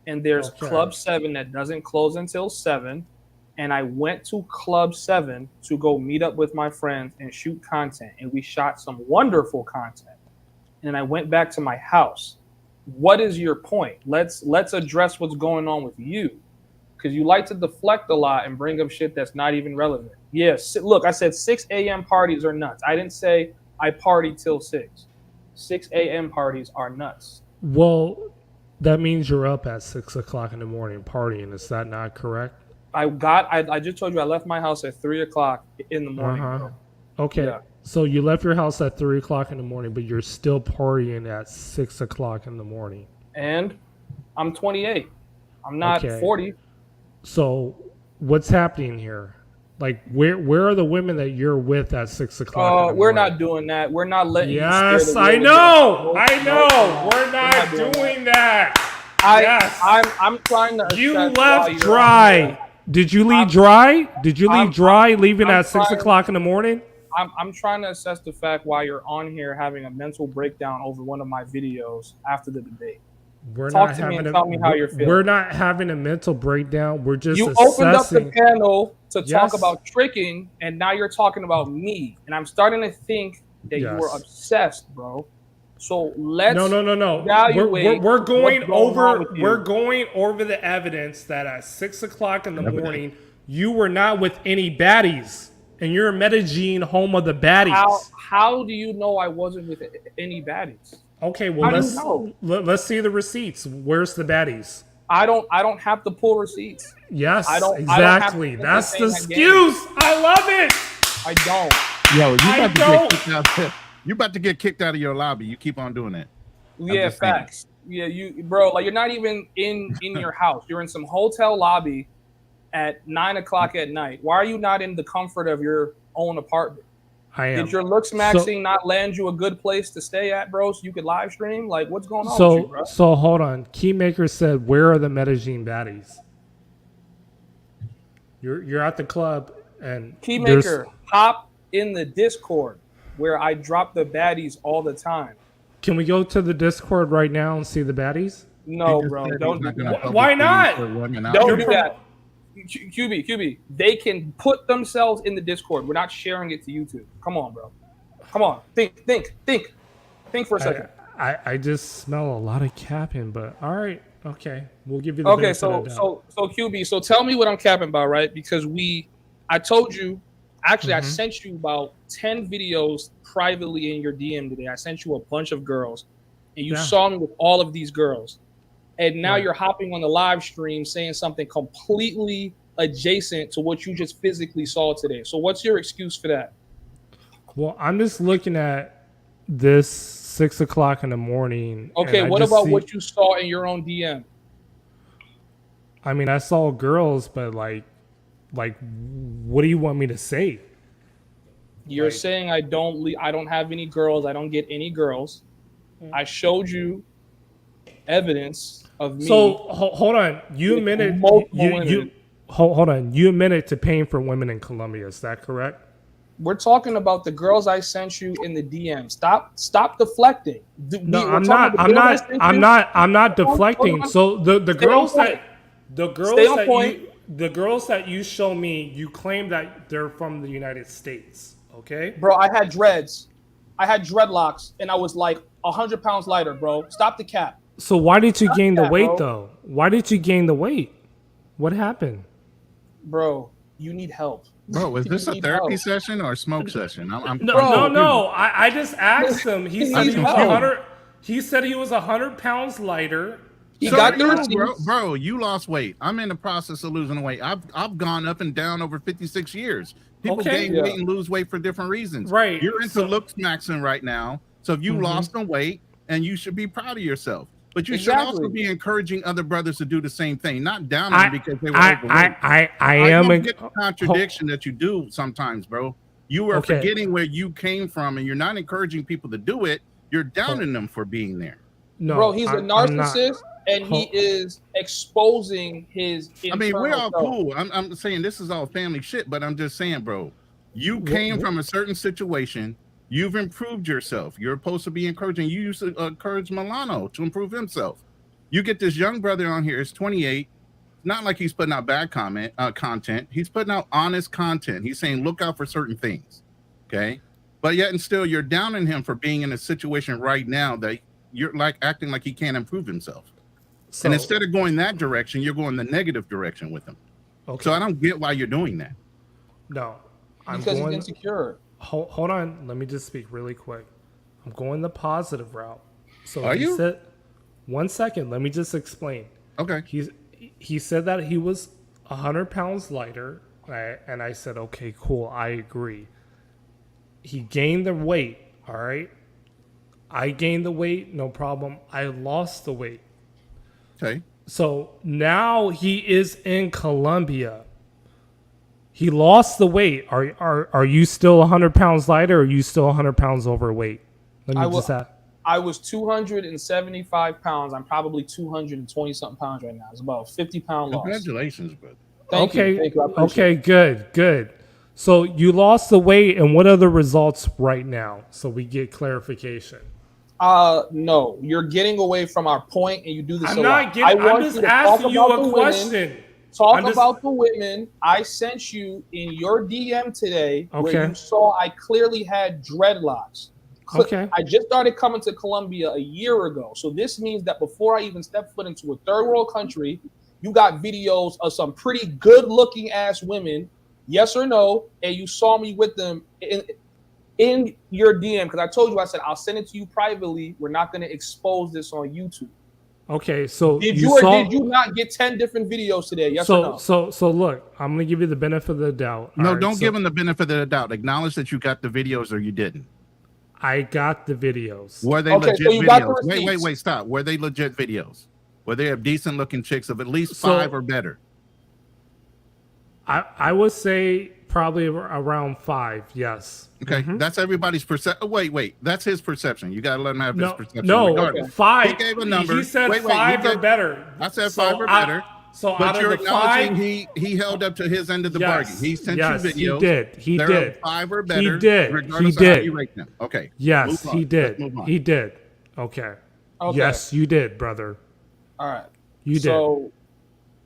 and there's Club 7 that doesn't close until 7. And I went to Club 7 to go meet up with my friends and shoot content. And we shot some wonderful content. And I went back to my house. What is your point? Let's address what's going on with you. Because you like to deflect a lot and bring up shit that's not even relevant. Yes, look, I said 6 a.m. parties are nuts. I didn't say I party till 6. 6 a.m. parties are nuts. Well, that means you're up at 6 o'clock in the morning partying. Is that not correct? I just told you I left my house at 3 o'clock in the morning. Bro. Okay. Yeah. So you left your house at 3 o'clock in the morning, but you're still partying at 6 o'clock in the morning. And I'm 28. I'm not 40. So what's happening here? Like, where are the women that you're with at 6 o'clock? We're not doing that. We're not letting you. Yes, I know. We're not doing that. I'm trying to. You left dry. Did you leave dry? Did you leave dry, leaving at 6 o'clock in the morning? I'm trying to assess the fact why you're on here having a mental breakdown over one of my videos after the debate. Talk to me and tell me how you're feeling. We're not having a mental breakdown. We're just assessing. Opened up the panel to talk about tricking, and now you're talking about me. And I'm starting to think that you were obsessed, bro. So let's no. We're going over the evidence that at 6 o'clock in the morning you were not with any baddies, and you're Medellin, home of the baddies. How do you know I wasn't with any baddies? Okay, well let's see the receipts. Where's the baddies? I don't have to pull receipts. Yes, exactly. That's the excuse. I love it. I don't. Yo, you about to get kicked out of your lobby. You keep on doing it. Yeah, facts. Yeah, bro, like you're not even in your house. You're in some hotel lobby at 9 o'clock at night. Why are you not in the comfort of your own apartment? I am. Did your looks maxing not land you a good place to stay at, bro, so you could live stream? Like, what's going on with you, bro? So hold on. Keymaker said, where are the Medellin baddies? You're at the club and Keymaker, hop in the Discord where I drop the baddies all the time. Can we go to the Discord right now and see the baddies? No, bro. Don't do that. Why not? Don't do that. QB, they can put themselves in the Discord. We're not sharing it to YouTube. Come on, bro. Come on. Think for a second. I just smell a lot of capping, but all right. Okay. We'll give you the benefit of the doubt. So QB, so tell me what I'm capping about, right? Because I told you, actually, I sent you about 10 videos privately in your DM today. I sent you a bunch of girls, and you saw me with all of these girls. And now you're hopping on the live stream saying something completely adjacent to what you just physically saw today. So what's your excuse for that? Well, I'm just looking at this 6 o'clock in the morning. Okay, what about what you saw in your own DM? I mean, I saw girls, but like, what do you want me to say? You're saying I don't have any girls. I don't get any girls. I showed you evidence of me. So hold on. You admitted hold on. You admitted to paying for women in Colombia. Is that correct? We're talking about the girls I sent you in the DM. Stop deflecting. No, I'm not deflecting. So the girls that you show me, you claim that they're from the United States. Okay, bro. I had dreads. I had dreadlocks, and I was like 100 pounds lighter, bro. Stop the cap. So why did you gain the weight, though? Why did you gain the weight? What happened? Bro, you need help. Bro, is this a therapy session or a smoke session? No. I just asked him. He said he was 100. He said he was 100 pounds lighter. He got 13. Bro, you lost weight. I'm in the process of losing weight. I've gone up and down over 56 years. People gain weight and lose weight for different reasons. Right. You're into looks maxing right now. So you lost some weight, and you should be proud of yourself. But you should also be encouraging other brothers to do the same thing, not down them because they were overweight. I am a contradiction that you do sometimes, bro. You are forgetting where you came from, and you're not encouraging people to do it. You're downing them for being there. No, bro, he's a narcissist, and he is exposing his. I mean, we're all cool. I'm saying this is all family shit, but I'm just saying, bro, you came from a certain situation. You've improved yourself. You're supposed to be encouraging. You used to encourage Milano to improve himself. You get this young brother on here, is 28. Not like he's putting out bad content. He's putting out honest content. He's saying, look out for certain things. Okay. But yet and still, you're downing him for being in a situation right now that you're like acting like he can't improve himself. So, and instead of going that direction, you're going the negative direction with him. Okay. So I don't get why you're doing that. No. Because he's insecure. Hold on. Let me just speak really quick. I'm going the positive route. So Are you? Said, 1 second. Let me just explain. Okay. He said that he was 100 pounds lighter. And I said, okay, cool. I agree. He gained the weight. All right. I gained the weight. No problem. I lost the weight. Okay. So now he is in Colombia. He lost the weight. Are you still 100 pounds lighter, or are you still 100 pounds overweight? Let me just ask. I was 275 pounds. I'm probably 220 something pounds right now. It's about a 50-pound loss. Congratulations, brother. Thank you. Okay, good. So you lost the weight, and what are the results right now? So we get clarification. No, you're getting away from our point, and you do this. I'm just asking you a question. Talk about the women. I sent you in your DM today where you saw I clearly had dreadlocks. Okay. I just started coming to Colombia a year ago. So this means that before I even stepped foot into a third world country, you got videos of some pretty good looking ass women, yes or no, and you saw me with them in your DM, because I told you, I said, I'll send it to you privately. We're not going to expose this on YouTube. Okay, so did you not get 10 different videos today? Yes or no? So look, I'm going to give you the benefit of the doubt. No, don't give him the benefit of the doubt. Acknowledge that you got the videos or you didn't. I got the videos. Were they legit videos? Wait, stop. Were they legit videos? Were they have decent looking chicks of at least 5 or better? I would say probably around 5, yes. Okay, that's everybody's perception. Wait, that's his perception. You got to let him have his perception. No, 5. He gave a number. He said 5 or better. I said 5 or better. But you're acknowledging he held up to his end of the bargain. He sent you videos. He did. 5 or better. He did. Regardless of how you rate them. Okay. Yes, he did. He did. Okay. Yes, you did, brother. All right. You did. So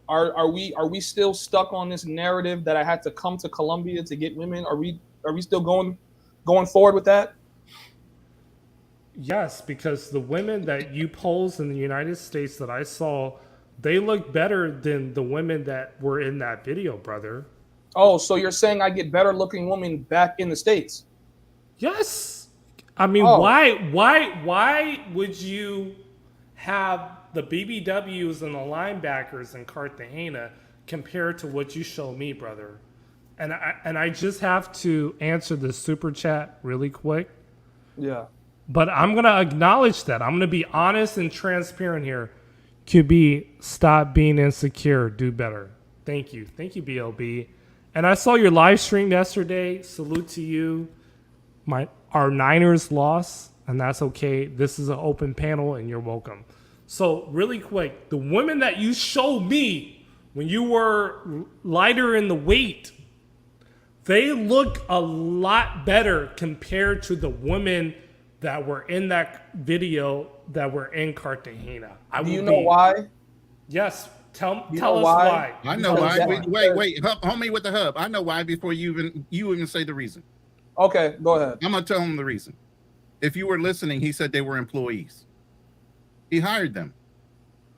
are we still stuck on this narrative that I had to come to Colombia to get women? Are we still going forward with that? Yes, because the women that you posed in the United States that I saw, they look better than the women that were in that video, brother. Oh, so you're saying I get better looking women back in the States? Yes. I mean, why would you have the BBWs and the linebackers in Cartagena compared to what you show me, brother? And I just have to answer the super chat really quick. Yeah. But I'm going to acknowledge that. I'm going to be honest and transparent here. QB, stop being insecure. Do better. Thank you. Thank you, BLB. And I saw your live stream yesterday. Salute to you. Our Niners lost, and that's okay. This is an open panel, and you're welcome. So really quick, the women that you showed me when you were lighter in the weight, they look a lot better compared to the women that were in that video that were in Cartagena. Do you know why? Yes. Tell us why. I know why. Wait. Homie with the hub. I know why before you even say the reason. Okay, go ahead. I'm going to tell him the reason. If you were listening, he said they were employees. He hired them.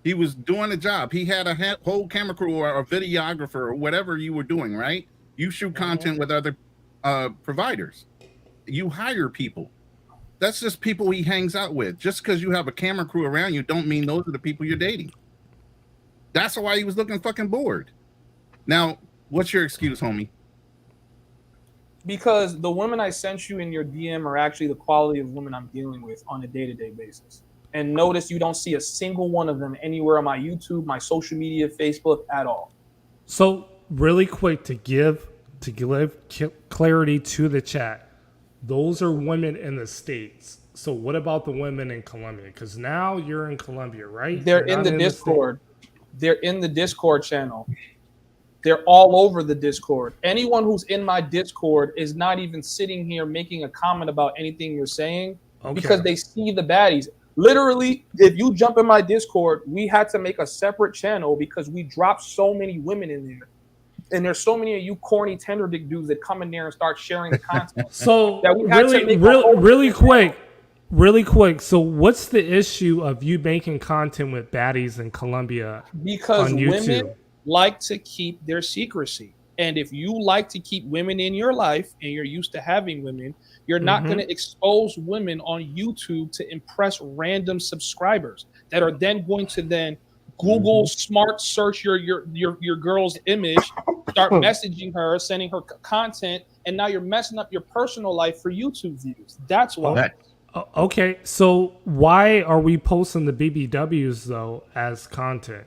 He was doing a job. He had a whole camera crew or a videographer or whatever you were doing, right? You shoot content with other providers. You hire people. That's just people he hangs out with. Just because you have a camera crew around you don't mean those are the people you're dating. That's why he was looking fucking bored. Now, what's your excuse, homie? Because the women I sent you in your DM are actually the quality of women I'm dealing with on a day-to-day basis. And notice you don't see a single one of them anywhere on my YouTube, my social media, Facebook at all. So really quick to give clarity to the chat, those are women in the States. So what about the women in Colombia? Because now you're in Colombia, right? They're in the Discord. They're in the Discord channel. They're all over the Discord. Anyone who's in my Discord is not even sitting here making a comment about anything you're saying because they see the baddies. Literally, if you jump in my Discord, we had to make a separate channel because we dropped so many women in there. And there's so many of you corny tender dick dudes that come in there and start sharing the content. So that we had to make really quick. So what's the issue of you making content with baddies in Colombia? Because on YouTube? Women like to keep their secrecy. And if you like to keep women in your life and you're used to having women, you're not going to expose women on YouTube to impress random subscribers that are then going to then Google smart search your girl's image, start messaging her, sending her content, and now you're messing up your personal life for YouTube views. That's why. Okay, so why are we posting the BBWs though as content?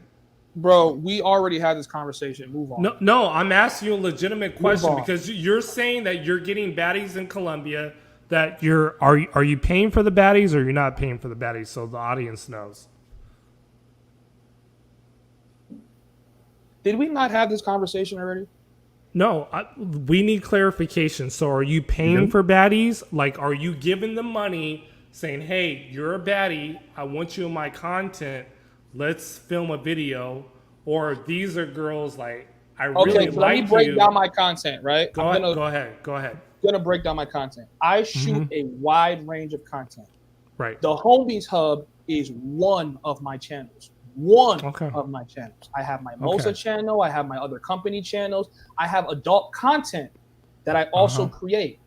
Bro, we already had this conversation. Move on. No, I'm asking you a legitimate question because you're saying that you're getting baddies in Colombia. That are you paying for the baddies or you're not paying for the baddies? So the audience knows. Did we not have this conversation already? No, we need clarification. So are you paying for baddies? Like, are you giving them money saying, hey, you're a baddie. I want you in my content. Let's film a video. Or these are girls like, I really like you. Let me break down my content, right? Go ahead. I'm going to break down my content. I shoot a wide range of content. Right. The Homies Hub is one of my channels. Of my channels. I have my Mosa channel. I have my other company channels. I have adult content that I also create.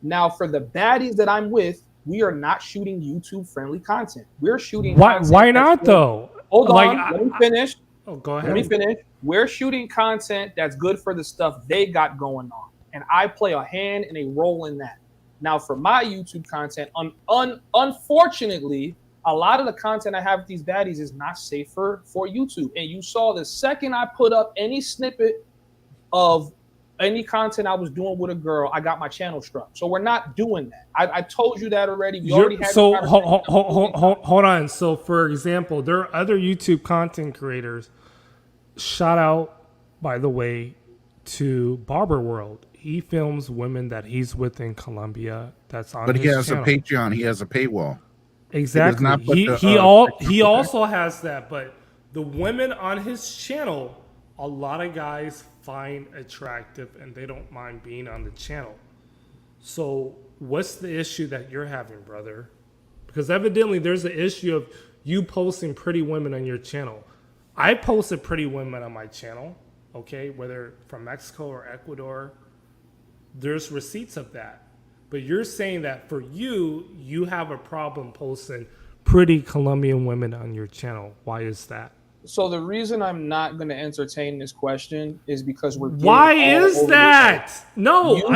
Now, for the baddies that I'm with, we are not shooting YouTube-friendly content. We're shooting content. Why not, though? Hold on. Let me finish. Oh, go ahead. Let me finish. We're shooting content that's good for the stuff they got going on. And I play a hand and a role in that. Now, for my YouTube content, unfortunately, a lot of the content I have with these baddies is not safer for YouTube. And you saw the second I put up any snippet of any content I was doing with a girl, I got my channel struck. So we're not doing that. I told you that already. We already had. So hold on. So for example, there are other YouTube content creators. Shout out, by the way, to Barber World. He films women that he's with in Colombia. That's on. But he has channel. a Patreon. He has a paywall. Exactly. He also has that, but the women on his channel, a lot of guys find attractive and they don't mind being on the channel. So what's the issue that you're having, brother? Because evidently there's an issue of you posting pretty women on your channel. I posted pretty women on my channel, okay, whether from Mexico or Ecuador. There's receipts of that. But you're saying that for you, you have a problem posting pretty Colombian women on your channel. Why is that? So the reason I'm not going to entertain this question is because we're. Why is that? No, you're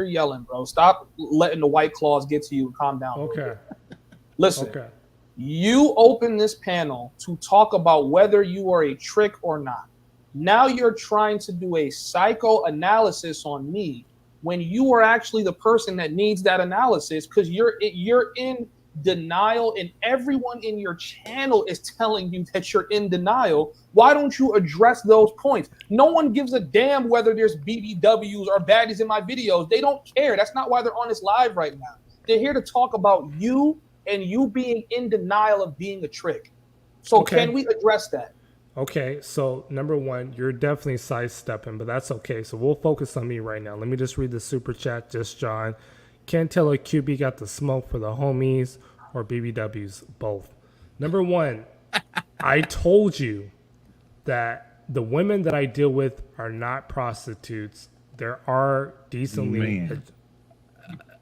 yelling, bro. Stop letting the white claws get to you and calm down. Okay. Listen. Okay. You open this panel to talk about whether you are a trick or not. Now you're trying to do a psychoanalysis on me when you are actually the person that needs that analysis because you're in denial and everyone in your channel is telling you that you're in denial. Why don't you address those points? No one gives a damn whether there's BBWs or baddies in my videos. They don't care. That's not why they're on this live right now. They're here to talk about you and you being in denial of being a trick. So Can we address that? Okay, so number one, you're definitely sidestepping, but that's okay. So we'll focus on me right now. Let me just read the super chat. Just John. Can't tell if QB got the smoke for the homies or BBWs, both. Number one, I told you that the women that I deal with are not prostitutes. There are decently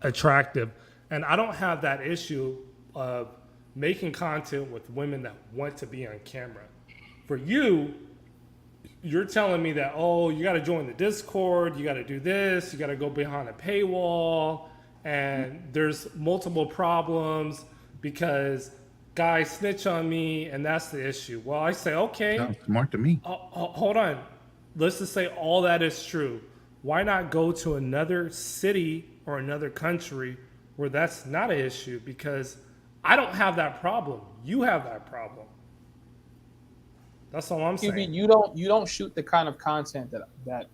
attractive. And I don't have that issue of making content with women that want to be on camera. For you, you're telling me that, oh, you got to join the Discord, you got to do this, you got to go behind a paywall, and there's multiple problems because guys snitch on me, and that's the issue. Well, I say, okay. Sounds smart to me. Hold on. Let's just say all that is true. Why not go to another city or another country where that's not an issue? Because I don't have that problem. You have that problem. That's all I'm saying. You don't shoot the kind of content that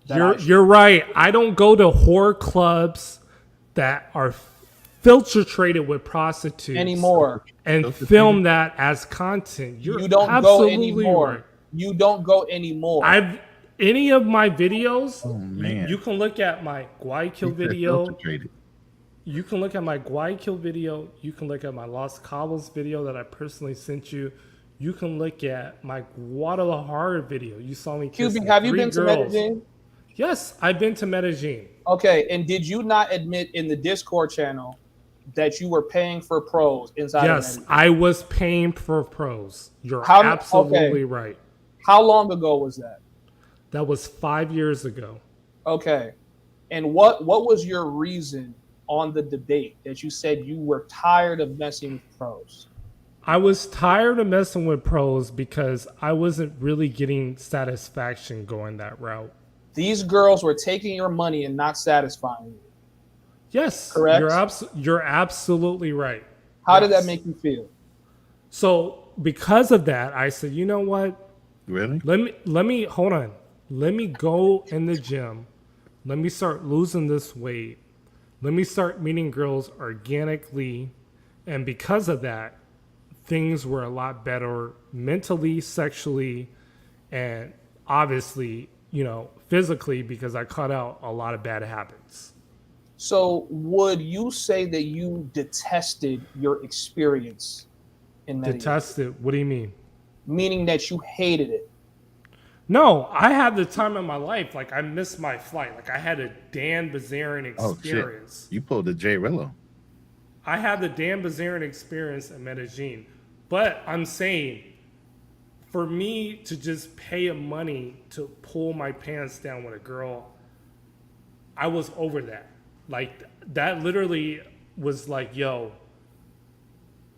you're right. I don't go to whore clubs that are infiltrated with prostitutes anymore and film that as content. You don't go anymore. Right. You don't go anymore. Any of my videos, man. You can look at my Guayaquil video. You can look at my Guayaquil video. You can look at my Los Cabos video that I personally sent you. You can look at my Guadalajara video. You saw me kissing have you three been girls. to Medellin? Yes, I've been to Medellin. Okay, and did you not admit in the Discord channel that you were paying for pros inside of Medellin? Yes, I was paying for pros. You're absolutely right. How long ago was that? That was 5 years ago. Okay. And what was your reason on the debate that you said you were tired of messing with pros? I was tired of messing with pros because I wasn't really getting satisfaction going that route. These girls were taking your money and not satisfying you. Yes. Correct? You're absolutely right. How did that make you feel? So because of that, I said, you know what? Really? Let me hold on. Let me go in the gym. Let me start losing this weight. Let me start meeting girls organically. And because of that, things were a lot better mentally, sexually, and obviously, physically, because I cut out a lot of bad habits. So would you say that you detested your experience in Medellin? Detested? What do you mean? Meaning that you hated it. No, I had the time of my life. Like, I missed my flight. Like, I had a Dan Bilzerian experience. Oh, shit. You pulled a J Rillo. I had the Dan Bilzerian experience in Medellin. But I'm saying, for me to just pay money to pull my pants down with a girl, I was over that. Like, that literally was like, yo,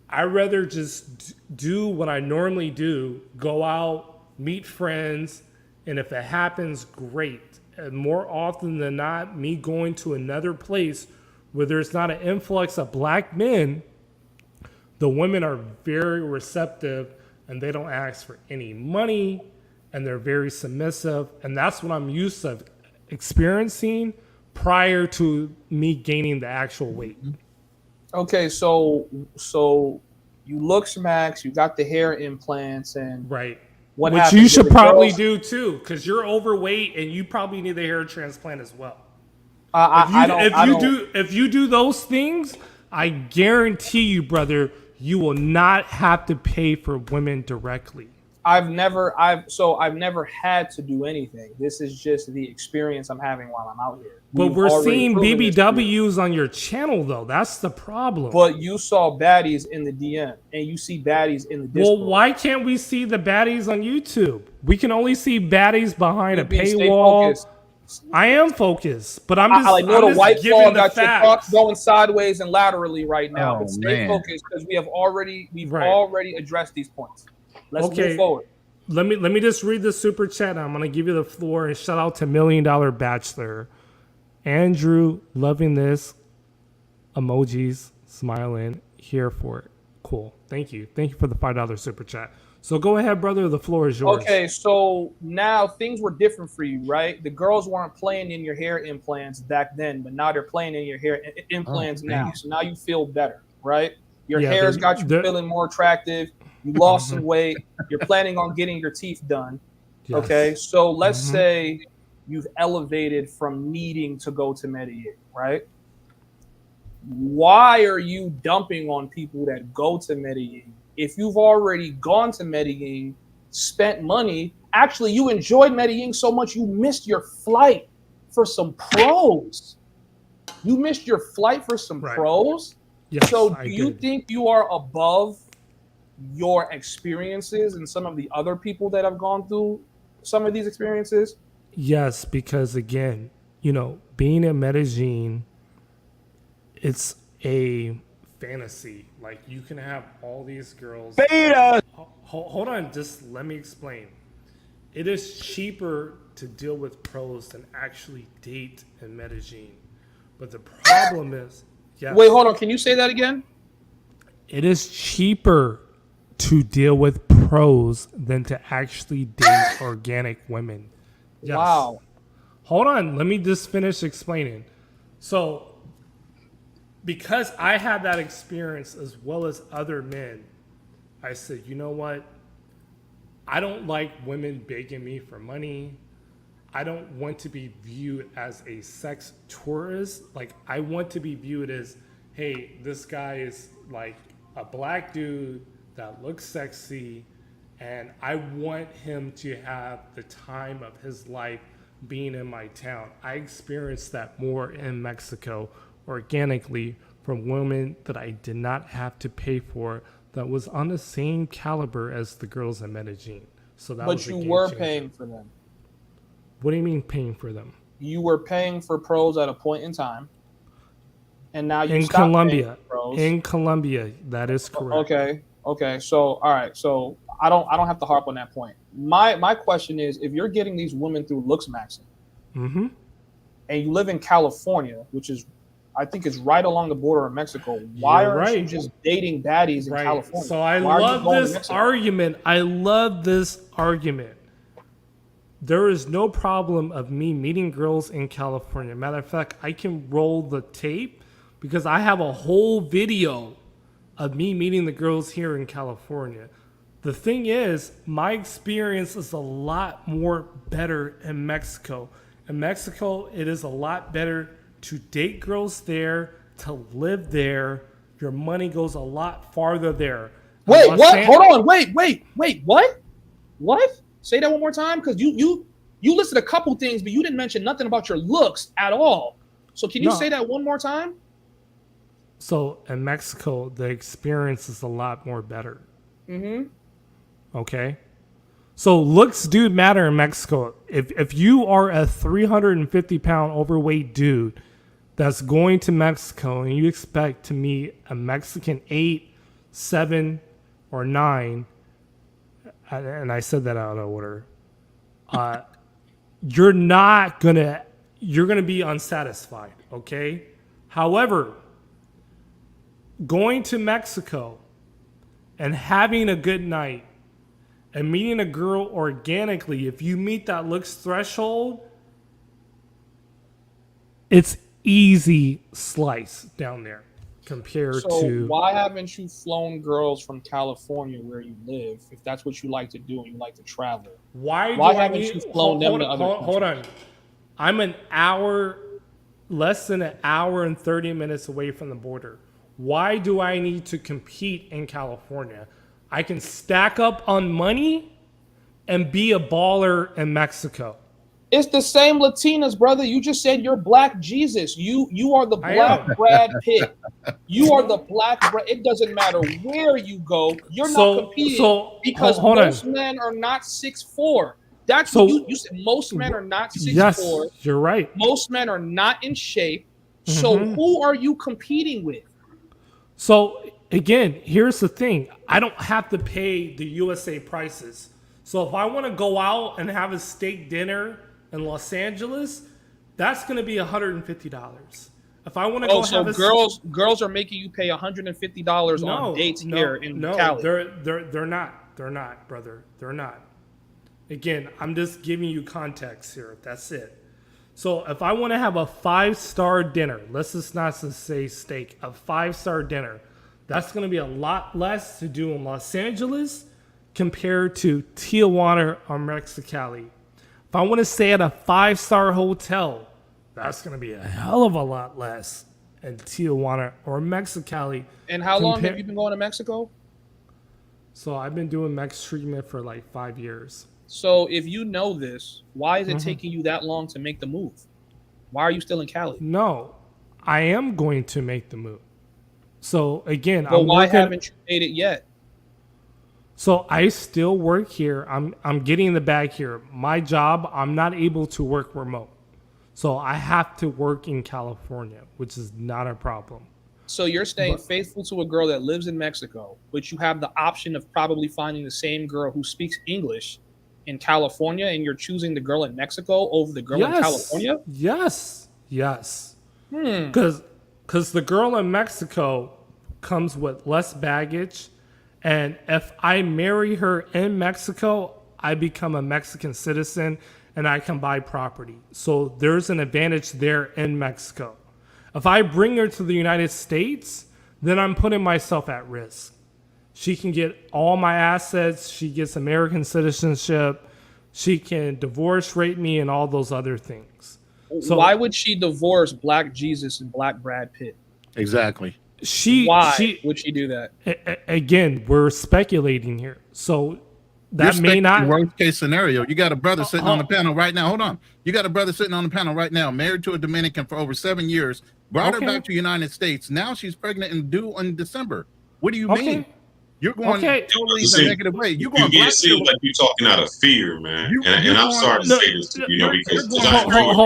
I'd rather just do what I normally do, go out, meet friends, and if it happens, great. And more often than not, me going to another place where there's not an influx of black men, the women are very receptive and they don't ask for any money and they're very submissive. And that's what I'm used to experiencing prior to me gaining the actual weight. Okay, so you look smacks, you got the hair implants, and right. Which you should probably do too, because you're overweight and you probably need a hair transplant as well. If you do those things, I guarantee you, brother, you will not have to pay for women directly. I've never had to do anything. This is just the experience I'm having while I'm out here. But we're seeing BBWs on your channel, though. That's the problem. But you saw baddies in the DM, and you see baddies in the Discord. Well, why can't we see the baddies on YouTube? We can only see baddies behind a paywall. I am focused, but I'm just. I know the white claw got your thoughts going sideways and laterally right now. But stay focused because we've already addressed these points. Let's move forward. Let me just read the super chat. I'm gonna give you the floor and shout out to $1 Million Bachelor, Andrew, loving this, emojis, smiling, here for it. Cool. Thank you for the $5 super chat. So go ahead, brother. The floor is yours. Okay, so now things were different for you, right? The girls weren't playing in your hair implants back then, but now they're playing in your hair implants now. So now you feel better, right? Your hair's got you feeling more attractive. You lost some weight. You're planning on getting your teeth done. Yes. Okay, so let's say you've elevated from needing to go to Medellin, right? Why are you dumping on people that go to Medellin? If you've already gone to Medellin, spent money, actually you enjoyed Medellin so much you missed your flight for some pros. You missed your flight for some pros? Yes, so do you think you are above your experiences and some of the other people that have gone through some of these experiences? Yes, because again, being in Medellin, it's a fantasy. Like, you can have all these girls. Beta! Hold on, just let me explain. It is cheaper to deal with pros than actually date in Medellin. But the problem is, yes. Wait, hold on. Can you say that again? It is cheaper to deal with pros than to actually date organic women. Yes. Wow. Hold on. Let me just finish explaining. So because I had that experience as well as other men, I said, you know what? I don't like women begging me for money. I don't want to be viewed as a sex tourist. Like, I want to be viewed as, hey, this guy is like a black dude that looks sexy, and I want him to have the time of his life being in my town. I experienced that more in Mexico organically from women that I did not have to pay for, that was on the same caliber as the girls in Medellin. So that was a game changer. But you were paying for them. What do you mean paying for them? You were paying for pros at a point in time, and now you in stopped Colombia. Paying for pros. In Colombia, that is correct. Okay. So all right. So I don't have to harp on that point. My question is, if you're getting these women through looks maxing, mm-hmm. and you live in California, which is, I think, is right along the border of Mexico, why aren't you just dating baddies in California? So I love this argument. I love this argument. There is no problem of me meeting girls in California. Matter of fact, I can roll the tape because I have a whole video of me meeting the girls here in California. The thing is, my experience is a lot more better in Mexico. In Mexico, it is a lot better to date girls there, to live there. Your money goes a lot farther there. Wait, what? Hold on. Wait. What? What? Say that one more time, because you listed a couple things, but you didn't mention nothing about your looks at all. So can you say that one more time? So in Mexico, the experience is a lot more better. Mm-hmm. Okay. So looks do matter in Mexico. If you are a 350-pound overweight dude that's going to Mexico and you expect to meet a Mexican 8, 7, or 9, and I said that out of order, you're gonna be unsatisfied, okay? However, going to Mexico and having a good night and meeting a girl organically, if you meet that looks threshold, it's easy slice down there compared to... So why haven't you flown girls from California where you live, if that's what you like to do and you like to travel? Why haven't you flown them to other countries? Hold on. I'm less than an hour and 30 minutes away from the border. Why do I need to compete in California? I can stack up on money and be a baller in Mexico. It's the same Latinas, brother. You just said you're Black Jesus. You are the Black Brad Pitt. You are the Black Brad. It doesn't matter where you go. You're not competing because most men are not 6'4". That's what you said. Most men are not 6'4". Yes, you're right. Most men are not in shape. So who are you competing with? So again, here's the thing. I don't have to pay the USA prices. So if I want to go out and have a steak dinner in Los Angeles, that's going to be $150. If I want to girls are making you pay $150 on dates here in Cali. They're not, brother. They're not. Again, I'm just giving you context here. That's it. So if I want to have a 5-star dinner, let's just not say steak, a 5-star dinner, that's going to be a lot less to do in Los Angeles compared to Tijuana or Mexicali. If I want to stay at a 5-star hotel, that's going to be a hell of a lot less in Tijuana or Mexicali. And how long have you been going to Mexico? So I've been doing Mex treatment for like 5 years. So if you know this, why is it taking you that long to make the move? Why are you still in Cali? No, I am going to make the move. So again, why haven't you made it yet? So I still work here. I'm getting the bag here. My job, I'm not able to work remote. So I have to work in California, which is not a problem. So you're staying faithful to a girl that lives in Mexico, but you have the option of probably finding the same girl who speaks English in California, and you're choosing the girl in Mexico over the girl in California? Yes. Because the girl in Mexico comes with less baggage. And if I marry her in Mexico, I become a Mexican citizen and I can buy property. So there's an advantage there in Mexico. If I bring her to the United States, then I'm putting myself at risk. She can get all my assets. She gets American citizenship. She can divorce rate me and all those other things. So why would she divorce Black Jesus and Black Brad Pitt? Exactly. Why would she do that? Again, we're speculating here. So that may not. Worst case scenario. You got a brother sitting on the panel right now. Hold on. You got a brother sitting on the panel right now, married to a Dominican for over 7 years, brought her back to the United States. Now she's pregnant and due in December. What do you mean? You're going totally the negative way. You're going it seems like you're talking out of fear, man. And I'm sorry to say this, because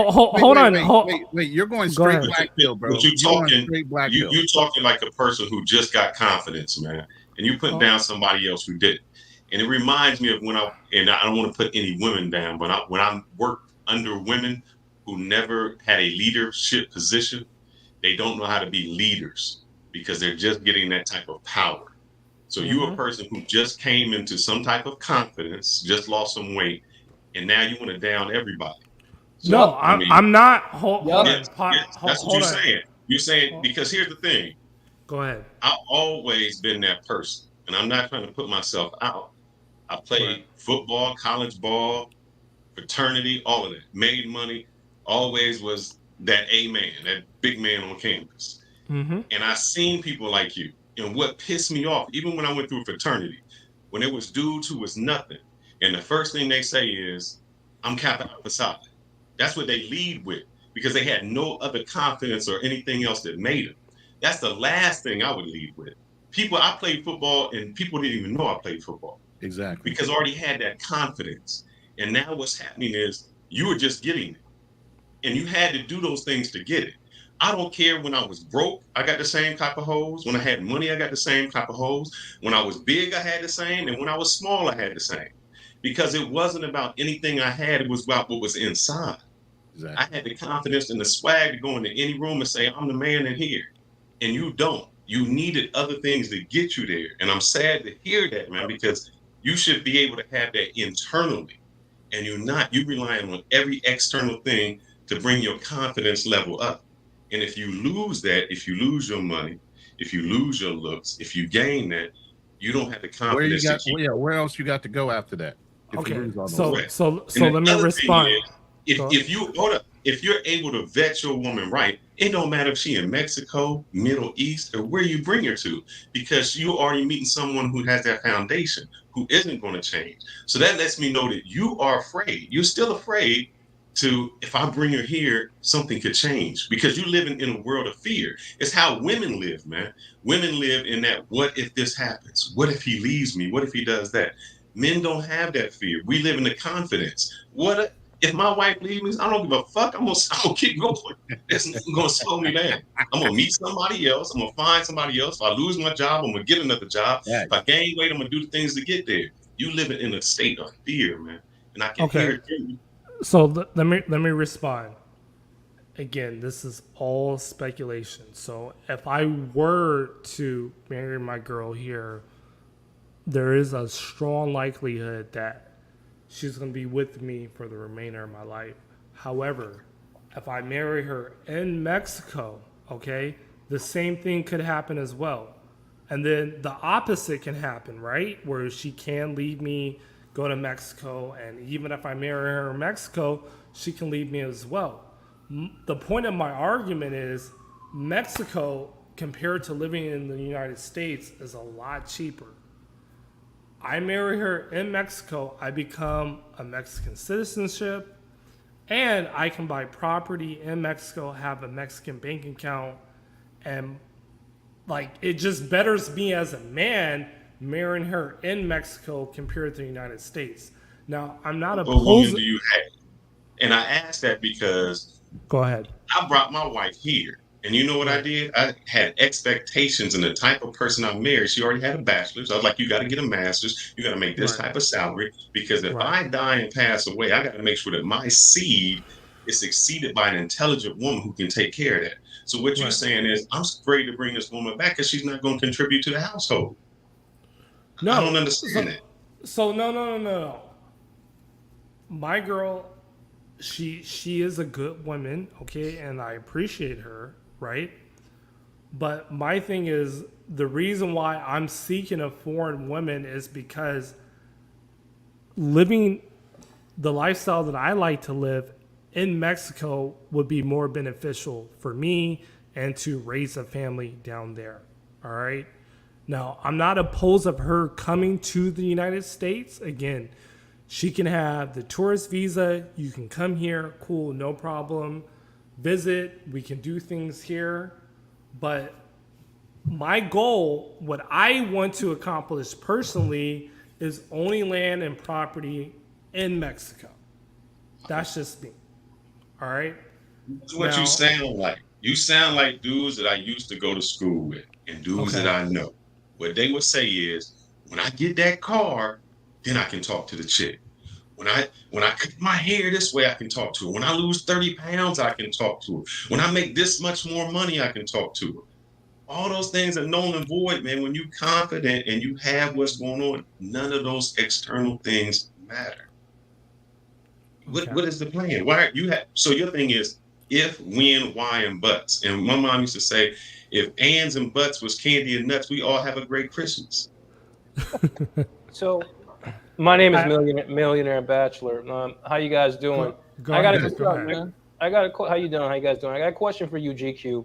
hold on. Wait. You're going straight black pill, bro. But you're talking like a person who just got confidence, man. And you're putting down somebody else who didn't. And it reminds me of and I don't want to put any women down, but when I worked under women who never had a leadership position, they don't know how to be leaders because they're just getting that type of power. So you're a person who just came into some type of confidence, just lost some weight, and now you want to down everybody. So, I'm not. Hold on. That's what you're saying. You're saying, because here's the thing. Go ahead. I've always been that person, and I'm not trying to put myself out. I played football, college ball, fraternity, all of that. Made money, always was that A man, that big man on campus. And I seen people like you. And what pissed me off, even when I went through fraternity, when it was dudes who was nothing, and the first thing they say is, I'm Kappa Alpha Psi. That's what they lead with, because they had no other confidence or anything else that made them. That's the last thing I would lead with. I played football, and people didn't even know I played football. Exactly. Because I already had that confidence. And now what's happening is you were just getting it. And you had to do those things to get it. I don't care when I was broke, I got the same type of hoes. When I had money, I got the same type of hoes. When I was big, I had the same. And when I was small, I had the same. Because it wasn't about anything I had, it was about what was inside. Exactly. I had the confidence and the swag to go into any room and say, I'm the man in here. And you don't. You needed other things to get you there. And I'm sad to hear that, man, because you should be able to have that internally. And you're not. You're relying on every external thing to bring your confidence level up. And if you lose that, if you lose your money, if you lose your looks, if you gain that, you don't have the confidence. Where else you got to go after that? So let me respond. If you're able to vet your woman right, it don't matter if she in Mexico, Middle East, or where you bring her to, because you already meeting someone who has that foundation, who isn't going to change. So that lets me know that you are afraid. You're still afraid if I bring her here, something could change, because you're living in a world of fear. It's how women live, man. Women live in that, what if this happens? What if he leaves me? What if he does that? Men don't have that fear. We live in the confidence. What if my wife leaves me? I don't give a fuck. I'm gonna keep going. It's gonna slow me down. I'm gonna meet somebody else. I'm gonna find somebody else. If I lose my job, I'm gonna get another job. Right. If I gain weight, I'm gonna do the things to get there. You living in a state of fear, man. And I can hear it too. So let me respond. Again, this is all speculation. So if I were to marry my girl here, there is a strong likelihood that she's going to be with me for the remainder of my life. However, if I marry her in Mexico, okay, the same thing could happen as well. And then the opposite can happen, right? Where she can leave me, go to Mexico, and even if I marry her in Mexico, she can leave me as well. The point of my argument is Mexico, compared to living in the United States, is a lot cheaper. I marry her in Mexico, I become a Mexican citizenship, and I can buy property in Mexico, have a Mexican bank account, and it just betters me as a man marrying her in Mexico compared to the United States. Now, I'm not opposed. What woman do you have? And I asked that because go ahead. I brought my wife here, and you know what I did? I had expectations in the type of person I married. She already had a bachelor's. I was like, you got to get a master's. You got to make this type of salary, because if I die and pass away, I got to make sure that my seed is succeeded by an intelligent woman who can take care of that. So what you're saying is, I'm afraid to bring this woman back because she's not going to contribute to the household. No, I don't understand it. So no. My girl, she is a good woman, okay, and I appreciate her, right? But my thing is, the reason why I'm seeking a foreign woman is because living the lifestyle that I like to live in Mexico would be more beneficial for me and to raise a family down there. All right. Now, I'm not opposed of her coming to the United States. Again, she can have the tourist visa. You can come here. Cool. No problem. Visit. We can do things here. But my goal, what I want to accomplish personally, is owning land and property in Mexico. That's just me. All right. That's what you sound like. You sound like dudes that I used to go to school with and dudes that I know. What they would say is, when I get that car, then I can talk to the chick. When I cut my hair this way, I can talk to her. When I lose 30 pounds, I can talk to her. When I make this much more money, I can talk to her. All those things are null and void, man. When you're confident and you have what's going on, none of those external things matter. What is the plan? Why you have? So your thing is if, when, why, and buts. And my mom used to say, if ands and buts was candy and nuts, we all have a great Christmas. So, my name is Millionaire Bachelor. How you guys doing? How you doing? How you guys doing? I got a question for you, GQ.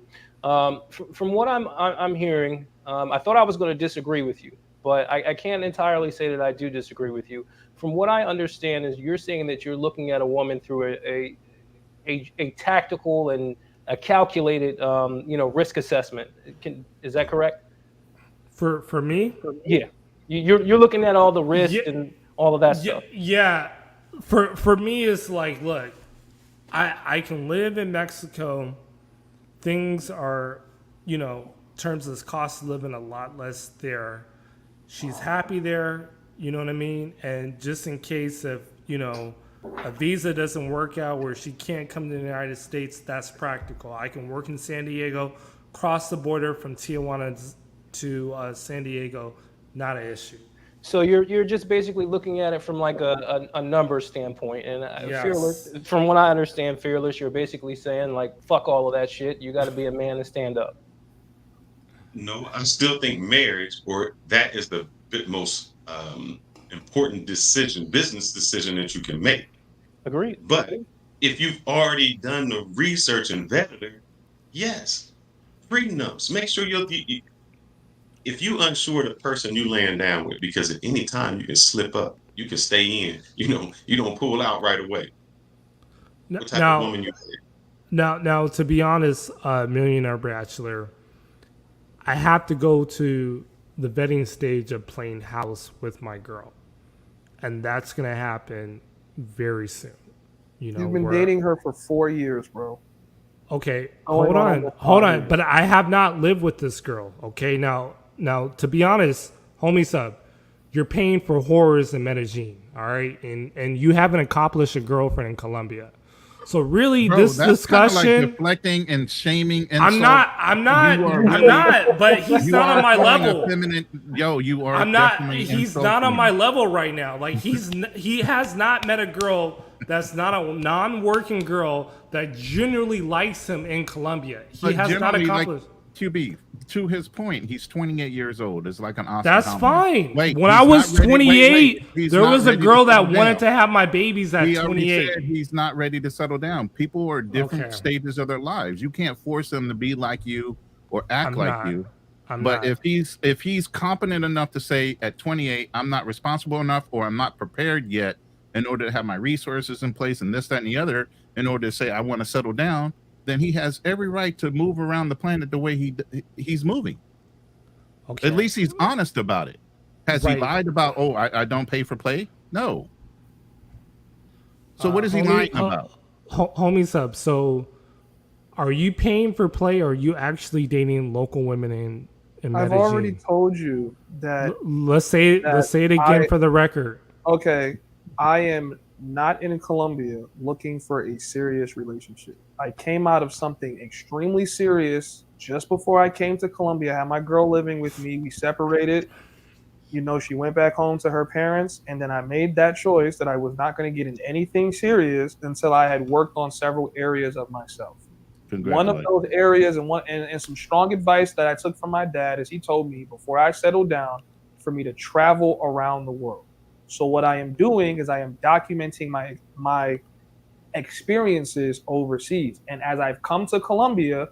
From what I'm hearing, I thought I was going to disagree with you, but I can't entirely say that I do disagree with you. From what I understand is you're saying that you're looking at a woman through a tactical and a calculated, risk assessment. Is that correct? For me? Yeah. You're looking at all the risk and all of that stuff. Yeah. For me, it's like, look, I can live in Mexico. Things are, in terms of cost of living, a lot less there. She's happy there, you know what I mean? And just in case if, a visa doesn't work out where she can't come to the United States, that's practical. I can work in San Diego, cross the border from Tijuana to San Diego, not an issue. So you're just basically looking at it from like a number standpoint, and Fearless, from what I understand, Fearless, you're basically saying like fuck all of that shit. You got to be a man and stand up. No, I still think marriage, or that is the most important business decision that you can make. Agreed. But if you've already done the research and vetted her, yes, prenups. Make sure if you unsure the person you laying down with, because at any time you can slip up, you can stay in. You don't pull out right away. What type of woman you are? Now, to be honest, Millionaire Bachelor, I have to go to the vetting stage of playing house with my girl, and that's gonna happen very soon. You've been dating her for 4 years, bro. Okay, hold on. But I have not lived with this girl. Okay, now, to be honest, homie sub, you're paying for horrors in Medellin, all right? And you haven't accomplished a girlfriend in Colombia. So really, bro, this discussion, like deflecting and shaming. I'm not. But he's not on my level. You are. I'm not. He's not on my level right now. Like he has not met a girl that's not a non-working girl that genuinely likes him in Colombia. He has not accomplished. To his point, he's 28 years old. It's like an Oscar. That's fine. When I was 28, there was a girl that wanted to have my babies at 28. Said he's not ready to settle down. People are different stages of their lives. You can't force them to be like you or act like you. But if he's competent enough to say at 28, I'm not responsible enough or I'm not prepared yet in order to have my resources in place and this, that, and the other, in order to say I want to settle down, then he has every right to move around the planet the way he's moving. Okay. At least he's honest about it. Has he lied about, I don't pay for play? No. So what is he lying about? Homie sub, so are you paying for play or are you actually dating local women in Medellin? I've already told you that. Let's say it again for the record. Okay. I am not in Colombia looking for a serious relationship. I came out of something extremely serious just before I came to Colombia. I had my girl living with me. We separated. She went back home to her parents, and then I made that choice that I was not going to get in anything serious until I had worked on several areas of myself. One of those areas and some strong advice that I took from my dad is he told me before I settle down for me to travel around the world. So what I am doing is I am documenting my experiences overseas. And as I've come to Colombia,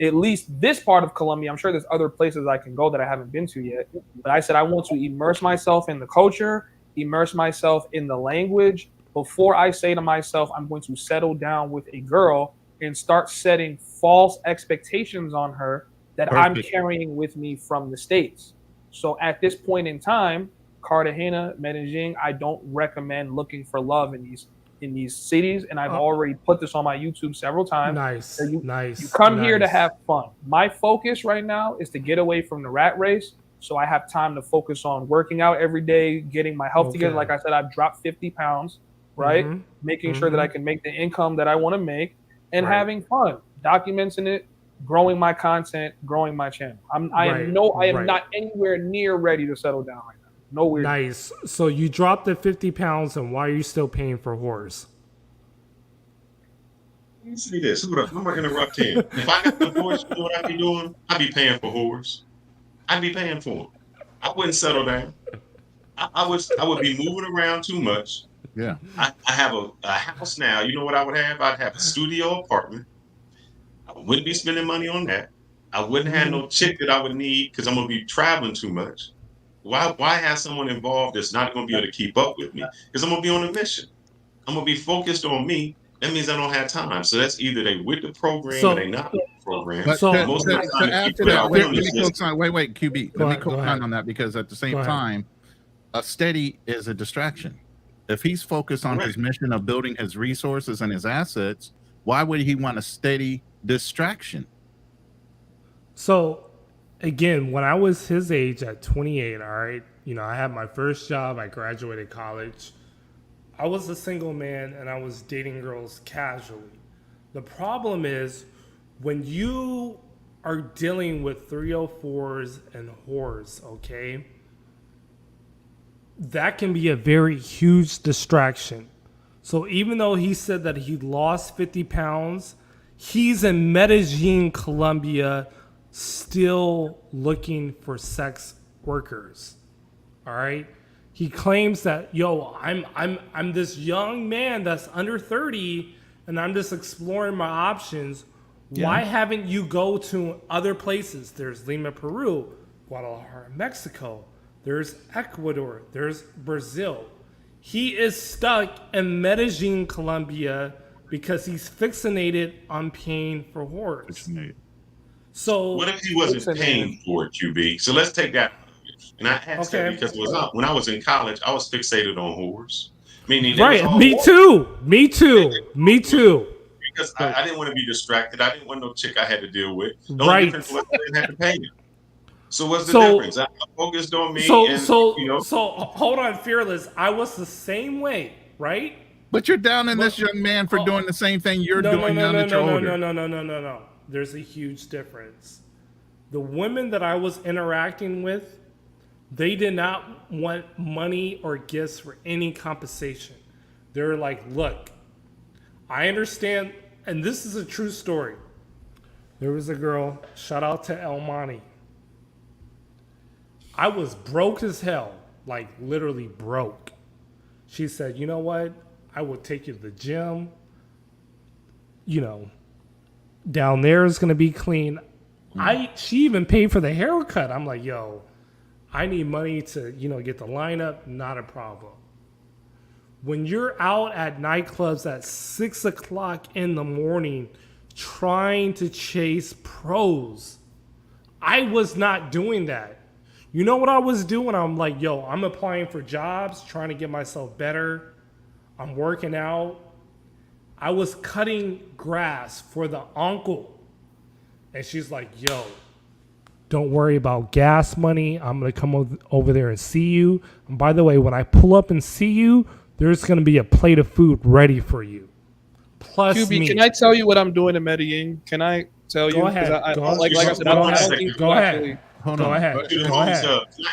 at least this part of Colombia, I'm sure there's other places I can go that I haven't been to yet. But I said I want to immerse myself in the culture, immerse myself in the language before I say to myself, I'm going to settle down with a girl and start setting false expectations on her that I'm carrying with me from the States. So at this point in time, Cartagena, Medellin, I don't recommend looking for love in these cities, and I've already put this on my YouTube several times. Nice, You come here to have fun. My focus right now is to get away from the rat race, so I have time to focus on working out every day, getting my health together. Like I said, I've dropped 50 pounds, right? Making sure that I can make the income that I want to make, and having fun, documenting it, growing my content, growing my channel. I am not anywhere near ready to settle down right now. Nowhere. Nice. So you dropped the 50 pounds, and why are you still paying for whores? Let me see this. I'm gonna interrupt him. If I got divorced, you know what I'd be doing? I'd be paying for whores. I'd be paying for them. I wouldn't settle down. I would be moving around too much. Yeah. I have a house now. You know what I would have? I'd have a studio apartment. I wouldn't be spending money on that. I wouldn't have no chick that I would need because I'm gonna be traveling too much. Why have someone involved that's not going to be able to keep up with me? Because I'm going to be on a mission. I'm going to be focused on me. That means I don't have time. So that's either they with the program or they not with the program. But most of the time, wait, QB. Let me co-sign on that because at the same time, a steady is a distraction. If he's focused on his mission of building his resources and his assets, why would he want a steady distraction? So, again, when I was his age at 28, all right, I had my first job. I graduated college. I was a single man and I was dating girls casually. The problem is when you are dealing with 304s and whores, okay, that can be a very huge distraction. So even though he said that he lost 50 pounds, he's in Medellin, Colombia, still looking for sex workers. All right. He claims that, I'm this young man that's under 30 and I'm just exploring my options. Yeah. Why haven't you go to other places? There's Lima, Peru, Guadalajara, Mexico. There's Ecuador. There's Brazil. He is stuck in Medellin, Colombia because he's fixated on paying for whores. So what if he wasn't paying for it, QB? So let's take that. And I asked that because when I was in college, I was fixated on whores. Meaning Me too. Because I didn't want to be distracted. I didn't want no chick I had to deal with. The only difference was I didn't have to pay him. So what's the difference? I focused on me. So hold on, Fearless. I was the same way, right? But you're downing this young man for doing the same thing you're doing now that you're older. No. There's a huge difference. The women that I was interacting with, they did not want money or gifts for any compensation. They're like, look, I understand, and this is a true story. There was a girl, shout out to El Monte. I was broke as hell, like literally broke. She said, you know what? I will take you to the gym. Down there is going to be clean. She even paid for the haircut. I'm like, I need money to, get the lineup. Not a problem. When you're out at nightclubs at 6 o'clock in the morning trying to chase pros, I was not doing that. You know what I was doing? I'm like, I'm applying for jobs, trying to get myself better. I'm working out. I was cutting grass for the uncle. And she's like, don't worry about gas money. I'm going to come over there and see you. And by the way, when I pull up and see you, there's going to be a plate of food ready for you. Plus QB, can I tell you what I'm doing in Medellin? Can I tell you? Go ahead. Like I said, I don't think Go ahead. Go ahead. Can I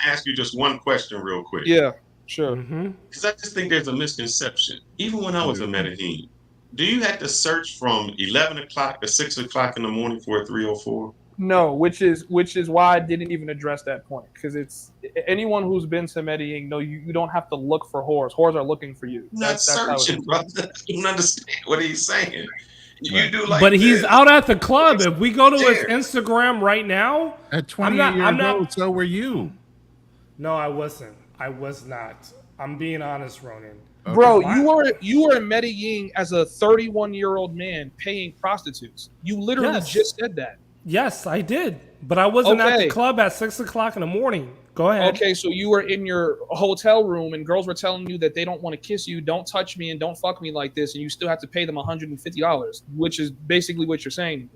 ask you just one question real quick? Yeah, sure. Because I just think there's a misconception. Even when I was in Medellin, Do you have to search from 11 o'clock to 6 o'clock in the morning for a 304? No, which is why I didn't even address that point, because it's anyone who's been to Medellin, no, you don't have to look for whores. Whores are looking for you. That's searching, brother. I don't understand what he's saying. You do like but he's this. out at the club. If we go to his Instagram right now, at 28 years old, so were you. No, I wasn't. I was not. I'm being honest, Ronan. Okay. Bro, you were in Medellin as a 31-year-old man paying prostitutes. You literally just said that. Yes, I did. But I wasn't at the club at 6 o'clock in the morning. Go ahead. Okay, so you were in your hotel room and girls were telling you that they don't want to kiss you, don't touch me, and don't fuck me like this, and you still have to pay them $150, which is basically what you're saying.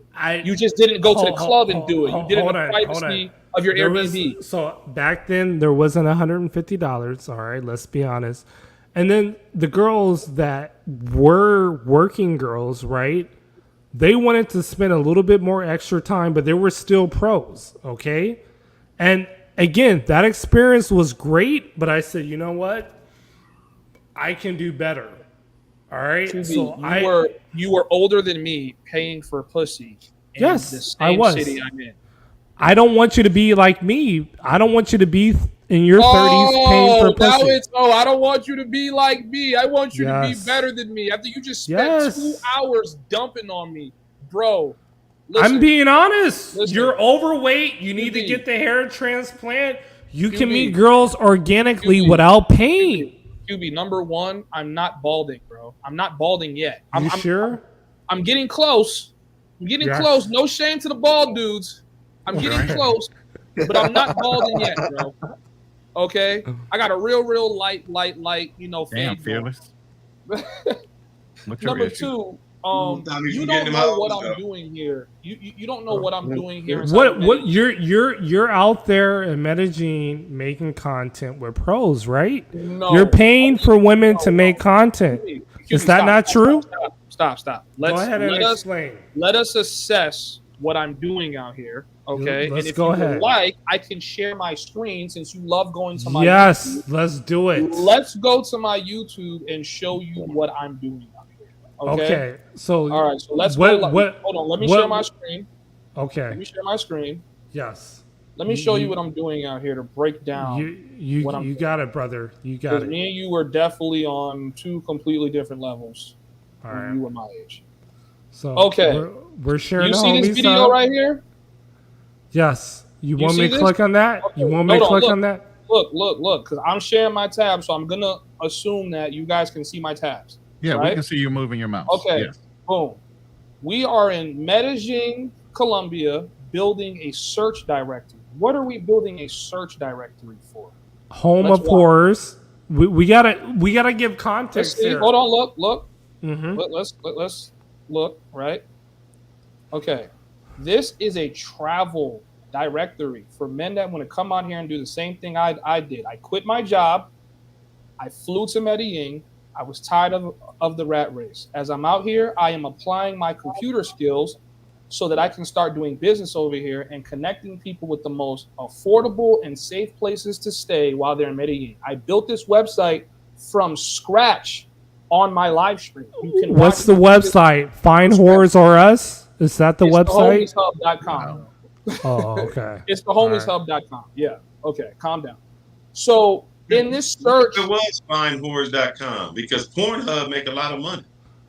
You just didn't go to the club and do it. You did it in the privacy of your Airbnb. So back then, there wasn't $150. All right, let's be honest. And then the girls that were working girls, right? They wanted to spend a little bit more extra time, but they were still pros, okay? And again, that experience was great, but I said, you know what? I can do better. All right? So you were older than me paying for pussy in the same city I'm in. I don't want you to be like me. I don't want you to be in your 30s paying for pussy. I don't want you to be like me. I want you to be better than me. After you just spent 2 hours dumping on me, bro. Listen, I'm being honest. You're overweight. You need to get the hair transplant. You can meet girls organically without paying. QB, number one, I'm not balding, bro. I'm not balding yet. I'm sure? I'm getting close. I'm getting close. No shame to the bald dudes. I'm getting close, but I'm not balding yet, bro. Okay? I got a real light, damn, fearless. Number two, you don't know what I'm doing here. You don't know what I'm doing here. What you're out there in Medellin making content with pros, right? No, you're paying for women to make content. Is that not true? Stop. Go ahead and explain. Let us assess what I'm doing out here. Okay, let's and if go you ahead. Would like, I can share my screen since you love going to my YouTube. Let's do it. Let's go to my YouTube and show you what I'm doing out here. Okay. So all right. So let's go. Hold on. Let me share my screen. Okay. Let me share my screen. Yes. Let me show you what I'm doing out here to break down. You got it, brother. You got it. Me and you were definitely on two completely different levels. All right. You were my age. So okay, we're sharing. You see this video right here? Yes. You want me to click on that? Okay. You want me to click on that? Look, because I'm sharing my tab, so I'm gonna assume that you guys can see my tabs. Yeah, right? We can see you moving your mouse. Okay, boom. We are in Medellin, Colombia, building a search directory. What are we building a search directory for? Home of horrors. We gotta give context here. Hold on, look. Mm-hmm. Let's look, right? Okay. This is a travel directory for men that want to come out here and do the same thing I did. I quit my job. I flew to Medellin. I was tired of the rat race. As I'm out here, I am applying my computer skills so that I can start doing business over here and connecting people with the most affordable and safe places to stay while they're in Medellin. I built this website from scratch on my live stream. What's the website? Find Whores or Us? Is that the website? TheHomiesHub.com. Oh, okay. It's TheHomiesHub.com. Yeah. Okay. Calm down. So in this search, it was findwhores.com because Pornhub make a lot of money.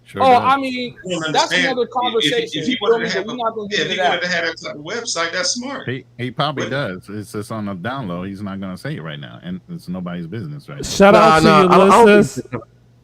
Sure I mean, that's another conversation. If he wanted to have that type of website, that's smart. He probably does. It's just on the download. He's not going to say it right now, and it's nobody's business right now. Shout out to Ulysses,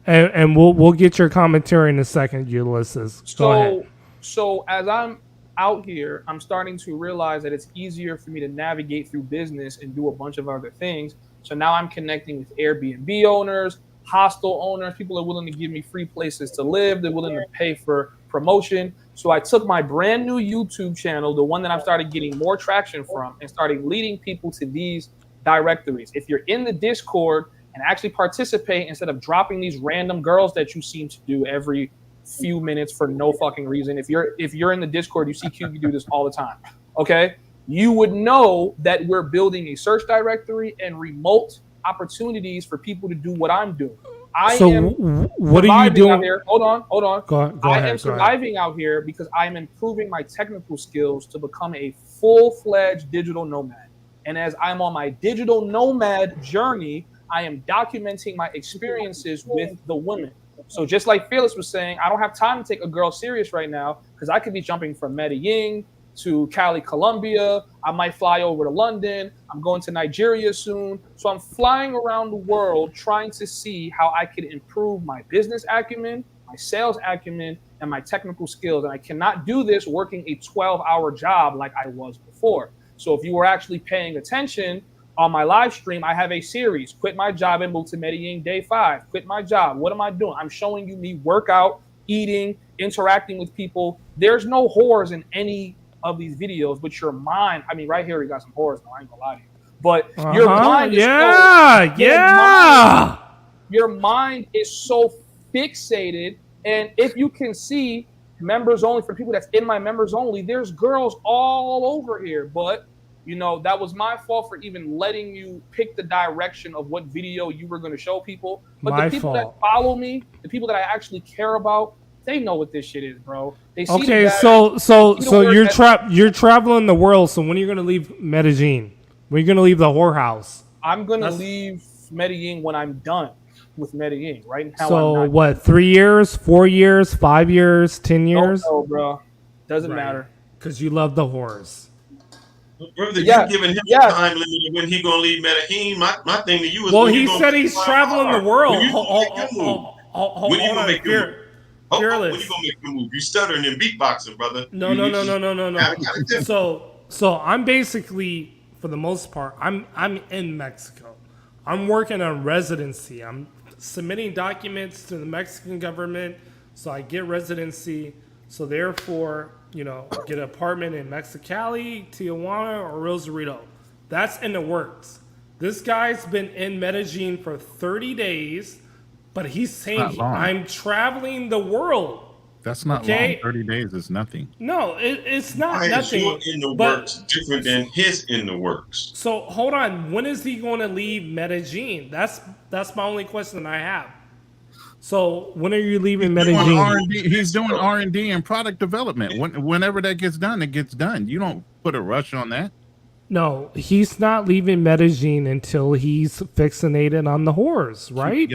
and we'll get your commentary in a second, Ulysses. Go ahead. So as I'm out here, I'm starting to realize that it's easier for me to navigate through business and do a bunch of other things. So now I'm connecting with Airbnb owners, hostel owners. People are willing to give me free places to live. They're willing to pay for promotion. So I took my brand new YouTube channel, the one that I've started getting more traction from, and started leading people to these directories. If you're in the Discord and actually participate instead of dropping these random girls that you seem to do every few minutes for no fucking reason. If you're in the Discord, you see QB do this all the time. Okay? You would know that we're building a search directory and remote opportunities for people to do what I'm doing. What are you doing out here? Hold on. Go I ahead, am surviving out here because I'm improving my technical skills to become a full-fledged digital nomad. And as I'm on my digital nomad journey, I am documenting my experiences with the women. So just like Fearless was saying, I don't have time to take a girl serious right now because I could be jumping from Medellin to Cali, Colombia. I might fly over to London. I'm going to Nigeria soon. So I'm flying around the world trying to see how I could improve my business acumen, my sales acumen, and my technical skills. And I cannot do this working a 12-hour job like I was before. So if you were actually paying attention on my live stream, I have a series, Quit My Job and Move to Medellin, Day 5. Quit my job. What am I doing? I'm showing you me workout, eating, interacting with people. There's no whores in any of these videos, but your mind, I mean, right here, we got some whores now, I ain't gonna lie to you. But your mind is your mind is so fixated. And if you can see members only, for people that's in my members only, there's girls all over here. But you know, that was my fault for even letting you pick the direction of what video you were going to show people. But the people that follow me, the people that I actually care about, they know what this shit is, bro. They see so you're traveling the world. So when are you going to leave Medellin? When are you going to leave the whorehouse? I'm going to leave Medellin when I'm done with Medellin. Right now, so what? 3 years, 4 years, 5 years, 10 years? No, bro. Doesn't matter. Because you love the whores. Brother, you're giving him a time limit when he gonna leave Medellin. My thing to you is, well, he said he's traveling the world. When you gonna make your move? When you gonna make your move? You stuttering and beatboxing, brother. No. So I'm basically, for the most part, I'm in Mexico. I'm working on residency. I'm submitting documents to the Mexican government, so I get residency. So therefore, you know, get an apartment in Mexicali, Tijuana, or Rosarito. That's in the works. This guy's been in Medellin for 30 days, but he's saying I'm traveling the world. That's not long. 30 days is nothing. No, it's not nothing. Your in the works different than his in the works. So hold on. When is he going to leave Medellin? That's my only question I have. So when are you leaving Medellin? He's doing R&D and product development. Whenever that gets done, it gets done. You don't put a rush on that. No, he's not leaving Medellin until he's fixated on the whores, right?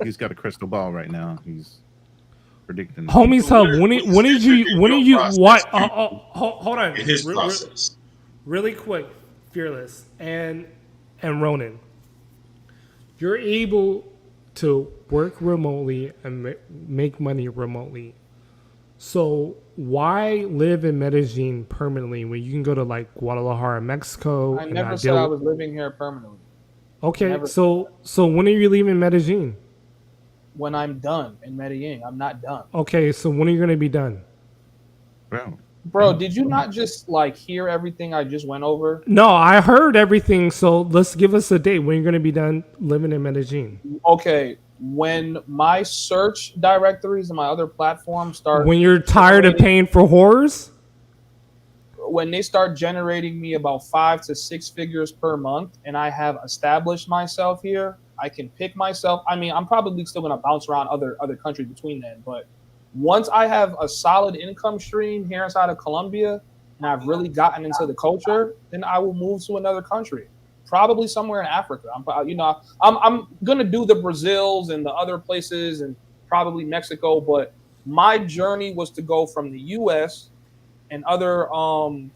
He's got a crystal ball right now. He's predicting. Homies Hub, when are you what? Hold on. In his process. Really quick, Fearless and Ronan, you're able to work remotely and make money remotely. So why live in Medellin permanently when you can go to like Guadalajara, Mexico? I never said I was living here permanently. Okay, so when are you leaving Medellin? When I'm done in Medellin. I'm not done. Okay, so when are you going to be done? Bro, did you not just like hear everything I just went over? No, I heard everything. So let's give us a date when you're going to be done living in Medellin. Okay, when my search directories and my other platforms start. When you're tired of paying for whores? When they start generating me about 5 to 6 figures per month, and I have established myself here, I can pick myself. I mean, I'm probably still going to bounce around other countries between then, but once I have a solid income stream here inside of Colombia and I've really gotten into the culture, then I will move to another country, probably somewhere in Africa. I'm going to do the Brazils and the other places and probably Mexico. But my journey was to go from the U.S. and other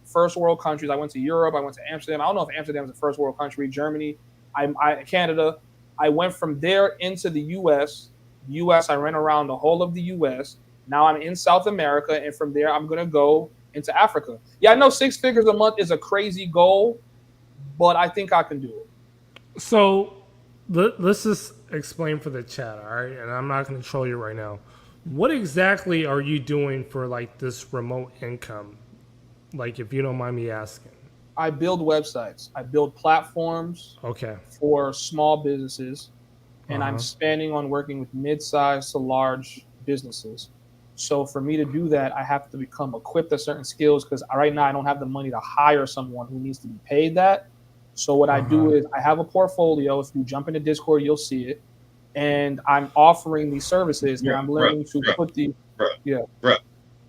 first world countries. I went to Europe. I went to Amsterdam. I don't know if Amsterdam is a first world country. Germany, Canada. I went from there into the U.S. I ran around the whole of the U.S. Now I'm in South America, and from there I'm gonna go into Africa. Yeah, I know 6 figures a month is a crazy goal, but I think I can do it. So let's just explain for the chat, all right? And I'm not gonna troll you right now. What exactly are you doing for like this remote income? Like, if you don't mind me asking. I build websites. I build platforms. Okay. For small businesses, and I'm spanning on working with mid-sized to large businesses. So for me to do that, I have to become equipped with certain skills because right now I don't have the money to hire someone who needs to be paid that. So what I do is I have a portfolio. If you jump into Discord, you'll see it. and I'm offering these services, and I'm learning to put the bro.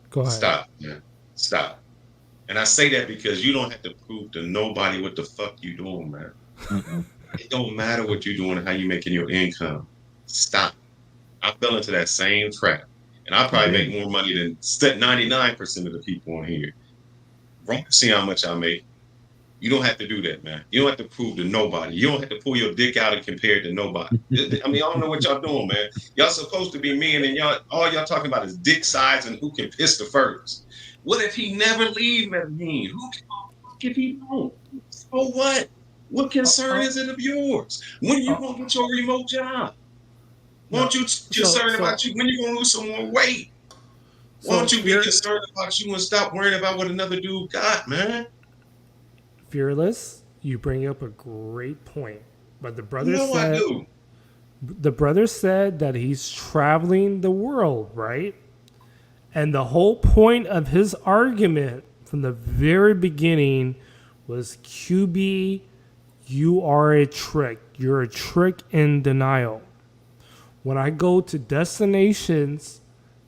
Go ahead. Stop, man. Stop. And I say that because you don't have to prove to nobody what the fuck you doing, man. It don't matter what you're doing and how you making your income. Stop. I fell into that same trap. And I probably make more money than 99% of the people on here. See how much I make. You don't have to do that, man. You don't have to prove to nobody. You don't have to pull your dick out and compare it to nobody. I mean, I don't know what y'all doing, man. Y'all supposed to be men, and all y'all talking about is dick size and who can piss the furthest. What if he never leave Medellin? Who if he don't? So what? What concern is it of yours? When are you gonna get your remote job? Won't you concerned about you when you gonna lose some more weight? Won't you be concerned about you and stop worrying about what another dude got, man? Fearless, you bring up a great point. But the brother said that he's traveling the world, right? And the whole point of his argument from the very beginning was, QB, you are a trick. You're a trick in denial. When I go to destinations,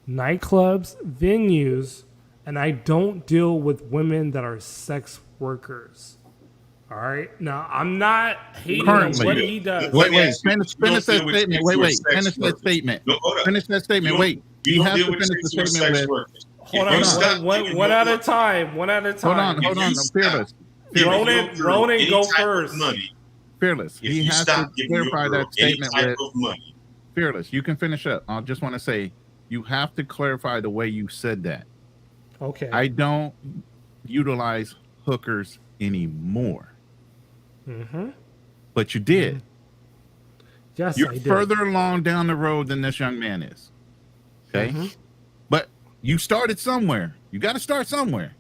nightclubs, venues, and I don't deal with women that are sex workers. All right. Now, I'm not hating on what he does. Wait. Finish that statement. Finish that statement. Finish that statement. Wait. You have to finish the statement with. Hold on. One at a time. Hold on. Fearless. Ronan, go first. Fearless. He has to clarify that statement with. Fearless. You can finish up. I just want to say, you have to clarify the way you said that. Okay. I don't utilize hookers anymore. But you did. Yes, You're I did. further along down the road than this young man is. Okay. But you started somewhere. You got to start somewhere.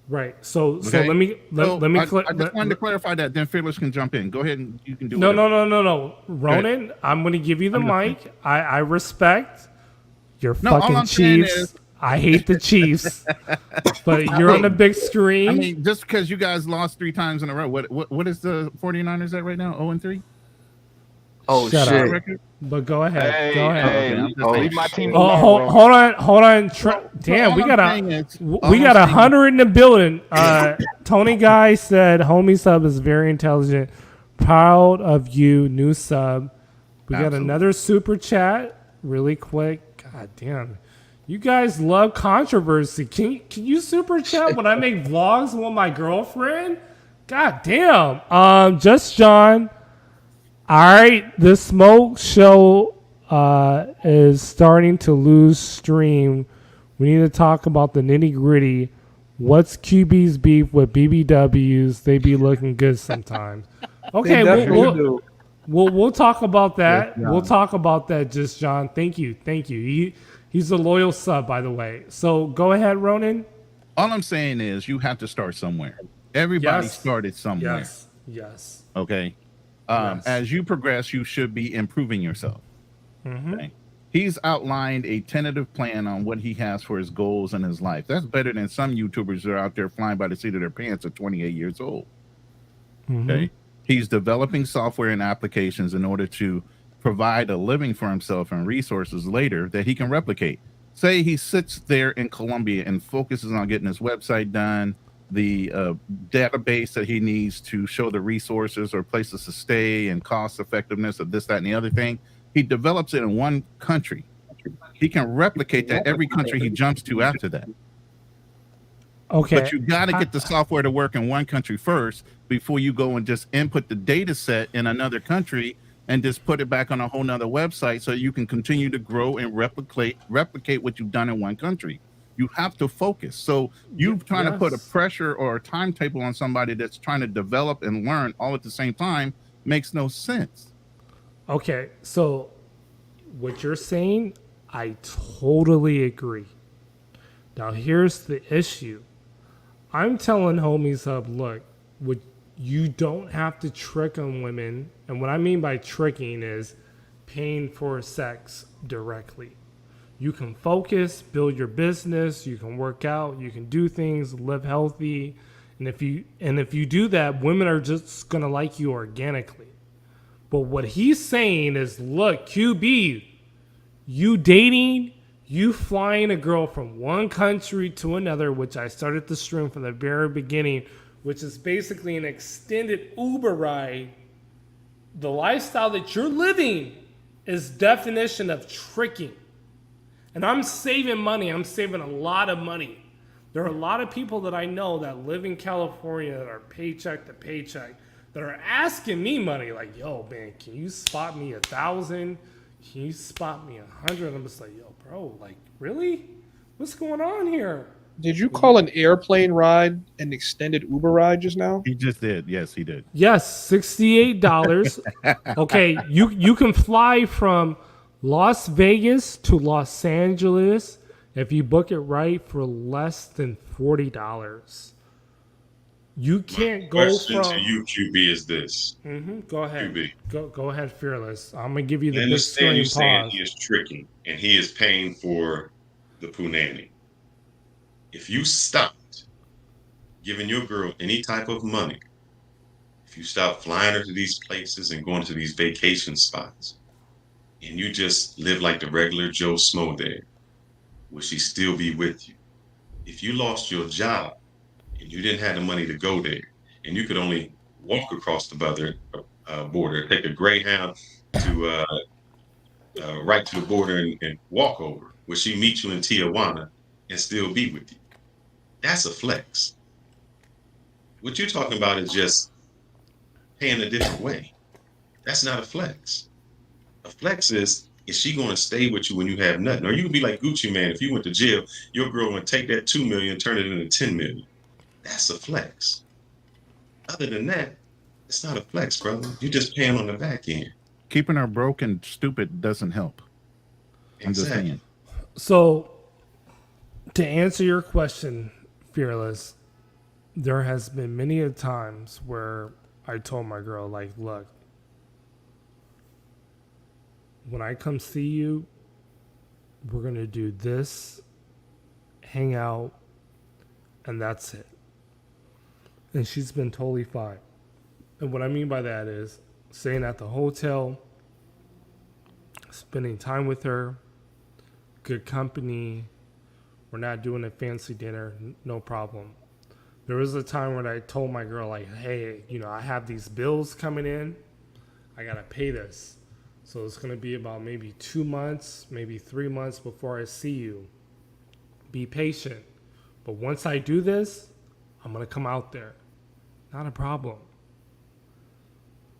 Right. So let me. I just wanted to clarify that. Then Fearless can jump in. Go ahead and you can do it. No. Ronan, I'm going to give you the mic. I respect your fucking Chiefs. I hate the Chiefs, but you're on the big screen. I mean, just because you guys lost 3 times in a row, what is the 49ers at right now? 0-3? Oh, shut shit. up. But go ahead. Leave my team alone. Hold on. Damn, we got 100 in the building. Tony Guy said, "Homie sub is very intelligent. Proud of you, new sub." We got another super chat, really quick. God damn. You guys love controversy. Can you super chat when I make vlogs with my girlfriend? God damn. Just John. All right, the smoke show is starting to lose stream. We need to talk about the nitty gritty. What's QB's beef with BBWs? They be looking good sometimes. Okay, we'll talk about that. We'll talk about that. Just John. Thank you. He's a loyal sub, by the way. So go ahead, Ronan. All I'm saying is you have to start somewhere. Everybody started somewhere. Yes. Okay. As you progress, you should be improving yourself. Okay. He's outlined a tentative plan on what he has for his goals in his life. That's better than some YouTubers that are out there flying by the seat of their pants at 28 years old. Okay. He's developing software and applications in order to provide a living for himself and resources later that he can replicate. Say he sits there in Colombia and focuses on getting his website done, the database that he needs to show the resources or places to stay and cost effectiveness of this, that, and the other thing. He develops it in one country. He can replicate that every country he jumps to after that. Okay. But you got to get the software to work in one country first before you go and just input the data set in another country and just put it back on a whole nother website so you can continue to grow and replicate what you've done in one country. You have to focus. So you trying to put a pressure or a timetable on somebody that's trying to develop and learn all at the same time makes no sense. Okay, so what you're saying, I totally agree. Now here's the issue. I'm telling Homies Hub, look, you don't have to trick on women. And what I mean by tricking is paying for sex directly. You can focus, build your business, you can work out, you can do things, live healthy. And if you do that, women are just gonna like you organically. But what he's saying is, look, QB, you dating, you flying a girl from one country to another, which I started the stream from the very beginning, which is basically an extended Uber ride. The lifestyle that you're living is definition of tricking. And I'm saving money. I'm saving a lot of money. There are a lot of people that I know that live in California that are paycheck to paycheck that are asking me money. Like, yo, man, can you spot me 1,000? Can you spot me 100? I'm just like, yo, bro, like, really? What's going on here? Did you call an airplane ride an extended Uber ride just now? He just did. Yes, he did. Yes, $68. Okay, you can fly from Las Vegas to Los Angeles if you book it right for less than $40. You can't go question from. To you, QB, is this. Go ahead. QB. Go ahead, Fearless. I'm gonna give you the I big understand you screen saying pause. he is tricking and he is paying for the punani. If you stopped giving your girl any type of money, if you stop flying her to these places and going to these vacation spots, and you just live like the regular Joe Smo there, will she still be with you? If you lost your job and you didn't have the money to go there, and you could only walk across the border, take a Greyhound to right to the border and walk over, will she meet you in Tijuana and still be with you? That's a flex. What you're talking about is just paying a different way. That's not a flex. A flex is she going to stay with you when you have nothing? Or you can be like Gucci Man. If you went to jail, your girl would take that $2 million, turn it into $10 million. That's a flex. Other than that, it's not a flex, brother. You're just paying on the back end. Keeping her broke and stupid doesn't help. I'm just saying. So, to answer your question, Fearless, there has been many a times where I told my girl, like, look, when I come see you, we're going to do this, hang out, and that's it. And she's been totally fine. And what I mean by that is staying at the hotel, spending time with her, good company. We're not doing a fancy dinner, no problem. There was a time when I told my girl, like, hey, I have these bills coming in. I got to pay this. So it's going to be about maybe 2 months, maybe 3 months before I see you. Be patient. But once I do this, I'm going to come out there. Not a problem.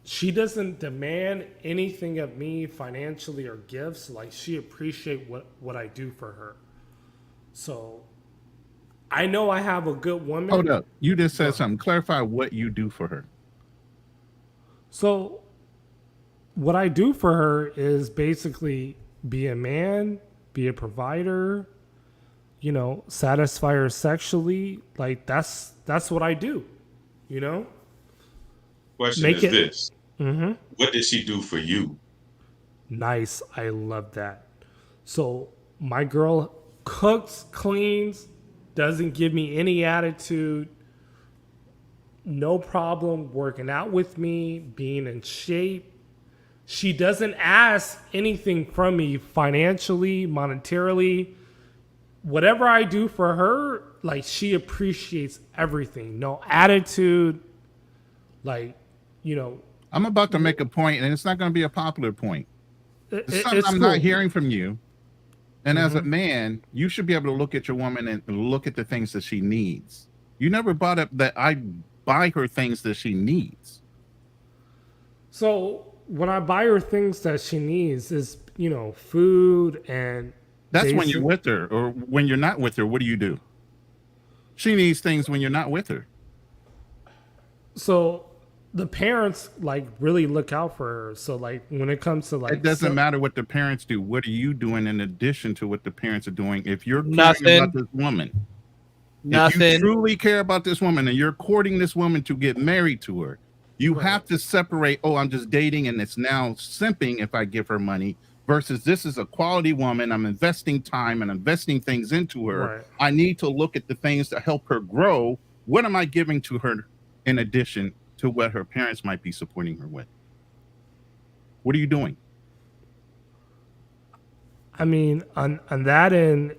She doesn't demand anything of me financially or gifts. Like, she appreciates what I do for her. So I know I have a good woman. Hold up. You just said something. Clarify what you do for her. So what I do for her is basically be a man, be a provider, satisfy her sexually. Like, that's what I do, Question is this. What did she do for you? Nice. I love that. So my girl cooks, cleans, doesn't give me any attitude. No problem working out with me, being in shape. She doesn't ask anything from me financially, monetarily. Whatever I do for her, like, she appreciates everything. No attitude. Like, I'm about to make a point, and it's not going to be a popular point. It's something I'm cool. not hearing from you. And as a man, you should be able to look at your woman and look at the things that she needs. You never brought up that I buy her things that she needs. So when I buy her things that she needs is, food and... That's when you're with her, or when you're not with her, what do? She needs things when you're not with her. So the parents, like, really look out for her. So, like, when it comes to, like... It doesn't matter what the parents do. What are you doing in addition to what the parents are doing? If you're caring about this woman, if you truly care about this woman and you're courting this woman to get married to her, you have to separate, I'm just dating and it's now simping if I give her money, versus this is a quality woman. I'm investing time and investing things into her. Right. I need to look at the things that help her grow. What am I giving to her in addition to what her parents might be supporting her with? What are you doing? I mean, on that end,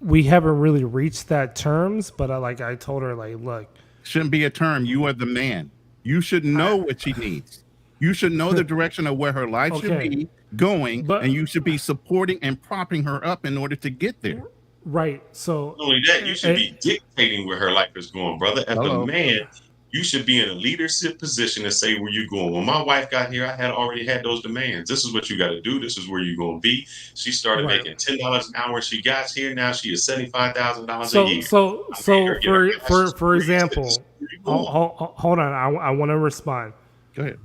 we haven't really reached that terms, but I told her, like, look, shouldn't be a term. You are the man. You should know what she needs. You should know the direction of where her life should be going, and you should be supporting and propping her up in order to get there. Right. So not only that, you should be dictating where her life is going, brother. As a man, you should be in a leadership position to say where you're going. When my wife got here, I had already had those demands. This is what you got to do. This is where you're going to be. She started making $10 an hour when she got here. Now she is $75,000 a year. So for example, hold on. I want to respond. Go ahead.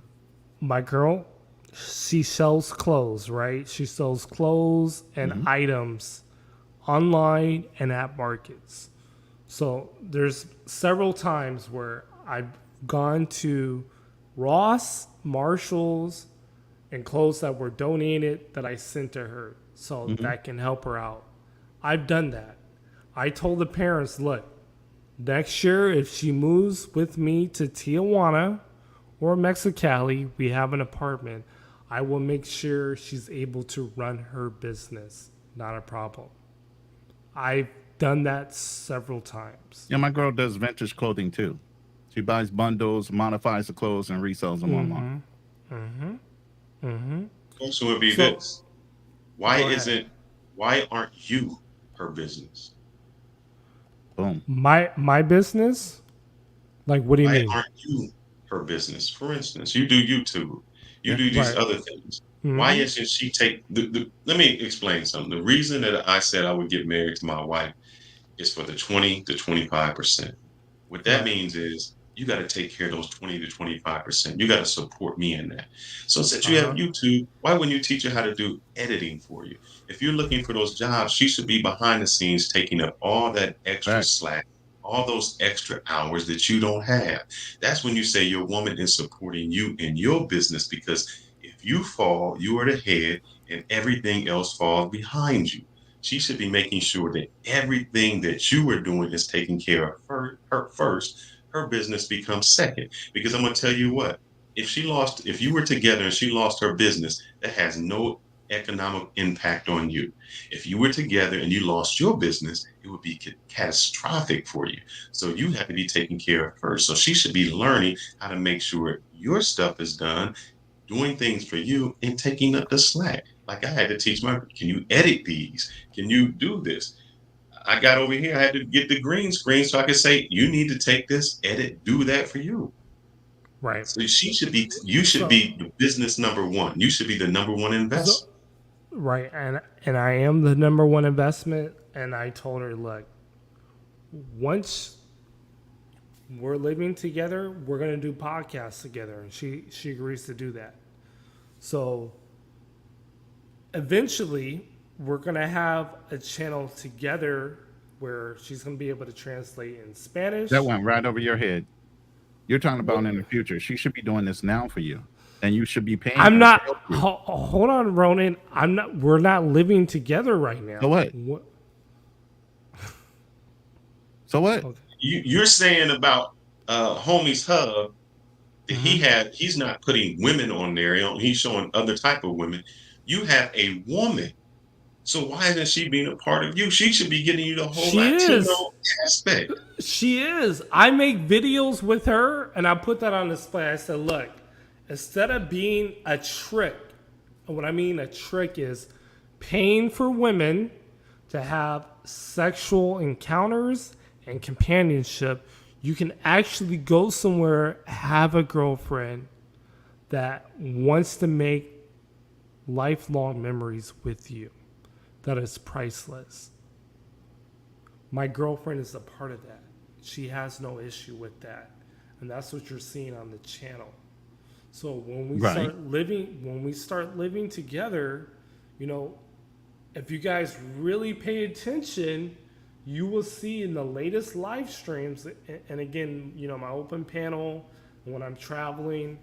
My girl, she sells clothes, right? She sells clothes and items online and at markets. So there's several times where I've gone to Ross, Marshalls, and clothes that were donated that I sent to her so that can help her out. I've done that. I told the parents, look, next year if she moves with me to Tijuana or Mexicali, we have an apartment, I will make sure she's able to run her business. Not a problem. I've done that several times. Yeah, my girl does vintage clothing too. She buys bundles, modifies the clothes, and resells them online. So it would be this. Why aren't you her business? Boom. My business? Like, what do you mean? Why aren't you her business? For instance, you do YouTube. You do these other things. Why isn't she take let me explain something. The reason that I said I would get married to my wife is for the 20 to 25%. What that means is you got to take care of those 20 to 25%. You got to support me in that. So since you have YouTube, why wouldn't you teach her how to do editing for you? If you're looking for those jobs, she should be behind the scenes taking up all that extra slack, all those extra hours that you don't have. That's when you say your woman is supporting you in your business, because if you fall, you are the head and everything else falls behind you. She should be making sure that everything that you are doing is taken care of her first. Her business becomes second. Because I'm going to tell you what, if you were together and she lost her business, that has no economic impact on you. If you were together and you lost your business, it would be catastrophic for you. So you have to be taken care of first. So she should be learning how to make sure your stuff is done, doing things for you, and taking up the slack. Like I had to teach can you edit these? Can you do this? I got over here, I had to get the green screen so I could say, you need to take this, edit, do that for you. Right. So you should be the business number one. You should be the number one investor. Right. And I am the number one investment. And I told her, look, once we're living together, we're going to do podcasts together. And she agrees to do that. So eventually we're going to have a channel together where she's going to be able to translate in Spanish. That went right over your head. You're talking about in the future. She should be doing this now for you, and you should be paying. I'm not. Hold on, Ronan. I'm not. We're not living together right now. So what? So what? Okay. You're saying about Homie's Hub that he's not putting women on there. He's showing other type of women. You have a woman. So why isn't she being a part of you? She should be getting you the whole Latino aspect. She is. I make videos with her, and I put that on display. I said, look, instead of being a trick, and what I mean a trick is paying for women to have sexual encounters and companionship, you can actually go somewhere, have a girlfriend that wants to make lifelong memories with you. That is priceless. My girlfriend is a part of that. She has no issue with that. And that's what you're seeing on the channel. So when we start living together, you know, if you guys really pay attention, you will see in the latest live streams, and again, you know, my open panel, when I'm traveling,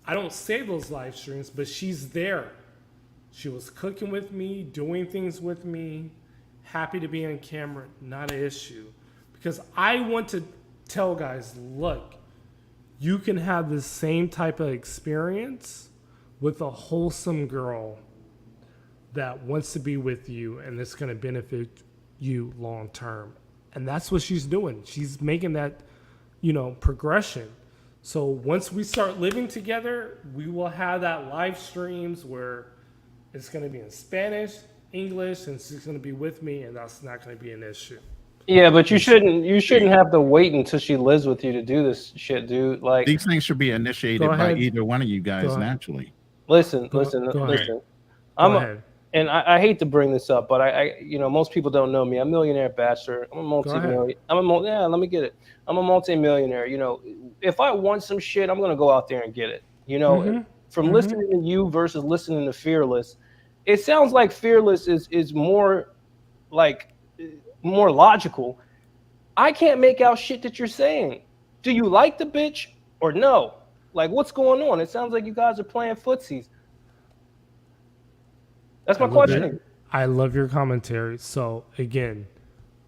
I don't save those live streams, but she's there. She was cooking with me, doing things with me, happy to be on camera, not an issue. Because I want to tell guys, look, you can have the same type of experience with a wholesome girl that wants to be with you and it's going to benefit you long term. And that's what she's doing. She's making that, progression. So once we start living together, we will have that live streams where it's going to be in Spanish, English, and she's going to be with me, and that's not going to be an issue. Yeah, but you shouldn't have to wait until she lives with you to do this shit, dude. Like, these things should be initiated by either one of you guys naturally. Listen. Go ahead. I hate to bring this up, but I most people don't know me. I'm a millionaire bachelor. I'm a multi-millionaire. Let me get it. I'm a multi-millionaire. If I want some shit, I'm gonna go out there and get it. From listening to you versus listening to Fearless, it sounds like Fearless is more logical. I can't make out shit that you're saying. Do you like the bitch or no? Like, what's going on? It sounds like you guys are playing footsies. That's my question. I love your commentary. So again,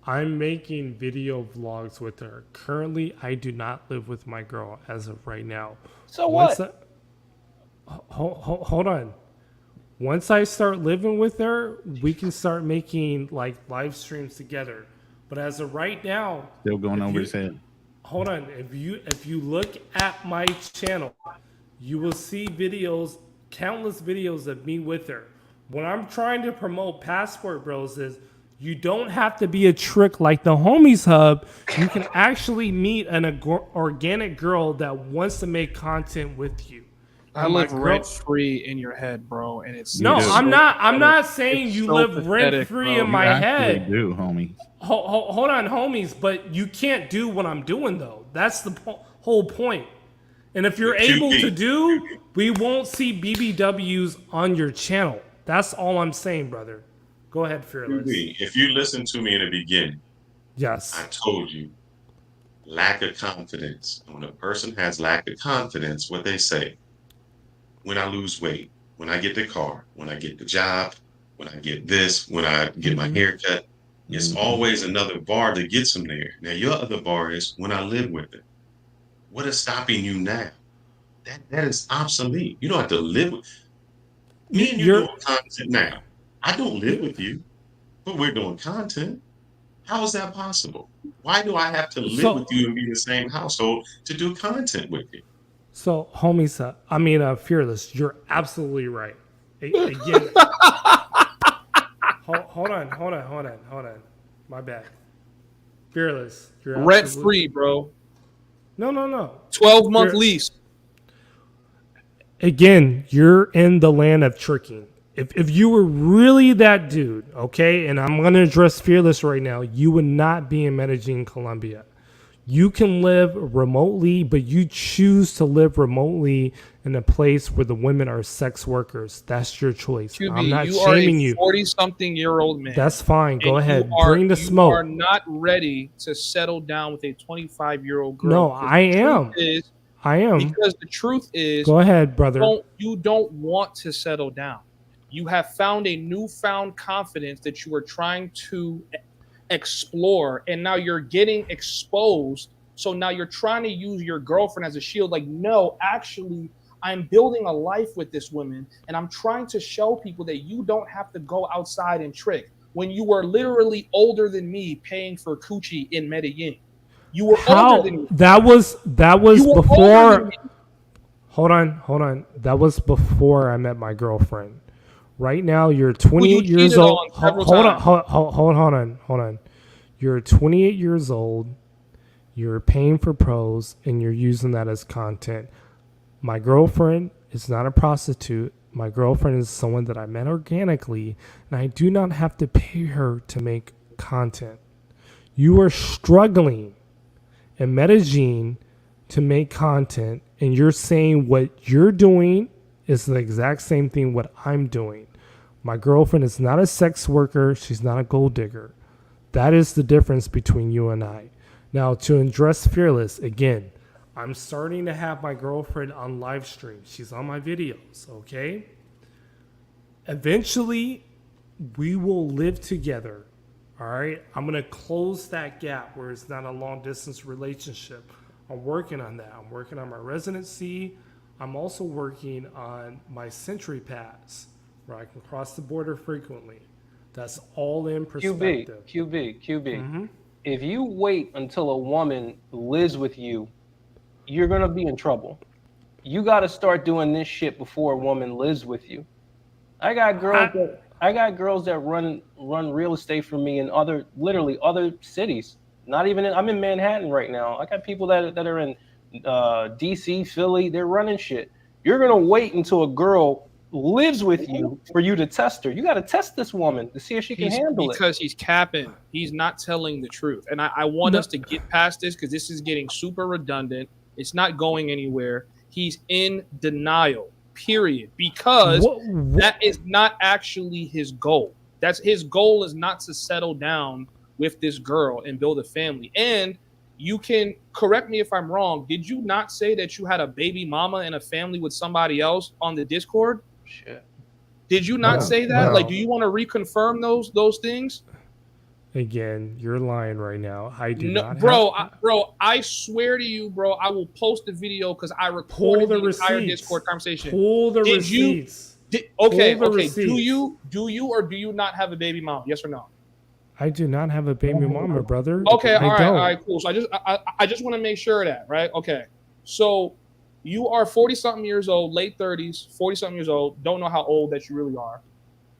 I'm making video vlogs with her. Currently, I do not live with my girl as of right now. So what? Hold on. Once I start living with her, we can start making like live streams together. But as of right now, still going over his head. Hold on. If you look at my channel, you will see videos, countless videos of me with her. What I'm trying to promote Passport Bros is you don't have to be a trick like the Homies Hub. You can actually meet an organic girl that wants to make content with you. I live rent free in your head, bro, and it's I'm not saying you live rent free in my head. You do, homie. Hold on, homies, but you can't do what I'm doing though. That's the whole point. And if you're able to do, we won't see BBWs on your channel. That's all I'm saying, brother. Go ahead, Fearless. If you listen to me in the beginning, yes, I told you, lack of confidence. When a person has lack of confidence, what they say, when I lose weight, when I get the car, when I get the job, when I get this, when I get my haircut, it's always another bar that gets them there. Now, your other bar is when I live with it. What is stopping you now? That is obsolete. You don't have to live with me and you doing content now. I don't live with you, but we're doing content. How is that possible? Why do I have to live with you and be in the same household to do content with you? So, homies, Fearless, you're absolutely right. Again, hold on. My bad. Fearless, you're rent free, bro. No. 12-month lease. Again, you're in the land of tricking. If you were really that dude, okay, and I'm going to address Fearless right now, you would not be in Medellin, Colombia. You can live remotely, but you choose to live remotely in a place where the women are sex workers. That's your choice. I'm not shaming you. You are a 40-something-year-old man. That's fine. Go ahead. Bring the smoke. You are not ready to settle down with a 25-year-old girl. No, I am. I am. Because the truth is, go ahead, brother. You don't want to settle down. You have found a newfound confidence that you are trying to explore, and now you're getting exposed. So now you're trying to use your girlfriend as a shield. Like, no, actually, I'm building a life with this woman, and I'm trying to show people that you don't have to go outside and trick. When you were literally older than me, paying for coochie in Medellin. You were older than me. That was before. Hold on. That was before I met my girlfriend. Right now, you're 28 years old. Hold on. You're 28 years old. You're paying for pros, and you're using that as content. My girlfriend is not a prostitute. My girlfriend is someone that I met organically, and I do not have to pay her to make content. You are struggling in Medellin to make content, and you're saying what you're doing is the exact same thing what I'm doing. My girlfriend is not a sex worker. She's not a gold digger. That is the difference between you and I. Now, to address Fearless, again, I'm starting to have my girlfriend on live stream. She's on my videos, okay? Eventually, we will live together, All right, I'm gonna close that gap where it's not a long distance relationship. I'm working on that. I'm working on my residency. I'm also working on my Century Pass, where I can cross the border frequently. That's all in perspective. QB. Mm-hmm. If you wait until a woman lives with you, you're gonna be in trouble. You got to start doing this shit before a woman lives with you. I got girls that run real estate for me in literally other cities. Not even I'm in Manhattan right now. I got people that are in DC, Philly. They're running shit. You're gonna wait until a girl lives with you for you to test her. You got to test this woman to see if she can handle it. Because he's capping. He's not telling the truth. And I want us to get past this because this is getting super redundant. It's not going anywhere. He's in denial, period, because that is not actually his goal. That's his goal is not to settle down with this girl and build a family. And you can correct me if I'm wrong. Did you not say that you had a baby mama and a family with somebody else on the Discord? Shit. Did you not say that? Like, do you want to reconfirm those things? Again, you're lying right now. I do not, bro. I swear to you, bro. I will post the video because I recorded the entire Discord conversation. Pull the receipts. Okay. Do you or do you not have a baby mom? Yes or no? I do not have a baby mama, brother. Okay, all right, cool. So I just want to make sure of that, right? Okay. So you are 40-something years old, late 30s, 40-something years old. Don't know how old that you really are.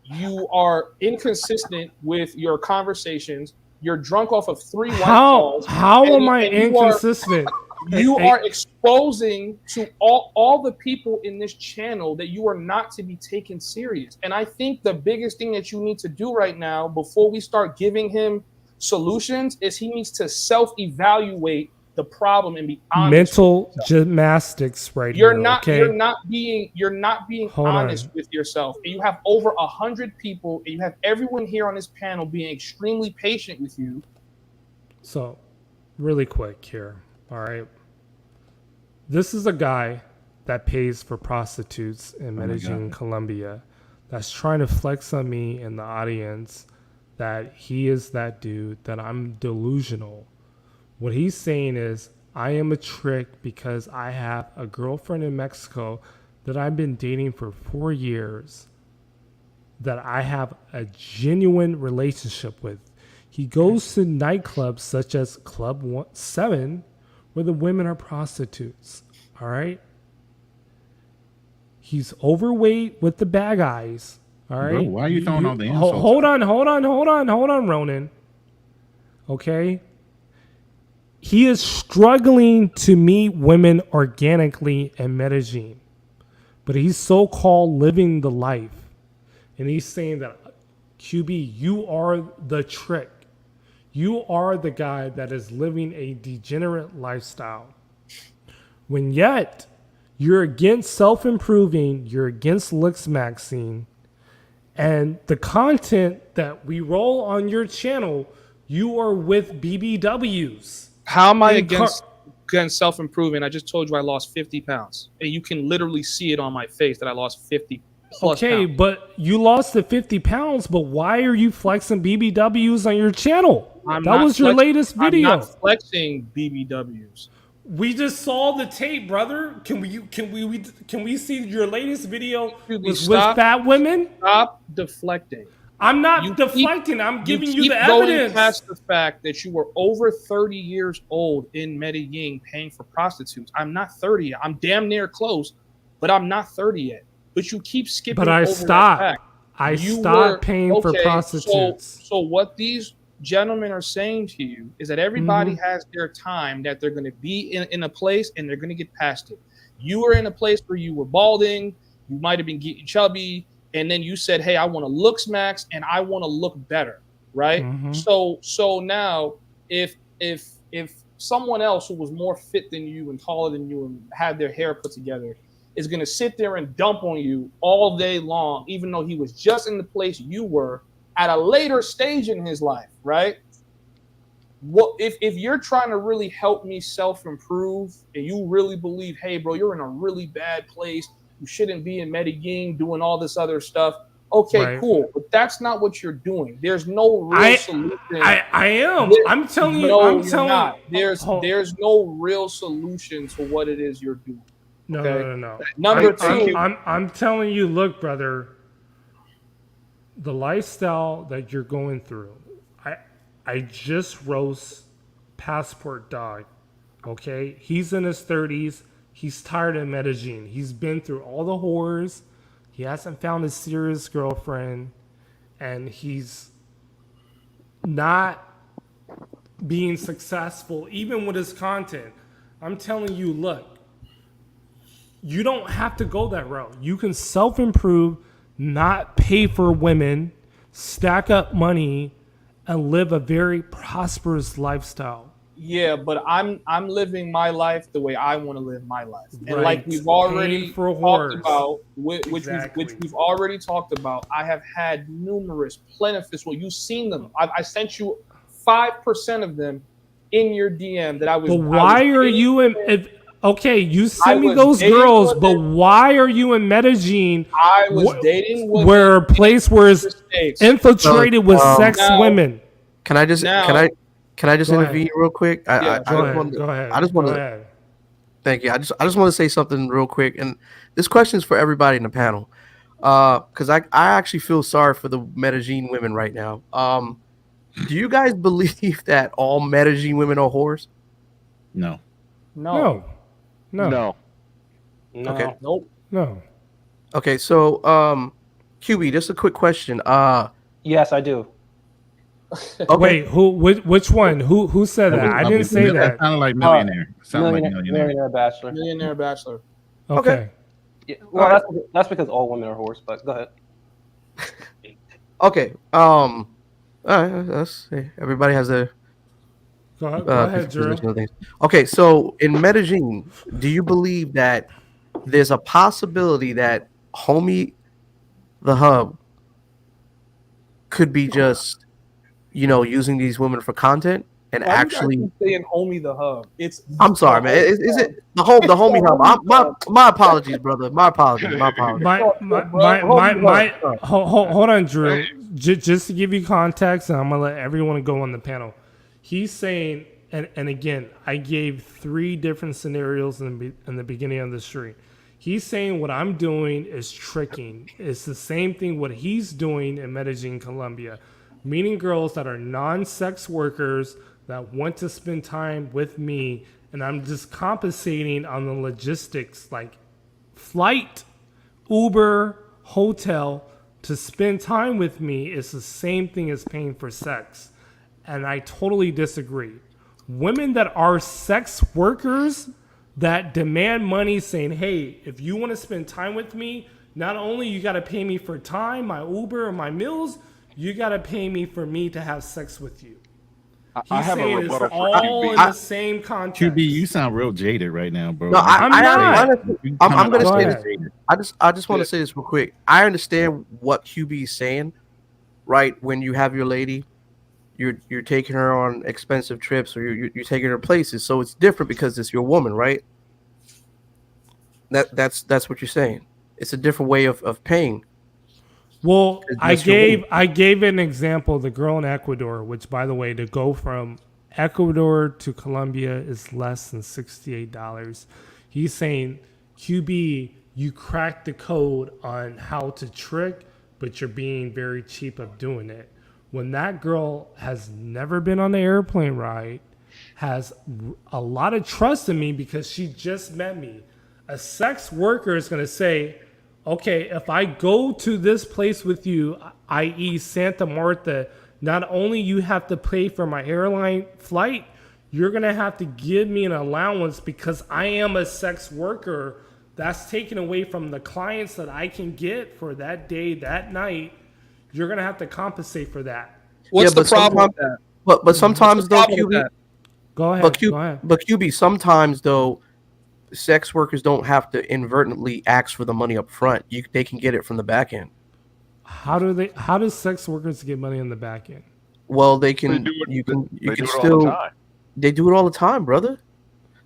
You are inconsistent with your conversations. You're drunk off of 3 White Claws. How am I inconsistent? You are exposing to all the people in this channel that you are not to be taken serious. And I think the biggest thing that you need to do right now before we start giving him solutions is he needs to self-evaluate the problem and be honest. Mental gymnastics You're not being honest with yourself. And you have over 100 people and you have everyone here on this panel being extremely patient with you. So, really quick here. All right. This is a guy that pays for prostitutes in Medellin, Colombia, that's trying to flex on me in the audience that he is that dude, that I'm delusional. What he's saying is, I am a trick because I have a girlfriend in Mexico that I've been dating for 4 years, that I have a genuine relationship with. He goes to nightclubs such as Club 7, where the women are prostitutes. All right. He's overweight with the bag eyes. All right. Bro, why are you throwing all the insults? Hold on, Ronan. Okay. He is struggling to meet women organically in Medellin, but he's so-called living the life. And he's saying that, QB, you are the trick. You are the guy that is living a degenerate lifestyle. When yet, you're against self-improving, you're against looks maxing, and the content that we roll on your channel, you are with BBWs. How am I against self-improving? I just told you I lost 50 pounds. And you can literally see it on my face that I lost 50 plus pounds. But you lost the 50 pounds, but why are you flexing BBWs on your channel? That was your latest video. I'm not flexing BBWs. We just saw the tape, brother. Can we see your latest video with fat women? Stop deflecting. I'm not deflecting. I'm giving you the evidence. Going past the fact that you were over 30 years old in Medellin paying for prostitutes. I'm not 30 yet. I'm damn near close, but I'm not 30 yet. But you keep skipping over that fact. I stopped paying for prostitutes. So what these gentlemen are saying to you is that everybody has their time that they're going to be in a place and they're going to get past it. You were in a place where you were balding. You might have been getting chubby. And then you said, hey, I want to look max and I want to look better, right? So now if someone else who was more fit than you and taller than you and had their hair put together is going to sit there and dump on you all day long, even though he was just in the place you were at a later stage in his life, right? What if you're trying to really help me self-improve and you really believe, hey, bro, you're in a really bad place, you shouldn't be in Medellin doing all this other stuff. Okay, Right. cool, but that's not what you're doing. There's no real solution. I am. I'm telling you. No, I'm you're telling. not. There's no real solution to what it is you're doing. No, Okay? no. Number two. I'm telling you. Look, brother. The lifestyle that you're going through. I just roast Passport Dog. Okay, he's in his 30s. He's tired of Medellin. He's been through all the horrors. He hasn't found a serious girlfriend, and he's not being successful even with his content. I'm telling you, look, you don't have to go that route. You can self-improve, not pay for women, stack up money, and live a very prosperous lifestyle. Yeah, but I'm living my life the way I want to live my life, and Right. like we've already for talked horse. about, which Exactly. we've already talked about. I have had numerous plentiful. Well, you've seen them. I sent you 5% of them in your DM that I was. But why are you in? Okay, you send me those girls, but why are you in Medellin? I was dating women where a place where it's infiltrated with sex women. Can I just intervene real quick? Go ahead. I just want to. Thank you. I just want to say something real quick, and this question is for everybody in the panel, because I actually feel sorry for the Medellin women right now. Do you guys believe that all Medellin women are whores? No. Okay. Nope. No. Okay. So, QB, just a quick question. Yes, I do. Okay. Wait, which one? Who said that? I didn't say that. Sounded like millionaire. Millionaire bachelor. Millionaire bachelor. Okay. Yeah, well, that's because all women are whores. But go ahead. Okay. All right. Everybody has a. Go ahead, Drew. Okay, so in Medellin, do you believe that there's a possibility that Homie the Hub could be just, using these women for content and actually saying Homie the Hub? I'm sorry, man. Is it the Homie Hub? My apologies, brother. My apologies. Hold on, Drew. Just to give you context, and I'm gonna let everyone go on the panel. He's saying, and again, I gave 3 different scenarios in the beginning of the stream. He's saying what I'm doing is tricking. It's the same thing what he's doing in Medellin, Colombia. Meeting girls that are non-sex workers that want to spend time with me, and I'm just compensating on the logistics like flight, Uber, hotel to spend time with me is the same thing as paying for sex. And I totally disagree. Women that are sex workers that demand money saying, hey, if you want to spend time with me, not only you got to pay me for time, my Uber, or my meals, you got to pay me for me to have sex with you. He's saying it's all in the same context. QB, you sound real jaded right now, bro. No, I'm not. I'm going to say this. I just want to say this real quick. I understand what QB is saying, right? When you have your lady, you're taking her on expensive trips, or you're taking her places. So it's different because it's your woman, right? That's what you're saying. It's a different way of paying. Well, I gave an example, the girl in Ecuador, which, by the way, to go from Ecuador to Colombia is less than $68. He's saying, QB, you cracked the code on how to trick, but you're being very cheap of doing it. When that girl has never been on an airplane ride, has a lot of trust in me because she just met me. A sex worker is going to say, okay, if I go to this place with you, i.e. Santa Marta, not only you have to pay for my airline flight, you're going to have to give me an allowance because I am a sex worker. That's taken away from the clients that I can get for that day, that night. You're going to have to compensate for that. What's the problem with that? But sometimes, though, QB... Go ahead. But QB, sometimes, though, sex workers don't have to inadvertently ask for the money up front. They can get it from the back end. How do sex workers get money on the back end? Well, they can. They do it all the time, brother.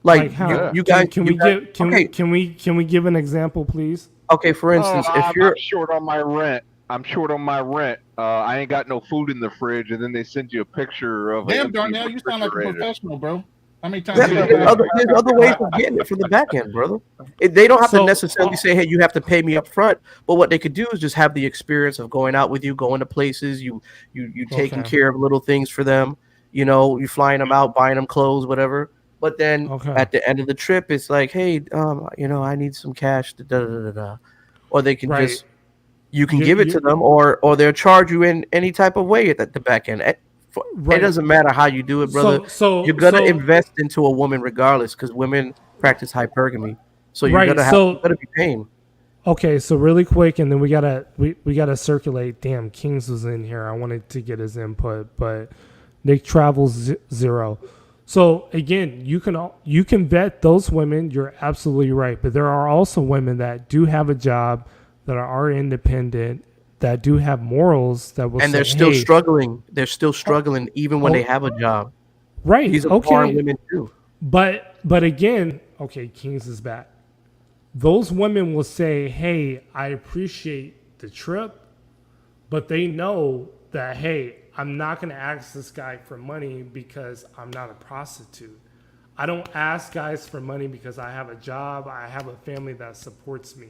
Like how? You guys. Can we give an example, please? Okay, for instance, if you're short on my rent, I'm short on my rent. I ain't got no food in the fridge, and then they send you a picture of Damn, Darnell, you sound like a professional, bro. How many times? There's other ways of getting it from the back end, brother. They don't have to necessarily say, "Hey, you have to pay me up front." But what they could do is just have the experience of going out with you, going to places, you taking care of little things for them. You know, you flying them out, buying them clothes, whatever. But then at the end of the trip, it's like, "Hey, I need some cash." Or they can just you can give it to them, or they'll charge you in any type of way at the back end. It doesn't matter how you do it, brother. So you're gonna invest into a woman regardless, because women practice hypergamy. So you're gonna be paying. Okay, so really quick, and then we gotta circulate. Damn, Kings was in here. I wanted to get his input, but Nick Travels 0. So again, you can vet those women. You're absolutely right, but there are also women that do have a job, that are independent, that do have morals, that will. And they're still struggling. They're still struggling even when they have a job. Right. These are foreign women too. But again, okay, Kings is back. Those women will say, "Hey, I appreciate the trip," but they know that, hey, I'm not going to ask this guy for money because I'm not a prostitute. I don't ask guys for money because I have a job, I have a family that supports me.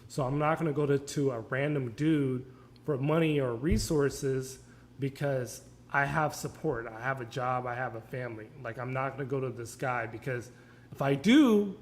So I'm not going to go to a random dude for money or resources because I have support. I have a job, I have a family. Like, I'm not going to go to this guy because if I do,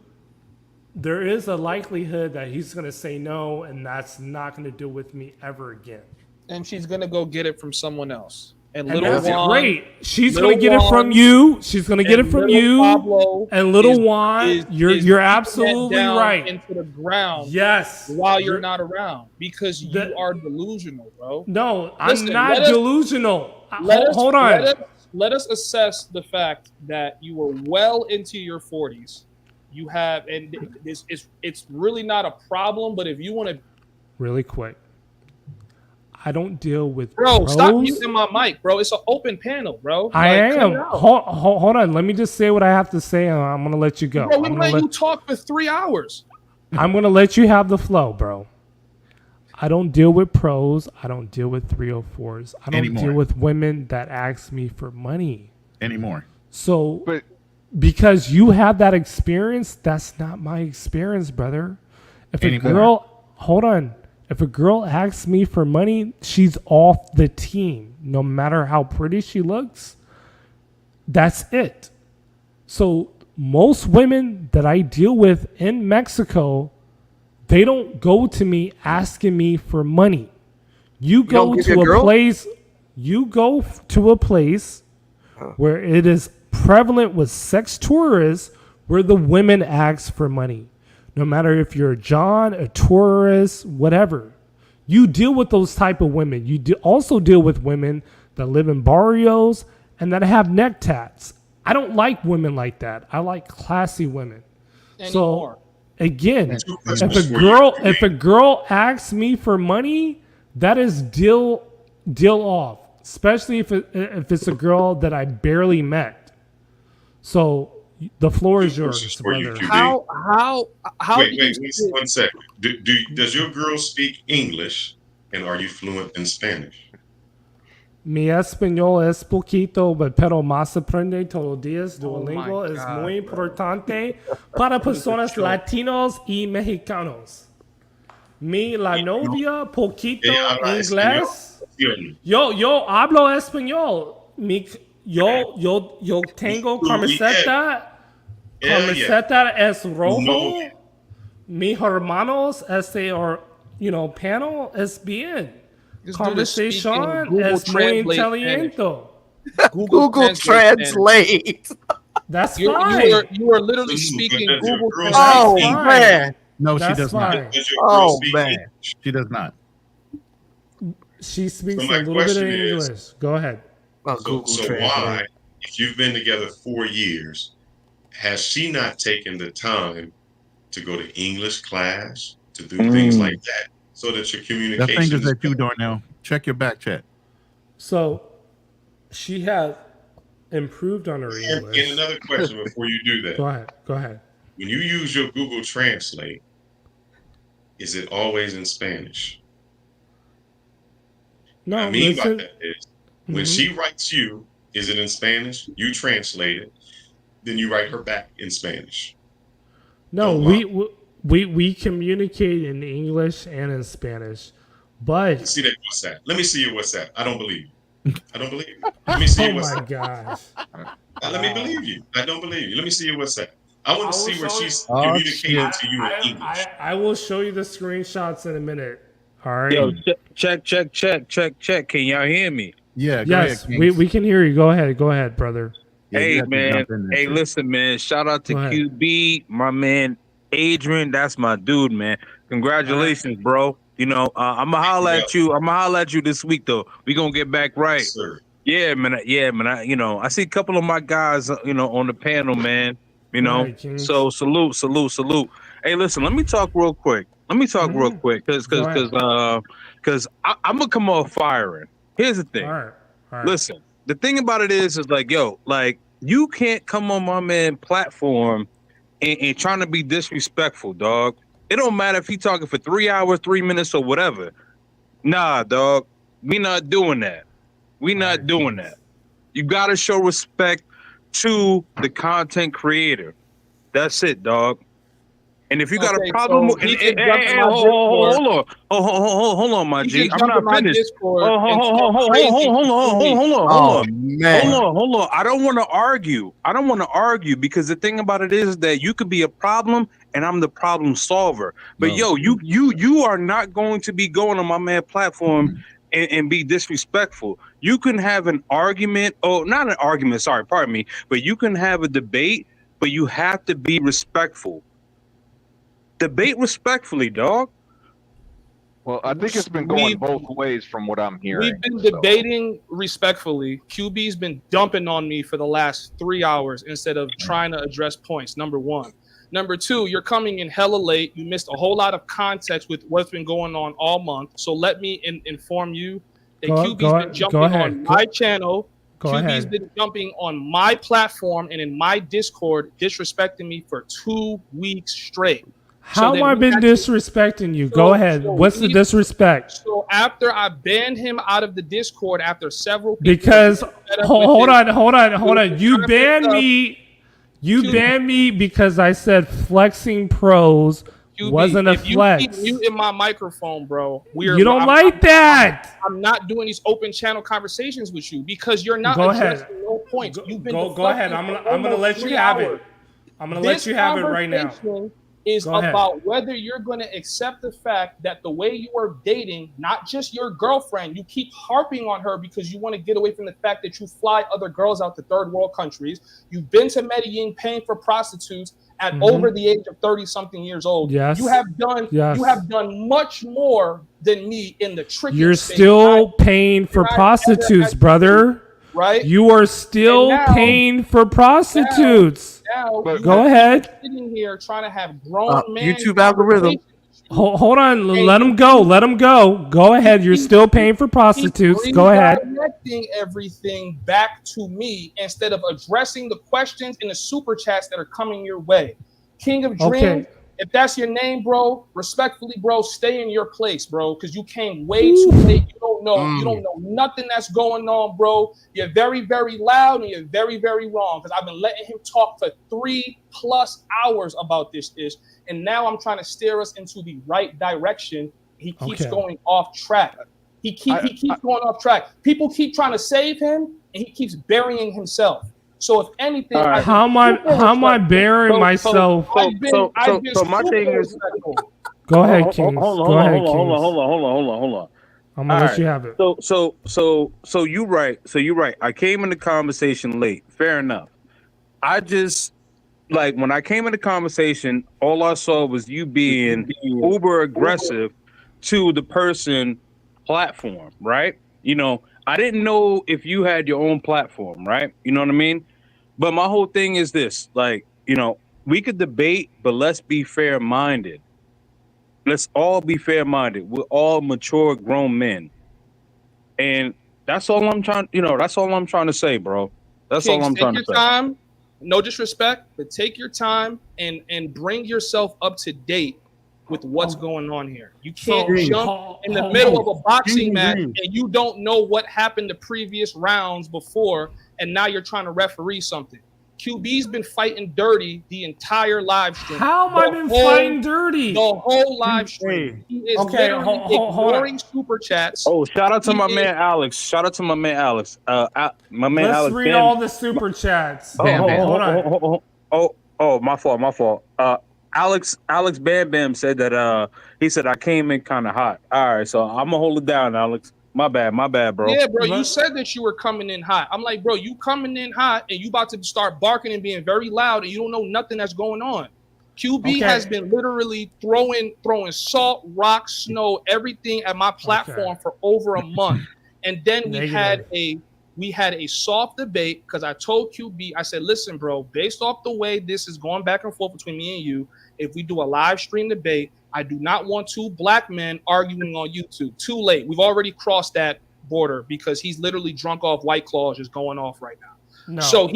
there is a likelihood that he's going to say no, and that's not going to deal with me ever again. And she's going to go get it from someone else. And that's great. She's going to get it from you. She's going to get it from you. Pablo and little Juan, you're absolutely right. Into the ground. Yes. While you're not around, because you are delusional, bro. No, I'm not delusional. Hold on. Let us assess the fact that you were well into your 40s. You have, and it's really not a problem. But if you want to, really quick. I don't deal with bro. Stop muting my mic, bro. It's an open panel, bro. I am. Hold on. Let me just say what I have to say, and I'm gonna let you go. Bro, we let you talk for 3 hours. I'm gonna let you have the flow, bro. I don't deal with pros. I don't deal with 304s. I don't deal with women that ask me for money anymore. So, because you have that experience, that's not my experience, brother. If a girl, hold on. If a girl asks me for money, she's off the team. No matter how pretty she looks, that's it. So most women that I deal with in Mexico, they don't go to me asking me for money. You go to a place where it is prevalent with sex tourists, where the women ask for money. No matter if you're a John, a tourist, whatever. You deal with those type of women. You also deal with women that live in barrios and that have neck tats. I don't like women like that. I like classy women. So again, if a girl asks me for money, that is deal off. Especially if it's a girl that I barely met. So the floor is yours, brother. How wait 1 second. Does your girl speak English, and are you fluent in Spanish? Mi español es poquito, pero más aprende todos los días. Duolingo es muy importante para personas latinos y mexicanos. La novia poquito inglés. Yo hablo español. Yo tengo camiseta. Camiseta es rojo. No. Mi hermanos panel es bien. Conversation es muy inteligente. Google Translate. That's fine. You are literally speaking Google Translate. Oh man. No, she does not. Oh man. She does not. She speaks a little bit of English. Go ahead. So why, if you've been together 4 years, has she not taken the time to go to English class, to do things like that, so that your communication? That thing is at you, Darnell. Check your back chat. So she has improved on her English. And another question before you do that. Go ahead. When you use your Google Translate, is it always in Spanish? No, what I mean listen. by that is when she writes you, is it in Spanish? You translate it, then you write her back in Spanish. No, we communicate in English and in Spanish, but see that WhatsApp. Let me see your WhatsApp. I don't believe you. I don't believe you. Let me see your WhatsApp. Oh my gosh. Let me believe you. I don't believe you. Let me see your WhatsApp. I want to see where she's communicating to you in English. I will show you the screenshots in a minute. All right. Yo, check. Can y'all hear me? Yeah. Yes, ahead, we can hear you. Go ahead, brother. Yeah, hey man, hey, listen, man. Shout out to QB, my man Adrian. That's my dude, man. Congratulations, bro. You know, I'ma holler at you. I'ma holler at you this week, though. We gonna get back right. Sir. Yeah, man. I see a couple of my guys, on the panel, man. So salute. Hey, listen, let me talk real quick. Because I'm gonna come off firing. Here's the thing. All right. Listen, the thing about it is like, yo, like you can't come on my man platform and trying to be disrespectful, dog. It don't matter if he talking for 3 hours, 3 minutes, or whatever. Nah, dog. We not doing that. You gotta show respect to the content creator. That's it, dog. And if you got a problem with hold on, my G. I'm not finished. Hold on. I don't want to argue because the thing about it is that you could be a problem and I'm the problem solver. But you are not going to be going on my man platform and be disrespectful. You can have an argument, not an argument, sorry, pardon me, but you can have a debate, but you have to be respectful. Debate respectfully, dog. Well, I think it's been going both ways from what I'm hearing. We've been debating respectfully. QB's been dumping on me for the last 3 hours instead of trying to address points, number one. Number two, you're coming in hella late. You missed a whole lot of context with what's been going on all month. So let me inform you that QB's been jumping on my channel. QB's been jumping on my platform and in my Discord, disrespecting me for 2 weeks straight. How have I been disrespecting you? Go ahead. What's the disrespect? So after I banned him out of the Discord after several people, because hold on. You banned me. You banned me because I said flexing pros wasn't a flex. You keep muting my microphone, bro. You don't like that. I'm not doing these open channel conversations with you because you're not addressing no points. Go ahead. I'm gonna let you have it. I'm gonna let you have it right now. Is about whether you're going to accept the fact that the way you are dating, not just your girlfriend, you keep harping on her because you want to get away from the fact that you fly other girls out to third world countries. You've been to Medellin paying for prostitutes at over the age of 30-something years old. Yes. You have done much more than me in the tricky You're space. still paying for prostitutes, brother. Right? You are still paying for prostitutes. Now go ahead. Sitting here trying to have grown men. YouTube algorithm. Hold on. Let him go. Go ahead. You're still paying for prostitutes. Go ahead. Directing everything back to me instead of addressing the questions in the super chats that are coming your way. King of Dreams. If that's your name, bro, respectfully, bro, stay in your place, bro, because you came way too late. You don't know. You don't know nothing that's going on, bro. You're very, very loud and you're very, very wrong because I've been letting him talk for 3+ hours about this ish, and now I'm trying to steer us into the right direction. He keeps going off track. He keeps going off track. People keep trying to save him, and he keeps burying himself. So if anything, how am I burying myself? So my thing is, go ahead, King. Hold on. I'm gonna let you have it. So you're right. I came in the conversation late. Fair enough. I just when I came in the conversation, all I saw was you being uber aggressive to the person platform, right? I didn't know if you had your own platform, right? You know what I mean? But my whole thing is this, we could debate, but let's be fair-minded. Let's all be fair-minded. We're all mature, grown men. And that's all I'm trying, that's all I'm trying to say, bro. That's all I'm trying to say. Time, no disrespect, but take your time and bring yourself up to date with what's going on here. You can't jump in the middle of a boxing match and you don't know what happened the previous rounds before, and now you're trying to referee something. QB's been fighting dirty the entire live stream. How am I been fighting dirty? The whole live stream. He is literally ignoring super chats. Oh, shout out to my man Alex. Shout out to my man Alex. My man Let's Alex. read all the super chats. Hold on. Oh, my fault. Alex Bam Bam said that he said I came in kind of hot. All right, so I'm gonna hold it down, Alex. My bad, bro. Yeah, bro, you said that you were coming in hot. I'm like, bro, you coming in hot and you about to start barking and being very loud and you don't know nothing that's going on. QB has been literally throwing salt, rocks, snow, everything at my platform for over a month. And then we had a soft debate because I told QB, I said, listen, bro, based off the way this is going back and forth between me and you, if we do a live stream debate, I do not want two black men arguing on YouTube. Too late. We've already crossed that border because he's literally drunk off White Claws just going off right now. No. So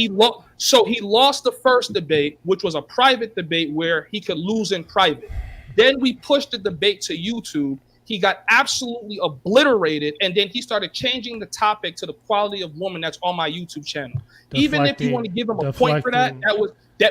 he lost the first debate, which was a private debate where he could lose in private. Then we pushed the debate to YouTube. He got absolutely obliterated, and then he started changing the topic to the quality of woman that's on my YouTube channel. Even if you want to give him a point for that,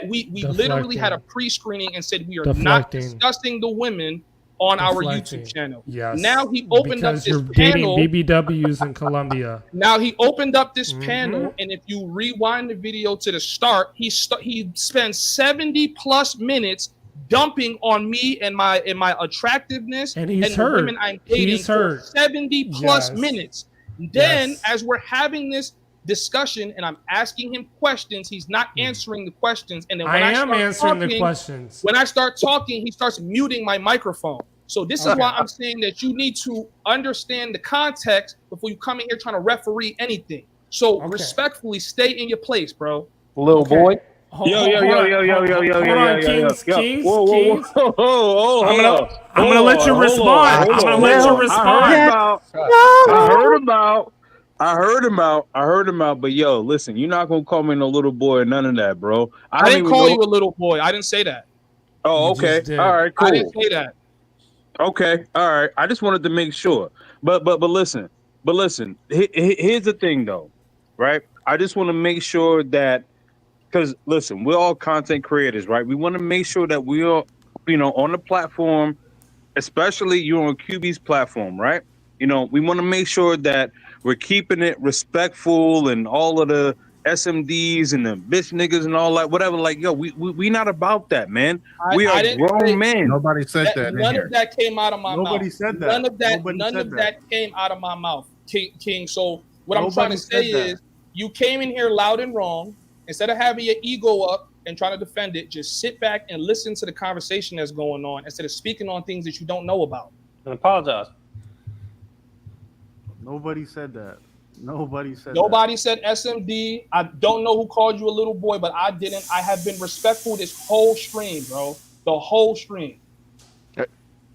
we literally had a pre-screening and said we are not discussing the women on our YouTube channel. Yes. Now he opened up this panel. BBWs in Colombia. Now he opened up this panel, and if you rewind the video to the start, he spends 70 plus minutes dumping on me and my attractiveness and the women I'm dating for 70 plus minutes. Then as we're having this discussion and I'm asking him questions, he's not answering the questions. And then when I am answering the questions, when I start talking, he starts muting my microphone. So this is why I'm saying that you need to understand the context before you come in here trying to referee anything. So respectfully, stay in your place, bro. Little boy. Yo. Kings. I'm gonna let you respond. I heard him out, but yo, listen, you're not gonna call me no little boy or none of that, bro. I didn't call you a little boy. I didn't say that. Oh, okay. All right, cool. I didn't say that. Okay, all right. I just wanted to make sure. But listen. Here's the thing though, right? I just want to make sure that, because listen, we're all content creators, right? We want to make sure that we are, on the platform, especially you're on QB's platform, right? We want to make sure that we're keeping it respectful and all of the SMDs and the bitch niggas and all that, whatever. Like, yo, we not about that, man. We are grown men. Nobody said that. None of that came out of my mouth. Nobody said that. None of that came out of my mouth, King. So what I'm trying to say is, you came in here loud and wrong. Instead of having your ego up and trying to defend it, just sit back and listen to the conversation that's going on instead of speaking on things that you don't know about. And apologize. Nobody said that. Nobody said SMD. I don't know who called you a little boy, but I didn't. I have been respectful this whole stream, bro. The whole stream.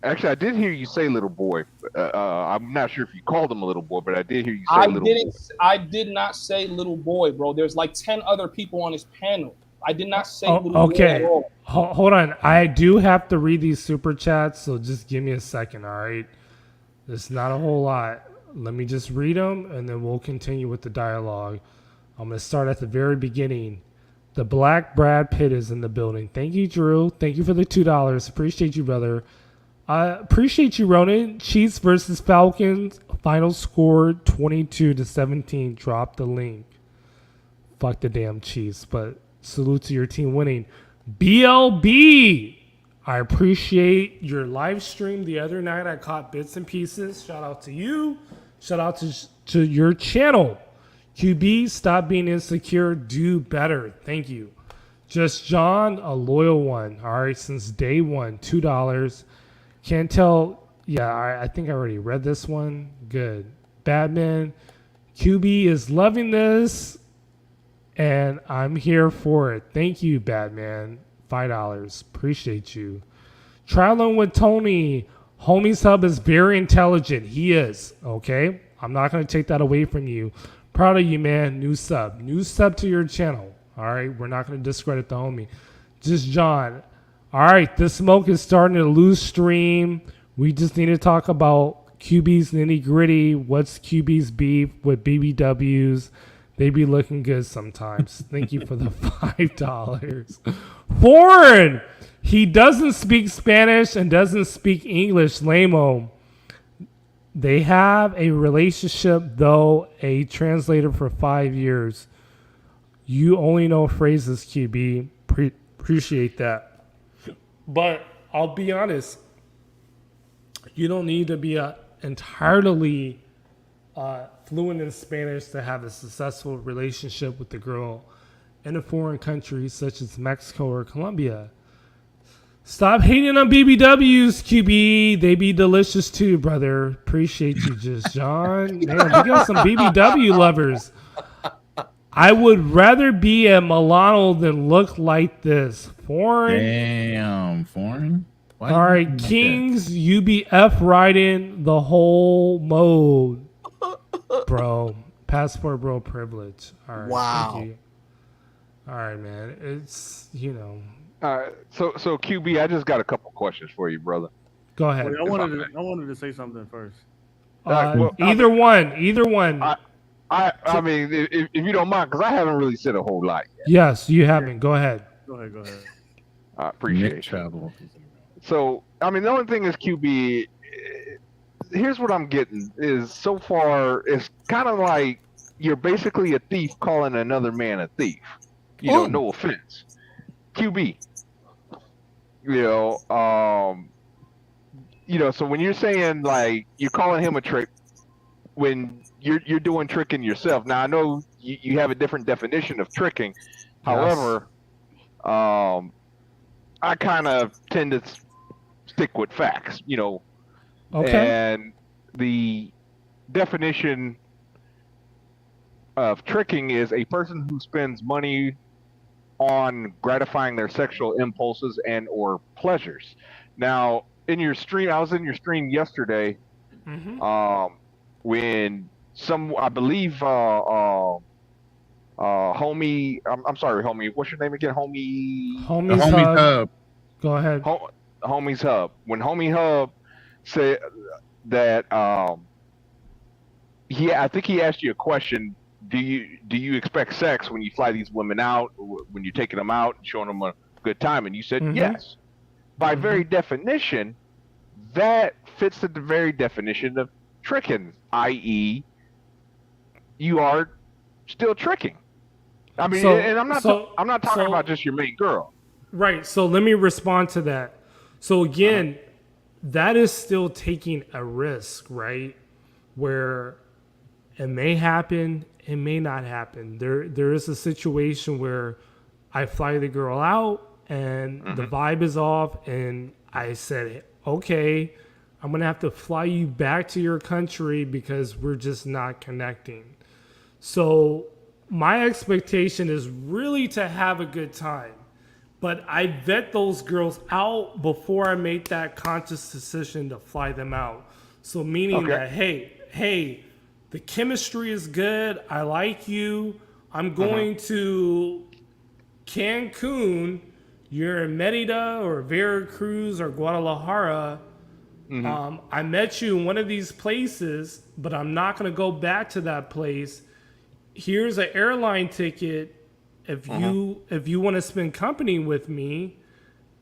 Actually, I did hear you say little boy. I'm not sure if you called him a little boy, but I did hear you say little boy. I did not say little boy, bro. There's like 10 other people on this panel. I did not say little boy at all. Hold on. I do have to read these super chats, so just give me a second, all right? It's not a whole lot. Let me just read them, and then we'll continue with the dialogue. I'm going to start at the very beginning. The Black Brad Pitt is in the building. Thank you, Drew. Thank you for the $2. Appreciate you, brother. Appreciate you, Ronan. Chiefs versus Falcons. Final score 22-17. Drop the link. Fuck the damn Chiefs, but salute to your team winning. BLB. I appreciate your live stream the other night. I caught bits and pieces. Shout out to you. Shout out to your channel. QB, stop being insecure. Do better. Thank you. Just John, a loyal one. All right, since day one, $2. Can't tell. Yeah, I think I already read this one. Good. Batman. QB is loving this, and I'm here for it. Thank you, Batman. $5. Appreciate you. Traveling with Tony. Homie's Hub is very intelligent. He is. Okay? I'm not going to take that away from you. Proud of you, man. New sub. New sub to your channel. All right? We're not going to discredit the homie. Just John. All right, this smoke is starting to lose stream. We just need to talk about QB's nitty gritty. What's QB's beef with BBWs? They be looking good sometimes. Thank you for the $5. Foreign. He doesn't speak Spanish and doesn't speak English. Lame-o. They have a relationship, though, a translator for 5 years. You only know phrases, QB. Appreciate that. But I'll be honest. You don't need to be entirely fluent in Spanish to have a successful relationship with the girl in a foreign country such as Mexico or Colombia. Stop hating on BBWs, QB. They be delicious too, brother. Appreciate you, just John. Man, we got some BBW lovers. I would rather be a Milano than look like this. Foreign. Damn, foreign. Why all right, Kings, UBF riding the whole mode. Bro, passport bro privilege. All right. Wow. Thank you. All right, man. It's, All right, so QB, I just got a couple questions for you, brother. Go ahead. Wait, I wanted to say something first. Either one. I mean, if you don't mind, because I haven't really said a whole lot yet. Yes, you haven't. Go ahead. Go ahead. I appreciate it. Travel. So, I mean, the only thing is QB, here's what I'm getting is so far, it's kind of like you're basically a thief calling another man a thief. No offense. QB. So when you're saying like you're calling him a trick when you're doing tricking yourself. Now I know you have a different definition of tricking. Yes. However, I kind of tend to stick with facts, Okay. And the definition of tricking is a person who spends money on gratifying their sexual impulses and or pleasures. Now, in your stream, I was in your stream yesterday, when I believe, homie, I'm sorry, homie, what's your name again, homie? Homie's Hub. Go ahead. Homie's Hub. When Homie Hub said that, I think he asked you a question. Do you expect sex when you fly these women out, when you're taking them out and showing them a good time? And you said yes. By very definition, that fits the very definition of tricking, i.e., you are still tricking. I mean, and I'm not talking about just your main girl. Right. So let me respond to that. So again, that is still taking a risk, right? Where it may happen, it may not happen. There is a situation where I fly the girl out and the vibe is off, and I said, okay, I'm going to have to fly you back to your country because we're just not connecting. So my expectation is really to have a good time. But I vet those girls out before I make that conscious decision to fly them out. So meaning that, hey, the chemistry is good. I like you. I'm going to Cancun. You're in Merida or Veracruz or Guadalajara. I met you in one of these places, but I'm not going to go back to that place. Here's an airline ticket if you want to spend company with me.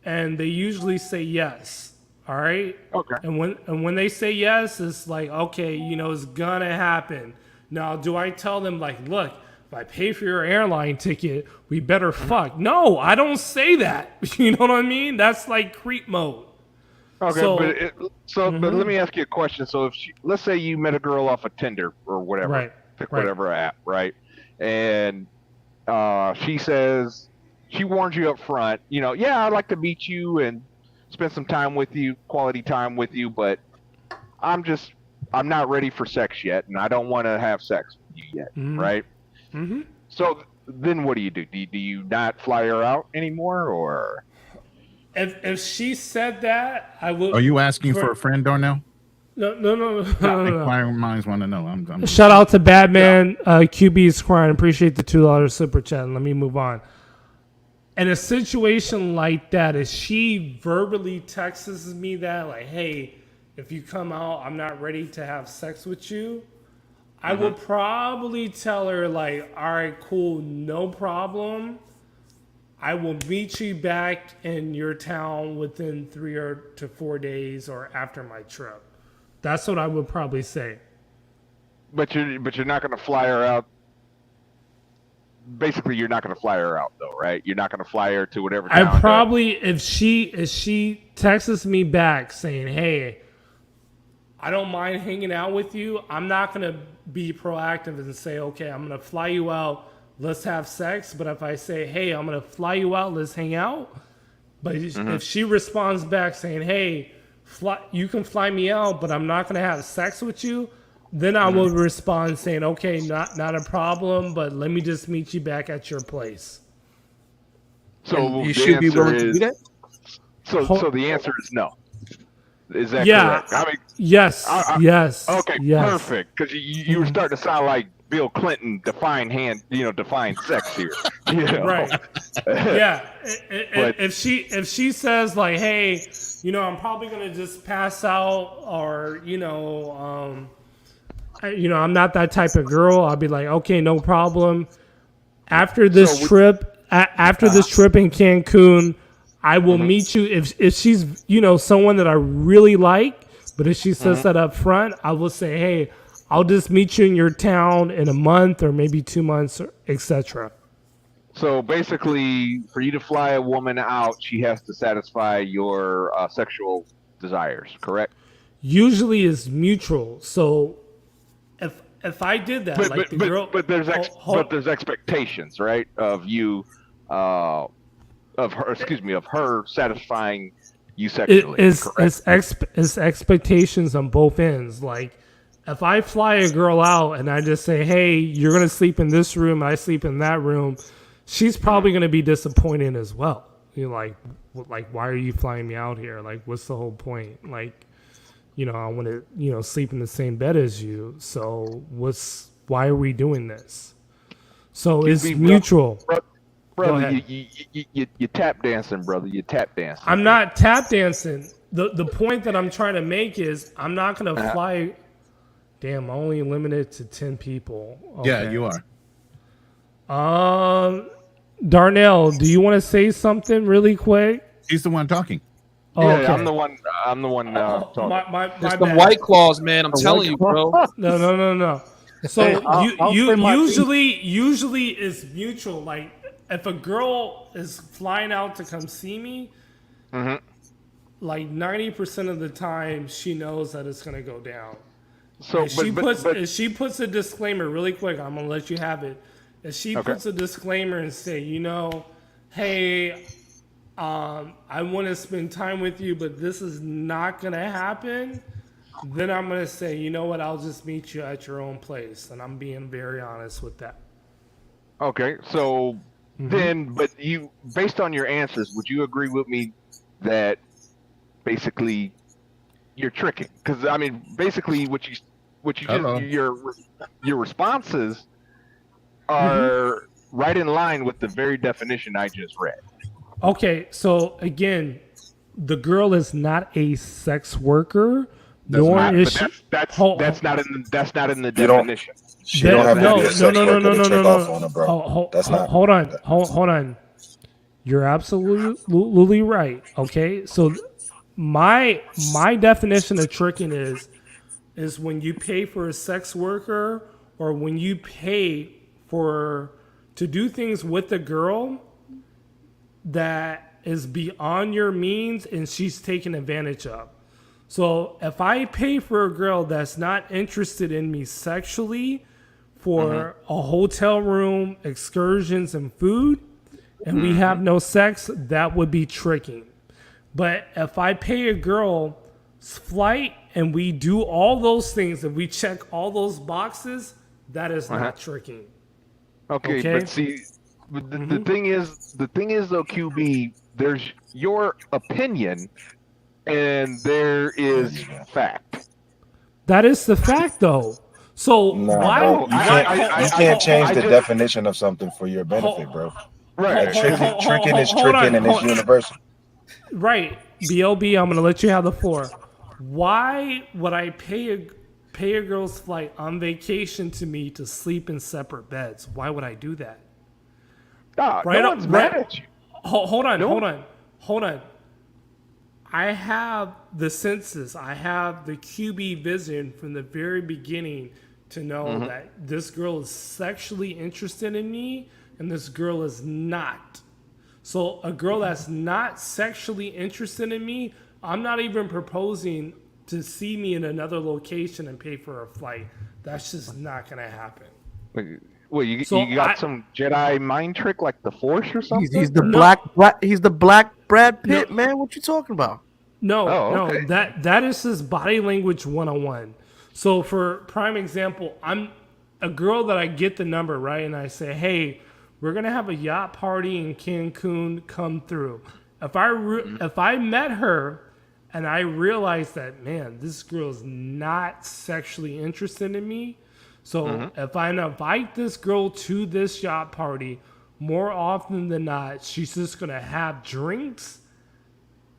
And they usually say yes. All right. Okay. And when they say yes, it's like, okay, it's gonna happen. Now, do I tell them like, look, if I pay for your airline ticket, we better fuck? No, I don't say that. You know what I mean? That's like creep mode. Okay, but let me ask you a question. So if let's say you met a girl off of Tinder or whatever, right. Pick whatever app, right? And she says, she warns you up front, yeah, I'd like to meet you and spend some time with you, quality time with you, but I'm not ready for sex yet, and I don't want to have sex with you yet, right? So then what do you do? Do you not fly her out anymore, or? If she said that, I would. Are you asking for a friend, Darnell? No. Inquiring minds want to know. I'm Shout out to Batman. QB is crying. Appreciate the $2 super chat. Let me move on. in a situation like that, if she verbally texts me that, like, hey, if you come out, I'm not ready to have sex with you, I would probably tell her, like, all right, cool, no problem. I will meet you back in your town within 3 to 4 days or after my trip. That's what I would probably say. But you're not going to fly her out. Basically, you're not going to fly her out, though, right? You're not going to fly her to whatever town. I probably, if she texts me back saying, hey, I don't mind hanging out with you, I'm not going to be proactive and say, okay, I'm going to fly you out, let's have sex. But if I say, hey, I'm going to fly you out, let's hang out. But if she responds back saying, hey, you can fly me out, but I'm not going to have sex with you, then I will respond saying, okay, not a problem, but let me just meet you back at your place. So you should be willing to do that? So the answer is no. Is that correct? I mean, yes. Yes. Okay, yes. Perfect. Because you were starting to sound like Bill Clinton define sex here. You know? Right. Yeah. If she says like, hey, I'm probably gonna just pass out, or I'm not that type of girl, I'll be like, okay, no problem. After this trip in Cancun, I will meet you. If she's, someone that I really like, but if she says that up front, I will say, hey, I'll just meet you in your town in a month or maybe 2 months, etc. So basically, for you to fly a woman out, she has to satisfy your sexual desires, correct? Usually it's mutual. So if I did that, there's expectations, right, of you, of her satisfying you sexually. It's expectations on both ends. Like, if I fly a girl out and I just say, hey, you're gonna sleep in this room, I sleep in that room, she's probably gonna be disappointed as well. You're like, why are you flying me out here? Like, what's the whole point? Like, I want to, sleep in the same bed as you. So why are we doing this? So it's mutual. Brother, you tap dancing, brother. You tap dancing. I'm not tap dancing. The point that I'm trying to make is I'm not going to fly. Damn, I'm only limited to 10 people. Okay. Yeah, you are. Darnell, do you want to say something really quick? He's the one talking. Yeah, okay. I'm the one talking. My the White Claws, man. I'm telling you, bro. No. So usually it's mutual. Like, if a girl is flying out to come see me, like 90% of the time she knows that it's gonna go down. So if she puts a disclaimer really quick, I'm gonna let you have it. If she puts a disclaimer and say, hey, I want to spend time with you, but this is not going to happen, then I'm going to say, you know what, I'll just meet you at your own place. And I'm being very honest with that. Okay, so then, but based on your answers, would you agree with me that basically you're tricking? Because, I mean, basically what you just, your responses are right in line with the very definition I just read. Okay, so again, the girl is not a sex worker, nor is she. That's not in the definition. She don't have to be a sex worker to check off on her, bro. Hold on. You're absolutely right. Okay, so my definition of tricking is when you pay for a sex worker, or when you pay to do things with a girl that is beyond your means and she's taken advantage of. So if I pay for a girl that's not interested in me sexually for a hotel room, excursions, and food, and we have no sex, that would be tricking. But if I pay a girl's flight and we do all those things and we check all those boxes, that is not tricking. Okay, but see, the thing is though, QB, there's your opinion and there is fact. That is the fact, though. So you can't change the definition of something for your benefit, bro. Right. Tricking is tricking and it's universal. Right. BLB, I'm going to let you have the floor. Why would I pay a girl's flight on vacation to me to sleep in separate beds? Why would I do that? No one's mad at you. Hold on. I have the senses. I have the QB vision from the very beginning to know that this girl is sexually interested in me and this girl is not. So a girl that's not sexually interested in me, I'm not even proposing to see me in another location and pay for a flight. That's just not going to happen. Well, you got some Jedi mind trick like the Force or something? He's the black Brad Pitt, man. What you talking about? No, that is just body language 101. So for prime example, I'm a girl that I get the number, right? And I say, hey, we're going to have a yacht party in Cancun, come through. If I met her and I realized that, man, this girl is not sexually interested in me. So if I invite this girl to this yacht party, more often than not, she's just going to have drinks,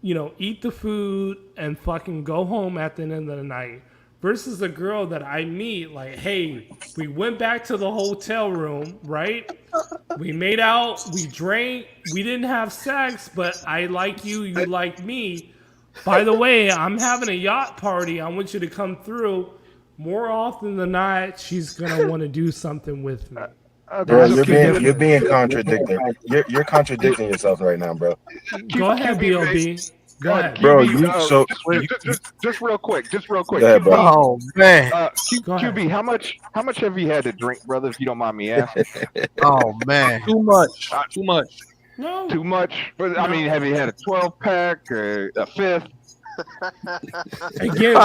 eat the food and fucking go home at the end of the night. Versus a girl that I meet, like, hey, we went back to the hotel room, right? We made out, we drank, we didn't have sex, but I like you, you like me. By the way, I'm having a yacht party. I want you to come through. More often than not, she's gonna want to do something with me. Bro, you're being contradictory. You're contradicting yourself right now, bro. Go ahead, BLB. Go ahead, bro. Just real quick. Yeah, bro. Oh man. QB, how much have you had to drink, brother? If you don't mind me asking. Oh man. Too much. Too much. No. Too much. I mean, have you had a 12-pack or a fifth? Again,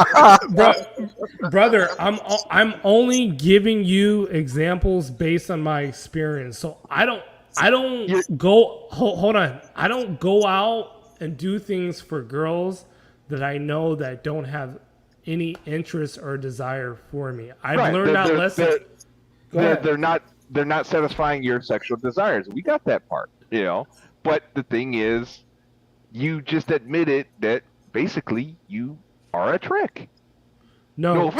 brother, I'm only giving you examples based on my experience. So I don't go. Hold on. I don't go out and do things for girls that I know that don't have any interest or desire for me. I've learned that lesson. They're not satisfying your sexual desires. We got that part, But the thing is, you just admitted that basically you are a trick. No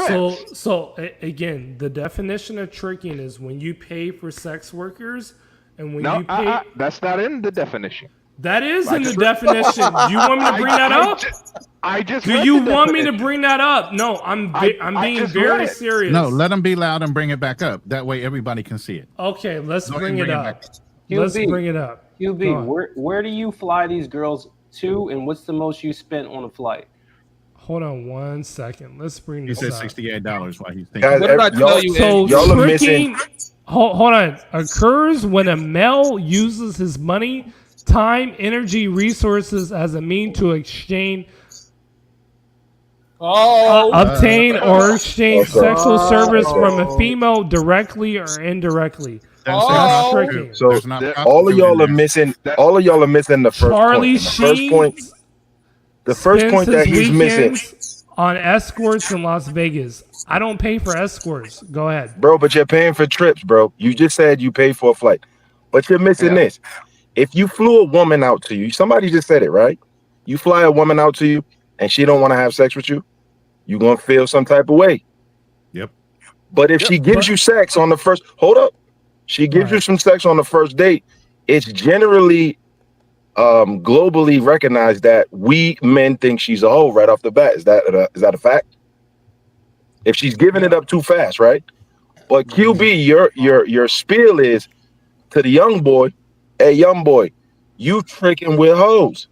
so again, the definition of tricking is when you pay for sex workers and when you pay. That's not in the definition. That is in the definition. Do you want me to bring that up? Do you want me to bring that up? No, I'm being very serious. No, let him be loud and bring it back up. That way everybody can see it. Okay, let's bring it up. Let's bring it up. QB, where do you fly these girls to, and what's the most you spent on a flight? Hold on 1 second. Let's bring this up. He said $68 while he's thinking. What did I tell you? So y'all are missing. Hold on. Occurs when a male uses his money, time, energy, resources as a means to exchange, obtain or exchange sexual service from a female directly or indirectly. That's tricking. So all of y'all are missing. All of y'all are missing the first Charlie point. The first point that he's missing on escorts in Las Vegas. I don't pay for escorts. Go ahead, bro. But you're paying for trips, bro. You just said you pay for a flight, but you're missing this. If you flew a woman out to you, somebody just said it, right? You fly a woman out to you and she don't want to have sex with you, you're going to feel some type of way. Yep. But if she gives you sex on the first, she gives you some sex on the first date, it's generally globally recognized that we men think she's a hoe right off the bat. Is that a fact? If she's giving it up too fast, right? But QB, your spiel is to the young boy, hey, young boy, you tricking with hoes.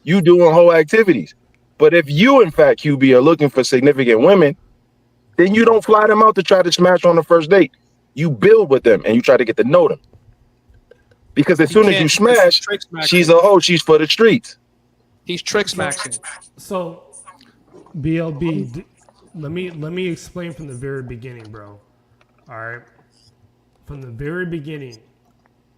You doing hoe activities. But if you, in fact, QB, are looking for significant women, then you don't fly them out to try to smash on the first date. You build with them and you try to get to know them. Because as soon as you smash, she's a hoe. She's for the streets. He's tricks maxing. So, BLB, let me explain from the very beginning, bro. All right. From the very beginning,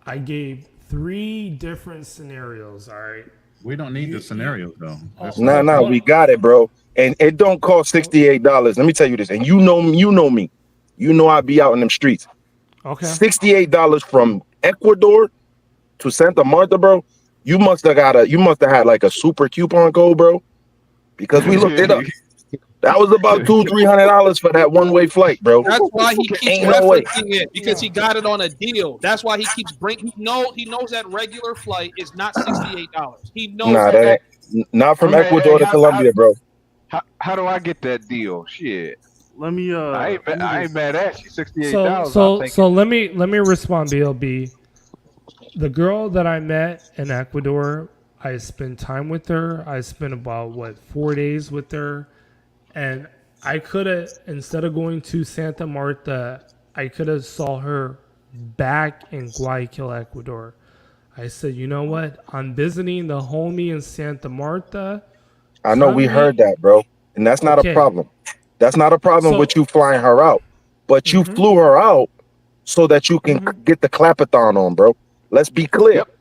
I gave 3 different scenarios. All right. We don't need the scenarios though. No, we got it, bro. And it don't cost $68. Let me tell you this. And you know me. You know I be out in them streets. Okay. $68 from Ecuador to Santa Marta, bro, you must have had like a super coupon code, bro, because we looked it up. That was about $200-300 for that one-way flight, bro. That's why he keeps Ain't no way. referencing it, because he got it on a deal. That's why he keeps bringing. He knows that regular flight is not $68. He knows that ain't, not from Ecuador to Colombia, bro. How do I get that deal? Shit. Let me. I ain't mad at you. $68. So let me respond, BLB. The girl that I met in Ecuador, I spent time with her. I spent about 4 days with her. And I could have, instead of going to Santa Marta, I could have saw her back in Guayaquil, Ecuador. I said, you know what? I'm visiting the homie in Santa Marta. I know we heard that, bro. And that's not a problem. That's not a problem with you flying her out. But you flew her out so that you can get the clapathon on, bro. Let's be clear. Yep.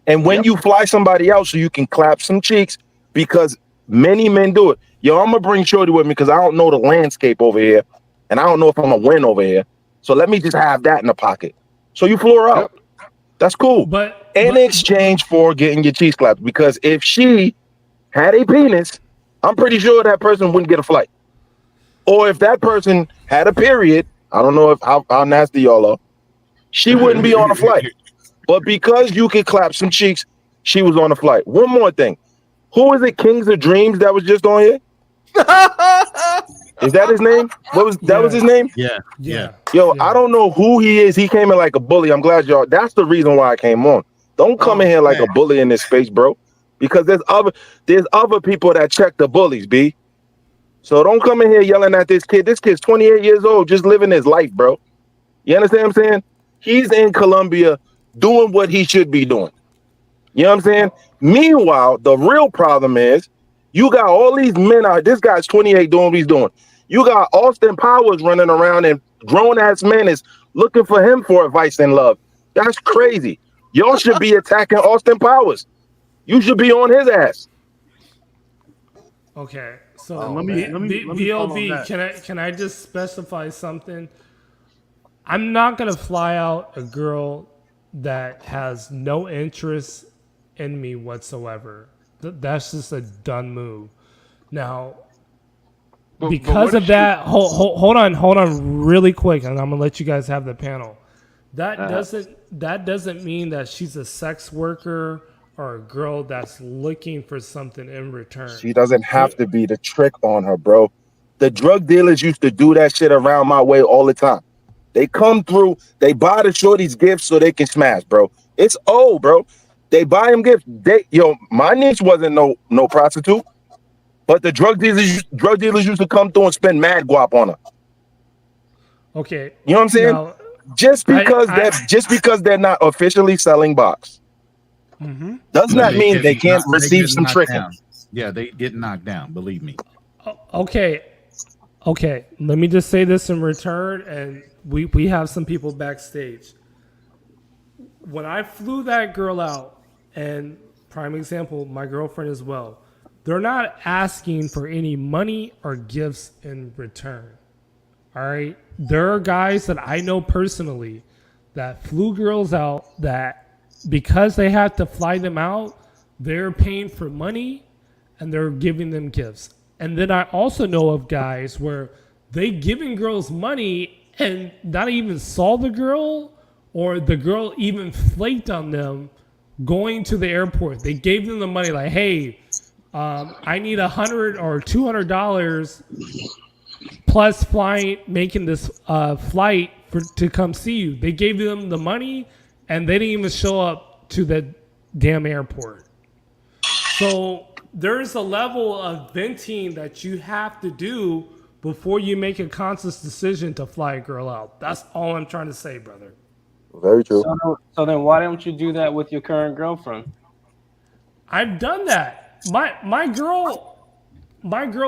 And when you fly somebody out so you can clap some cheeks, because many men do it. Yo, I'm going to bring Shorty with me because I don't know the landscape over here. And I don't know if I'm going to win over here. So let me just have that in the pocket. So you flew her out. Yep. That's cool. But in exchange for getting your cheeks clapped. Because if she had a penis, I'm pretty sure that person wouldn't get a flight. Or if that person had a period, I don't know how nasty y'all are, she wouldn't be on a flight. But because you could clap some cheeks, she was on a flight. One more thing. Who is it, Kings of Dreams, that was just on here? Is that his name? Was his name? Yeah. Yo, I don't know who he is. He came in like a bully. I'm glad y'all. That's the reason why I came on. Don't come in here like a bully in this space, bro. Because there's other people that check the bullies, B. So don't come in here yelling at this kid. This kid's 28 years old, just living his life, bro. You understand what I'm saying? He's in Colombia doing what he should be doing. You know what I'm saying? Meanwhile, the real problem is you got all these men out. This guy's 28 doing what he's doing. You got Austin Powers running around and grown-ass men is looking for him for advice and love. That's crazy. Y'all should be attacking Austin Powers. You should be on his ass. Okay, so BLB, can I just specify something? I'm not gonna fly out a girl that has no interest in me whatsoever. That's just a done move. Now, because of that, hold on, really quick, and I'm gonna let you guys have the panel. That doesn't mean that she's a sex worker or a girl that's looking for something in return. She doesn't have to be the trick on her, bro. The drug dealers used to do that shit around my way all the time. They come through, they buy the shorties gifts so they can smash, bro. It's old, bro. They buy them gifts. My niece wasn't no prostitute, but the drug dealers used to come through and spend mad guap on her. Okay. You know what I'm saying? Now, just because they're not officially selling box. Does not mean they can't receive some tricking. Yeah, they get knocked down, believe me. Okay. Let me just say this in return, and we have some people backstage. When I flew that girl out, and prime example, my girlfriend as well, they're not asking for any money or gifts in return. All right? There are guys that I know personally that flew girls out that because they have to fly them out, they're paying for money and they're giving them gifts. And then I also know of guys where they giving girls money and not even saw the girl, or the girl even flaked on them going to the airport. They gave them the money like, hey, I need $100 or $200 plus making this flight to come see you. They gave them the money and they didn't even show up to the damn airport. So there's a level of venting that you have to do before you make a conscious decision to fly a girl out. That's all I'm trying to say, brother. Very true. So then why don't you do that with your current girlfriend? I've done that. My girl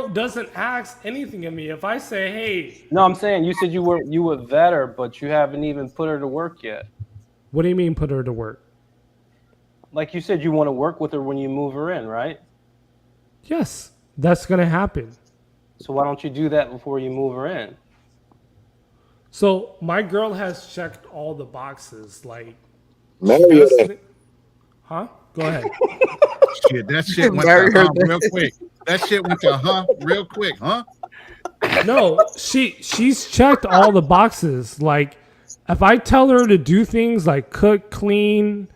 doesn't ask anything of me. If I say, hey. No, I'm saying you said you would vet her, but you haven't even put her to work yet. What do you mean put her to work? Like you said, you want to work with her when you move her in, right? Yes, that's going to happen. So why don't you do that before you move her in? So my girl has checked all the boxes. Like, Huh? Go ahead. Shit, that shit went to real quick. That shit went to real quick, huh? No, she's checked all the boxes. Like, if I tell her to do things like cook, clean,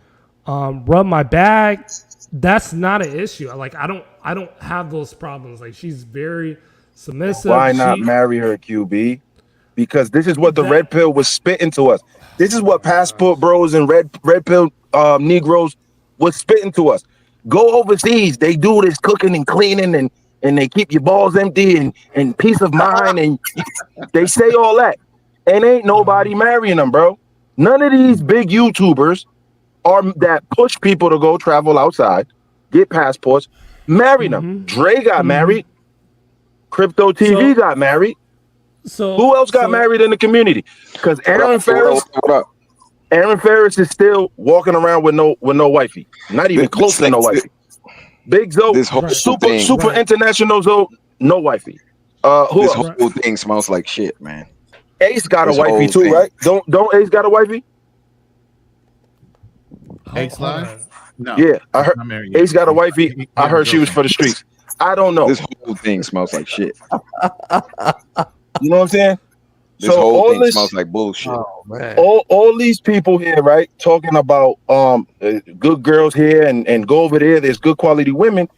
rub my back, that's not an issue. Like, I don't have those problems. Like, she's very submissive. Why not marry her, QB? Because this is what the red pill was spitting to us. This is what passport bros and red pill Negroes was spitting to us. Go overseas. They do this cooking and cleaning and they keep your balls empty and peace of mind. And they say all that. And ain't nobody marrying them, bro. None of these big YouTubers that push people to go travel outside, get passports, marry them. Dre got married. Crypto TV got married. So who else got married in the community? Because Aaron Ferris is still walking around with no wifey, not even close to no wifey. Big Zo, super international Zo, no wifey. Who this else? whole thing smells like shit, man. Ace got This a wifey whole too, thing. right? Don't Ace got a wifey? Ace Live? No. Yeah, I heard Ace got a wifey. I heard she was for the streets. I don't know. This whole thing smells like shit. You know what I'm saying? This whole thing smells like bullshit. Oh, man. All these people here, right, talking about good girls here and go over there. There's good quality women.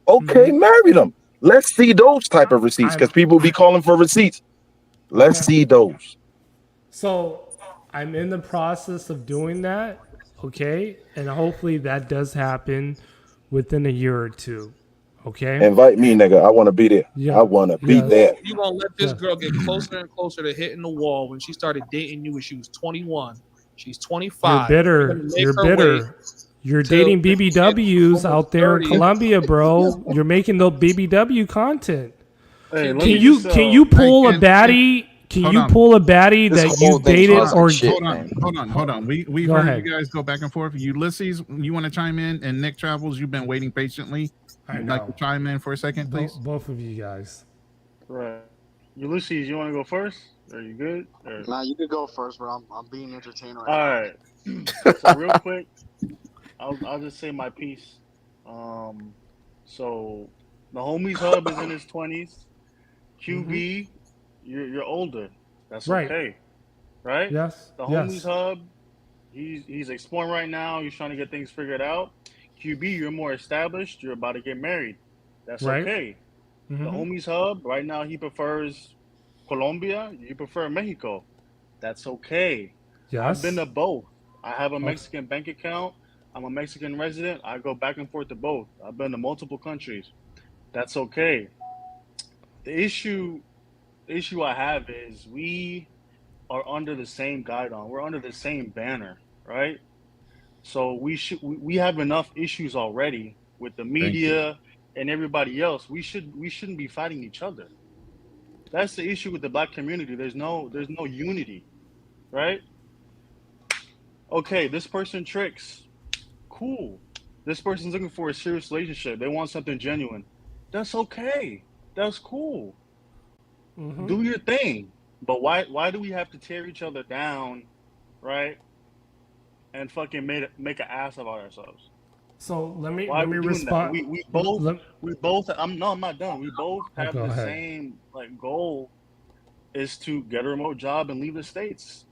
Okay, marry them. Let's see those type of receipts because people be calling for receipts. Let's see those. So I'm in the process of doing that. Okay, and hopefully that does happen within a year or two. Okay. Invite me, nigga. I want to be there. Yeah. I want to be there. You gonna let this girl get closer and closer to hitting the wall when she started dating you when she was 21. She's 25. You're bitter. You're bitter. You're dating BBWs out there in Colombia, bro. You're making the BBW content. Hey, can you pull a baddie? Can you pull a baddie that you dated or hold on. We heard you guys go back and forth. Ulysses, you want to chime in? And Nick Travels, you've been waiting patiently. You'd like to chime in for a second, please? Both of you guys. Right. Ulysses, you want to go first? Are you good? Nah, you could go first, bro. I'm being entertained right All right. So real quick, I'll just say my piece. So the homies hub is in his 20s. QB, you're older. That's okay. Right? Yes. The homies hub, he's exploring right now. He's trying to get things figured out. QB, you're more established. You're about to get married. That's okay. The homies hub, right now he prefers Colombia. You prefer Mexico. That's okay. Yes. I've been to both. I have a Mexican bank account. I'm a Mexican resident. I go back and forth to both. I've been to multiple countries. That's okay. The issue I have is we are under the same guidon. We're under the same banner, right? So we have enough issues already with the media and everybody else. We shouldn't be fighting each other. That's the issue with the black community. There's no unity, right? Okay, this person tricks. Cool. This person's looking for a serious relationship. They want something genuine. That's okay. That's cool. Do your thing. But why do we have to tear each other down, right? And fucking make an ass of ourselves. So let me respond. We both. I'm not done. We both have the same goal, is to get a remote job and leave the States.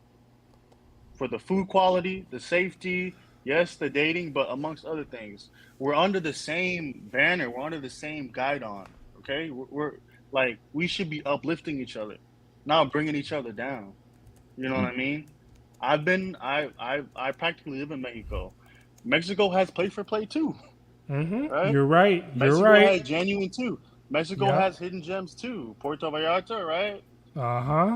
For the food quality, the safety, yes, the dating, but amongst other things, we're under the same banner. We're under the same guidon. Okay, we're like, we should be uplifting each other, not bringing each other down. You know what I mean? I practically live in Mexico. Mexico has play for play too. Right? You're right. Mexico has genuine too. Mexico has hidden gems too. Puerto Vallarta, right?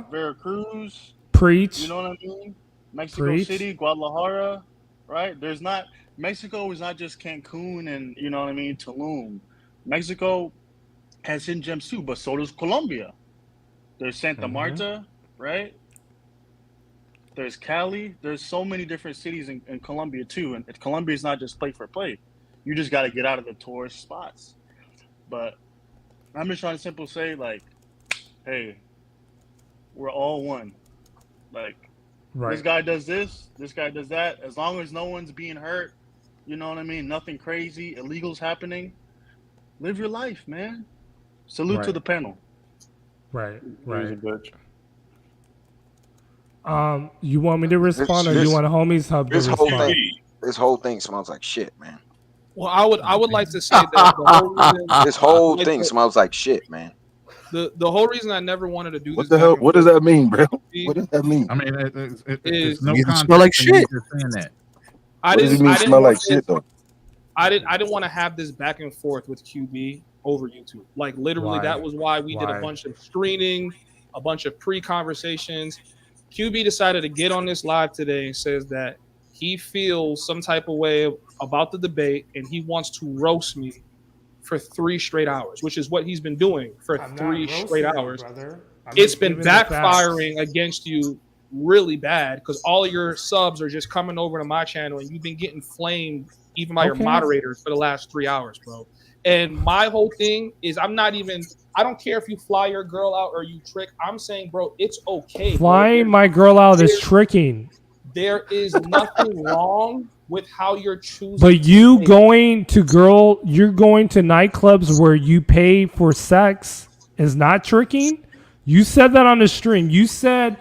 Veracruz. Preach. You know what I mean? Mexico City, Guadalajara, right? Mexico is not just Cancun and, you know what I mean, Tulum. Mexico has hidden gems too, but so does Colombia. There's Santa Marta, right? There's Cali. There's so many different cities in Colombia too. And Colombia is not just play for play. You just got to get out of the tourist spots. But I'm just trying to simply say, like, hey, we're all one. Like, this guy does this guy does that. As long as no one's being hurt, You know what I mean? Nothing crazy, illegals happening. Live your life, man. Salute to the panel. Right. Bitch. You want me to respond, or you want Homies Hub to respond? This whole thing smells like shit, man. Well, I would like to say that the whole reason, This whole thing smells like shit, man. The whole reason I never wanted to do What this. the hell? What does that mean, bro? What does that mean? I mean, it's no You context smell like in you shit. just saying that. What does it mean? Smell like shit, though. I didn't want to have this back and forth with QB over YouTube. Like literally, that was why we did a bunch of screening, a bunch of pre-conversations. QB decided to get on this live today and says that he feels some type of way about the debate and he wants to roast me for 3 straight hours, which is what he's been doing for 3 straight hours. It's been backfiring against you really bad because all of your subs are just coming over to my channel and you've been getting flamed even by your moderators for the last 3 hours, bro. And my whole thing is I don't care if you fly your girl out or you trick. I'm saying, bro, it's okay. Flying my girl out is tricking. There is nothing wrong with how you're choosing. But you're going to nightclubs where you pay for sex is not tricking? You said that on the stream. You said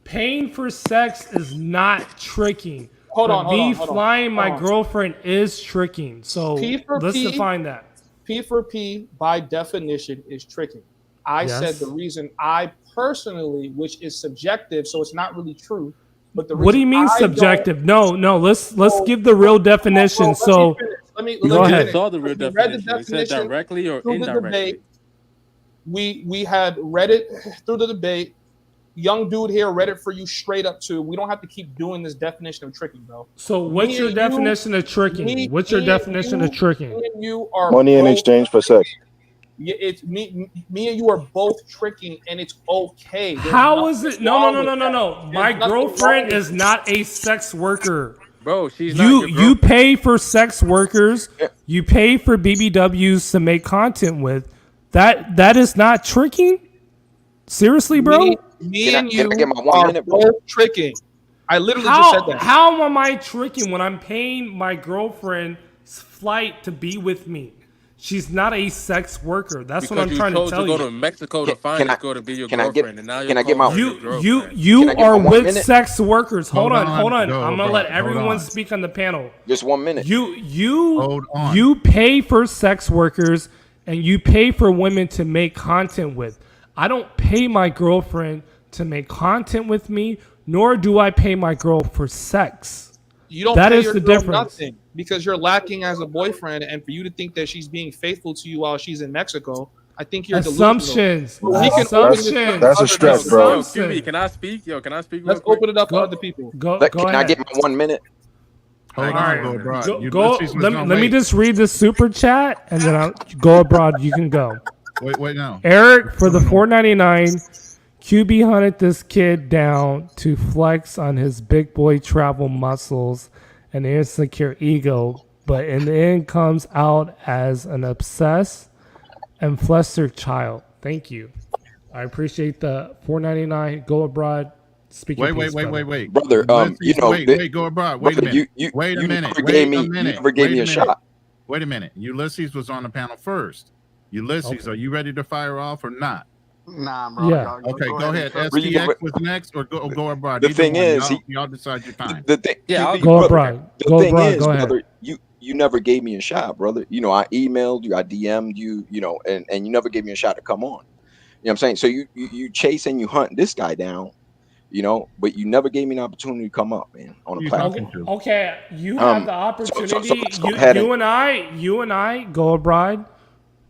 paying for sex is not tricking. Hold on. Flying my girlfriend is tricking. So let's define that. P for P by definition is tricking. I said the reason I personally, which is subjective, so it's not really true. But what do you mean subjective? No. Let's give the real definition. Let me go ahead. I saw the real definition. It said directly or indirectly. We had read it through the debate. Young dude here read it for you straight up too. We don't have to keep doing this definition of tricking, bro. So what's your definition of tricking? What's your definition of tricking? You are money in exchange for sex. Yeah, it's me and you are both tricking, and it's okay. How is it? No. My girlfriend is not a sex worker. Bro, she's not you pay for sex workers. You pay for BBWs to make content with. That is not tricking? Seriously, bro? Me and you are both tricking. I literally just said that. How am I tricking when I'm paying my girlfriend's flight to be with me? She's not a sex worker. That's what I'm trying to tell you. You chose to go to Mexico to find this girl to be your girlfriend, and now you're you are with sex workers. Hold on. I'm gonna let everyone speak on the panel. Just 1 minute. You pay for sex workers and you pay for women to make content with. I don't pay my girlfriend to make content with me, nor do I pay my girl for sex. You don't that pay is your the girl difference. Nothing because you're lacking as a boyfriend, and for you to think that she's being faithful to you while she's in Mexico, I think you're assumptions. Assumptions. That's a stretch, bro. Excuse me, can I speak? Can I speak? Let's open it up for other people. Can I get my 1 minute? Hold on, go abroad. Let me just read the super chat, and then I'll go abroad. You can go. Wait now. Eric for the $4.99. QB hunted this kid down to flex on his big boy travel muscles and insecure ego, but in the end comes out as an obsessed and flustered child. Thank you. I appreciate the $4.99. Go abroad. Speak. Wait, brother. Wait, go abroad. Wait brother, a minute. You wait a minute. You never gave me a shot. Wait a minute. Ulysses was on the panel first. Ulysses, are you ready to fire off or not? Nah, bro. Yeah. Okay, go ahead. STX was next, or go abroad. The thing is, y'all decide your time. Go abroad. The thing is, go ahead. brother, you never gave me a shot, brother. I emailed you, I DM'd you, and you never gave me a shot to come on. You know what I'm saying? So you chase and you hunt this guy down, but you never gave me an opportunity to come up, man, on a platform. Okay, you have the opportunity. You and I go abroad.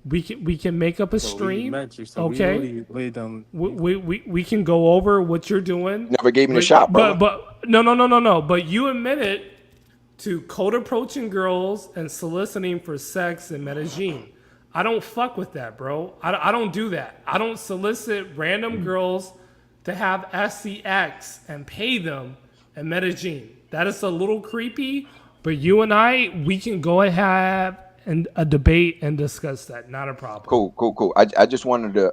We can make up a stream. Okay, we can go over what you're doing. Never gave me a shot, bro. But no. But you admitted to cold approaching girls and soliciting for sex in Medellin. I don't fuck with that, bro. I don't do that. I don't solicit random girls to have SCX and pay them in Medellin. That is a little creepy. But you and I, we can go ahead a debate and discuss that. Not a problem. Cool. I just wanted to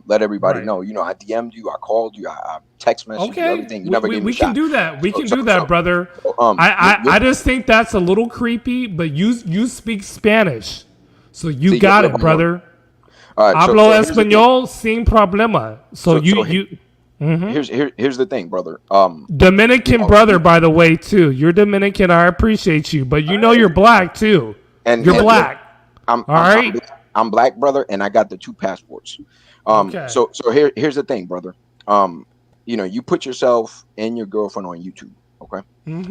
let everybody know. You know, I DM'd you, I called you, I text messaged you, everything. You never gave me we a shot. can do that. We can do that, brother. I just think that's a little creepy. But you speak Spanish, so you got it, brother. All right, Hablo español sin problema. Here's the thing, brother. Dominican brother, by the way, too. You're Dominican. I appreciate you, but you know you're black too. You're black. I'm black, brother, and I got the 2 passports. So here's the thing, brother. You know, you put yourself and your girlfriend on YouTube, okay?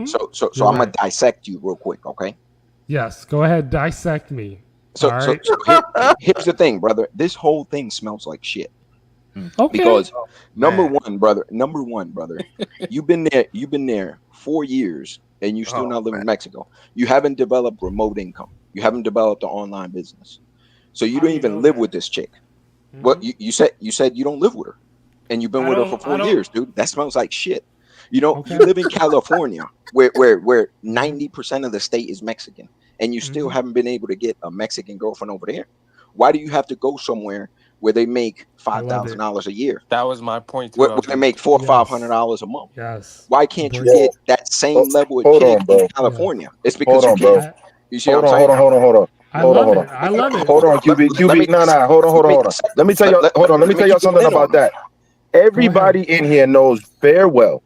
So I'm gonna dissect you real quick, okay? Yes, go ahead, dissect me. So here's the thing, brother. This whole thing smells like shit. Okay. Because number one, brother, you've been there 4 years and you still not living in Mexico. You haven't developed remote income. You haven't developed an online business. So you don't even live with this chick. What you said you don't live with her. And you've been with her for 4 years, dude. That smells like shit. You know, you live in California where 90% of the state is Mexican, and you still haven't been able to get a Mexican girlfriend over there. Why do you have to go somewhere where they make $5,000 a year? That was my point. Where they make $400 or $500 a month. Yes. Why can't you get that same level of chick in California? It's because you can't. You see what I'm saying? Hold on. I love it. Hold on, QB. No. Hold on. Let me tell y'all something about that. Everybody in here knows very well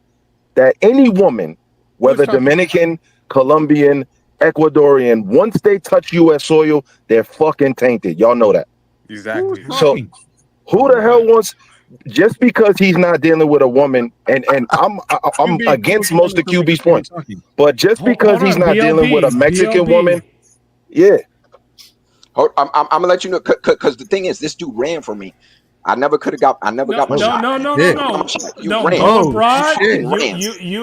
that any woman, whether Dominican, Colombian, Ecuadorian, once they touch U.S. soil, they're fucking tainted. Y'all know that. Exactly. So who the hell wants, just because he's not dealing with a woman, and I'm against most of QB's points, but just because he's not dealing with a Mexican woman, yeah. I'm gonna let you know, because the thing is, this dude ran for me. I never got my shot. No. You ran. You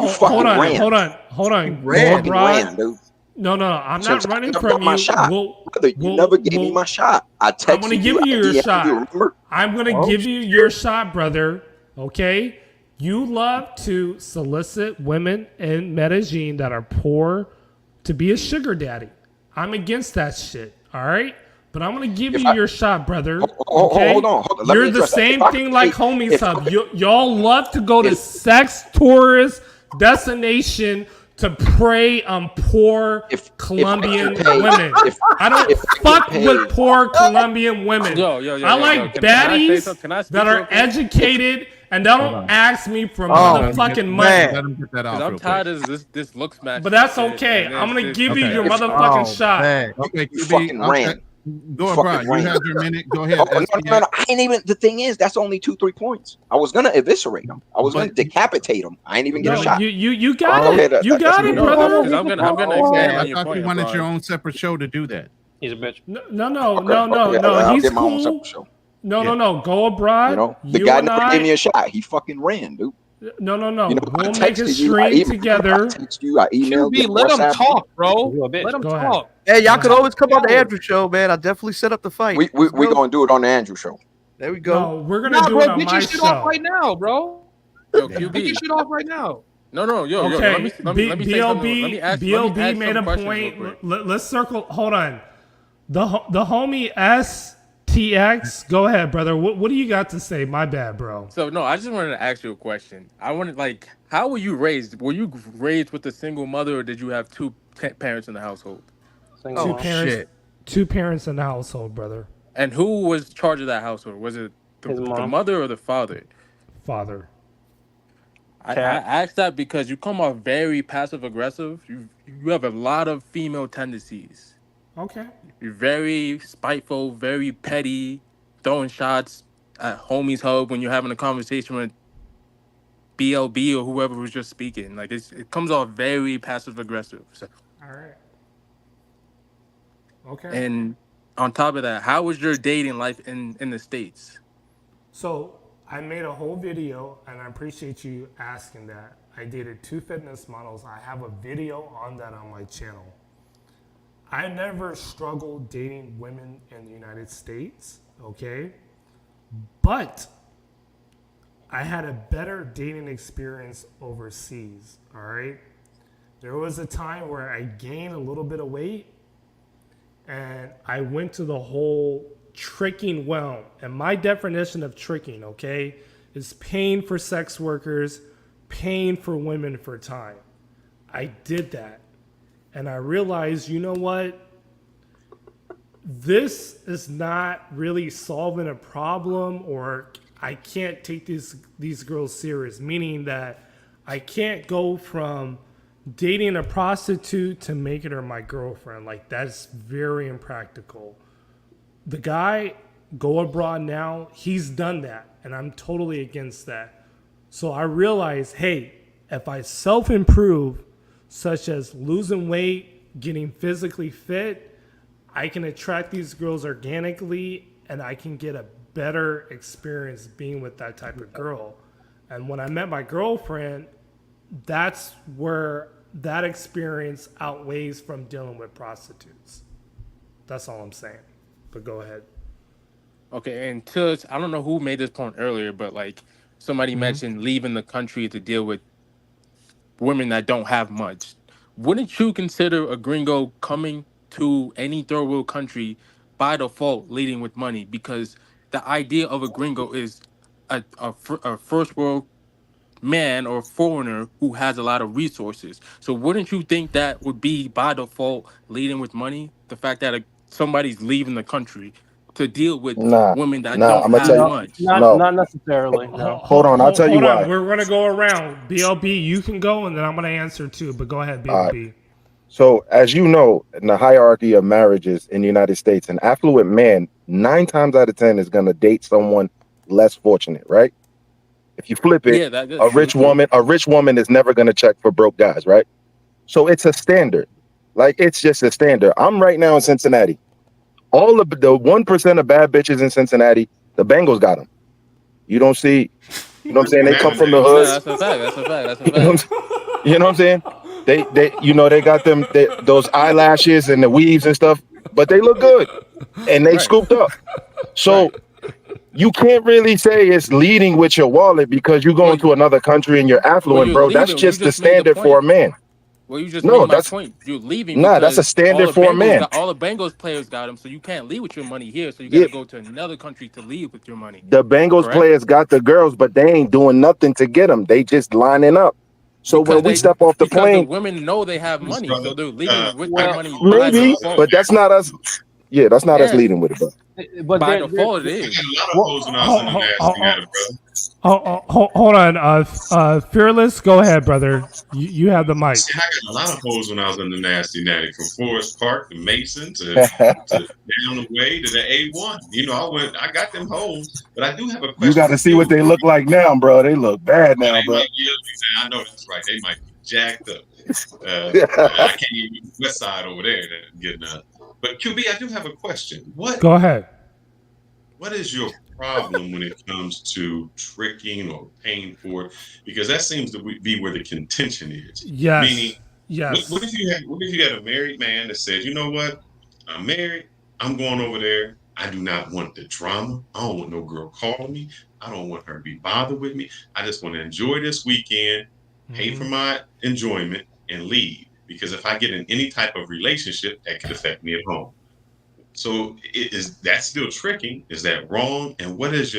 fucking ran, dude. No, I'm not running from you. You never gave me my shot. I texted you. I'm gonna give you your shot. I'm gonna give you your shot, brother. Okay? You love to solicit women in Medellin that are poor to be a sugar daddy. I'm against that shit. All right? But I'm gonna give you your shot, brother. Okay? Hold on. You're the same thing like Homies Hub. Y'all love to go to sex tourist destination to prey on poor Colombian women. I don't fuck with poor Colombian women. I like baddies that are educated and they don't ask me for motherfucking money. I'm tired of this looks match. But that's okay. I'm gonna give you your motherfucking shot. Okay, you fucking ran. Go ahead, Brian. You have your minute. Go ahead. No. I ain't even. The thing is, that's only 2-3 points. I was gonna eviscerate him. I was gonna decapitate him. I ain't even get a shot. You got it. You got it, brother. I'm gonna expand on I your thought point. you wanted your own separate show to do that. He's a bitch. No. He's cool. No. Go abroad. You know, the guy never gave me a shot. He fucking ran, dude. No. You know, We'll make a stream together. I text you. I emailed you. Let him talk, bro. Let him talk. Hey, y'all could always come on the Andrew show, man. I definitely set up the fight. We gonna do it on the Andrew show. There we go. No, we're gonna do it on get my your shit show. off right now, bro. Yo, Get your QB. shit off right now. No. Okay, Let me say something. Let me ask BLB made some a questions point. real quick. Let's circle. Hold on. The homie STX. Go ahead, brother. What do you got to say? My bad, bro. So no, I just wanted to ask you a question. I wanted how were you raised? Were you raised with a single mother, or did you have two parents in the household? Two parents in the household, brother. And who was in charge of that household? Was it the mother or the father? Father. I asked that because you come off very passive aggressive. You have a lot of female tendencies. Okay. You're very spiteful, very petty, throwing shots at Homies Hub when you're having a conversation with BLB or whoever was just speaking. It comes off very passive aggressive. So. All right. Okay. And on top of that, how was your dating life in the States? So I made a whole video, and I appreciate you asking that. I dated 2 fitness models. I have a video on that on my channel. I never struggled dating women in the United States, okay? But I had a better dating experience overseas, all right? There was a time where I gained a little bit of weight, and I went to the whole tricking realm. And my definition of tricking, okay, is paying for sex workers, paying for women for time. I did that. And I realized, you know what? This is not really solving a problem, or I can't take these girls serious, meaning that I can't go from dating a prostitute to making her my girlfriend. Like, that's very impractical. The guy, go abroad now, he's done that, and I'm totally against that. So I realized, hey, if I self-improve, such as losing weight, getting physically fit, I can attract these girls organically, and I can get a better experience being with that type of girl. And when I met my girlfriend, that's where that experience outweighs from dealing with prostitutes. That's all I'm saying. But go ahead. Okay, and I don't know who made this point earlier, but like somebody mentioned leaving the country to deal with women that don't have much. Wouldn't you consider a gringo coming to any third world country by default leading with money? Because the idea of a gringo is a first world man or foreigner who has a lot of resources. So wouldn't you think that would be by default leading with money? The fact that somebody's leaving the country to deal with Nah, women that nah. don't I'm gonna tell have you. No, much. No, not necessarily. No. hold on. I'll tell you Hold on. why. We're going to go around. BLB, you can go, and then I'm going to answer too. But go ahead, BLB. So, as you know, in the hierarchy of marriages in the United States, an affluent man 9 times out of 10 is going to date someone less fortunate, right? If you flip it, Yeah, that's true. a rich woman is never going to check for broke guys, right? So it's a standard. Like, it's just a standard. I'm right now in Cincinnati. All of the 1% of bad bitches in Cincinnati, the Bengals got them. You don't see, you know what I'm saying? They come from the No, hood. that's a fact. That's a fact. That's a fact. You know what I'm saying? They they got them those eyelashes and the weaves and stuff, but they look good and they scooped up. So you can't really say it's leading with your wallet because you're going to another country and you're affluent, you're bro. That's leaving. You just the just made the standard for a point. man. Well, you just No, made my that's point. You're leaving that's a because standard for a man. all the Bengals players got them, so you can't leave with your money here. So you got Yeah, to go to another country to leave with your money. the Bengals Correct? players got the girls, but they ain't doing nothing to get them. They just lining up. So when we step off the Because the plane, women know they have money, so they're leaving with their Well, money by maybe, default. but that's not us. Yeah, that's not us Yeah, leading with it, bro. but by there, default it I is. got a lot of hoes when I was in the nasty night, brother. Hold on. Fearless, go ahead, brother. You have the mic. See, I got a lot of hoes when I was in the nasty natty, from Forest Park to Mason to down the way to the A1. You know, I got them hoes, but I do have a You question got for to see what Q. they look like now, bro. They look bad Now, now, they bro. might be ugly. I know that's right. They might be jacked up. I can't even use the west side over there to get none. But QB, I do have a question. Go ahead. What is your problem when it comes to tricking or paying for it? Because that seems to be where the contention is. Yes. Meaning, Yes. what if you had a married man that said, you know what, I'm married, I'm going over there. I do not want the drama. I don't want no girl calling me. I don't want her to be bothered with me. I just want to enjoy this weekend, pay for my enjoyment, and leave. Because if I get in any type of relationship, that could affect me at home. So is that still tricking? Is that wrong? And what is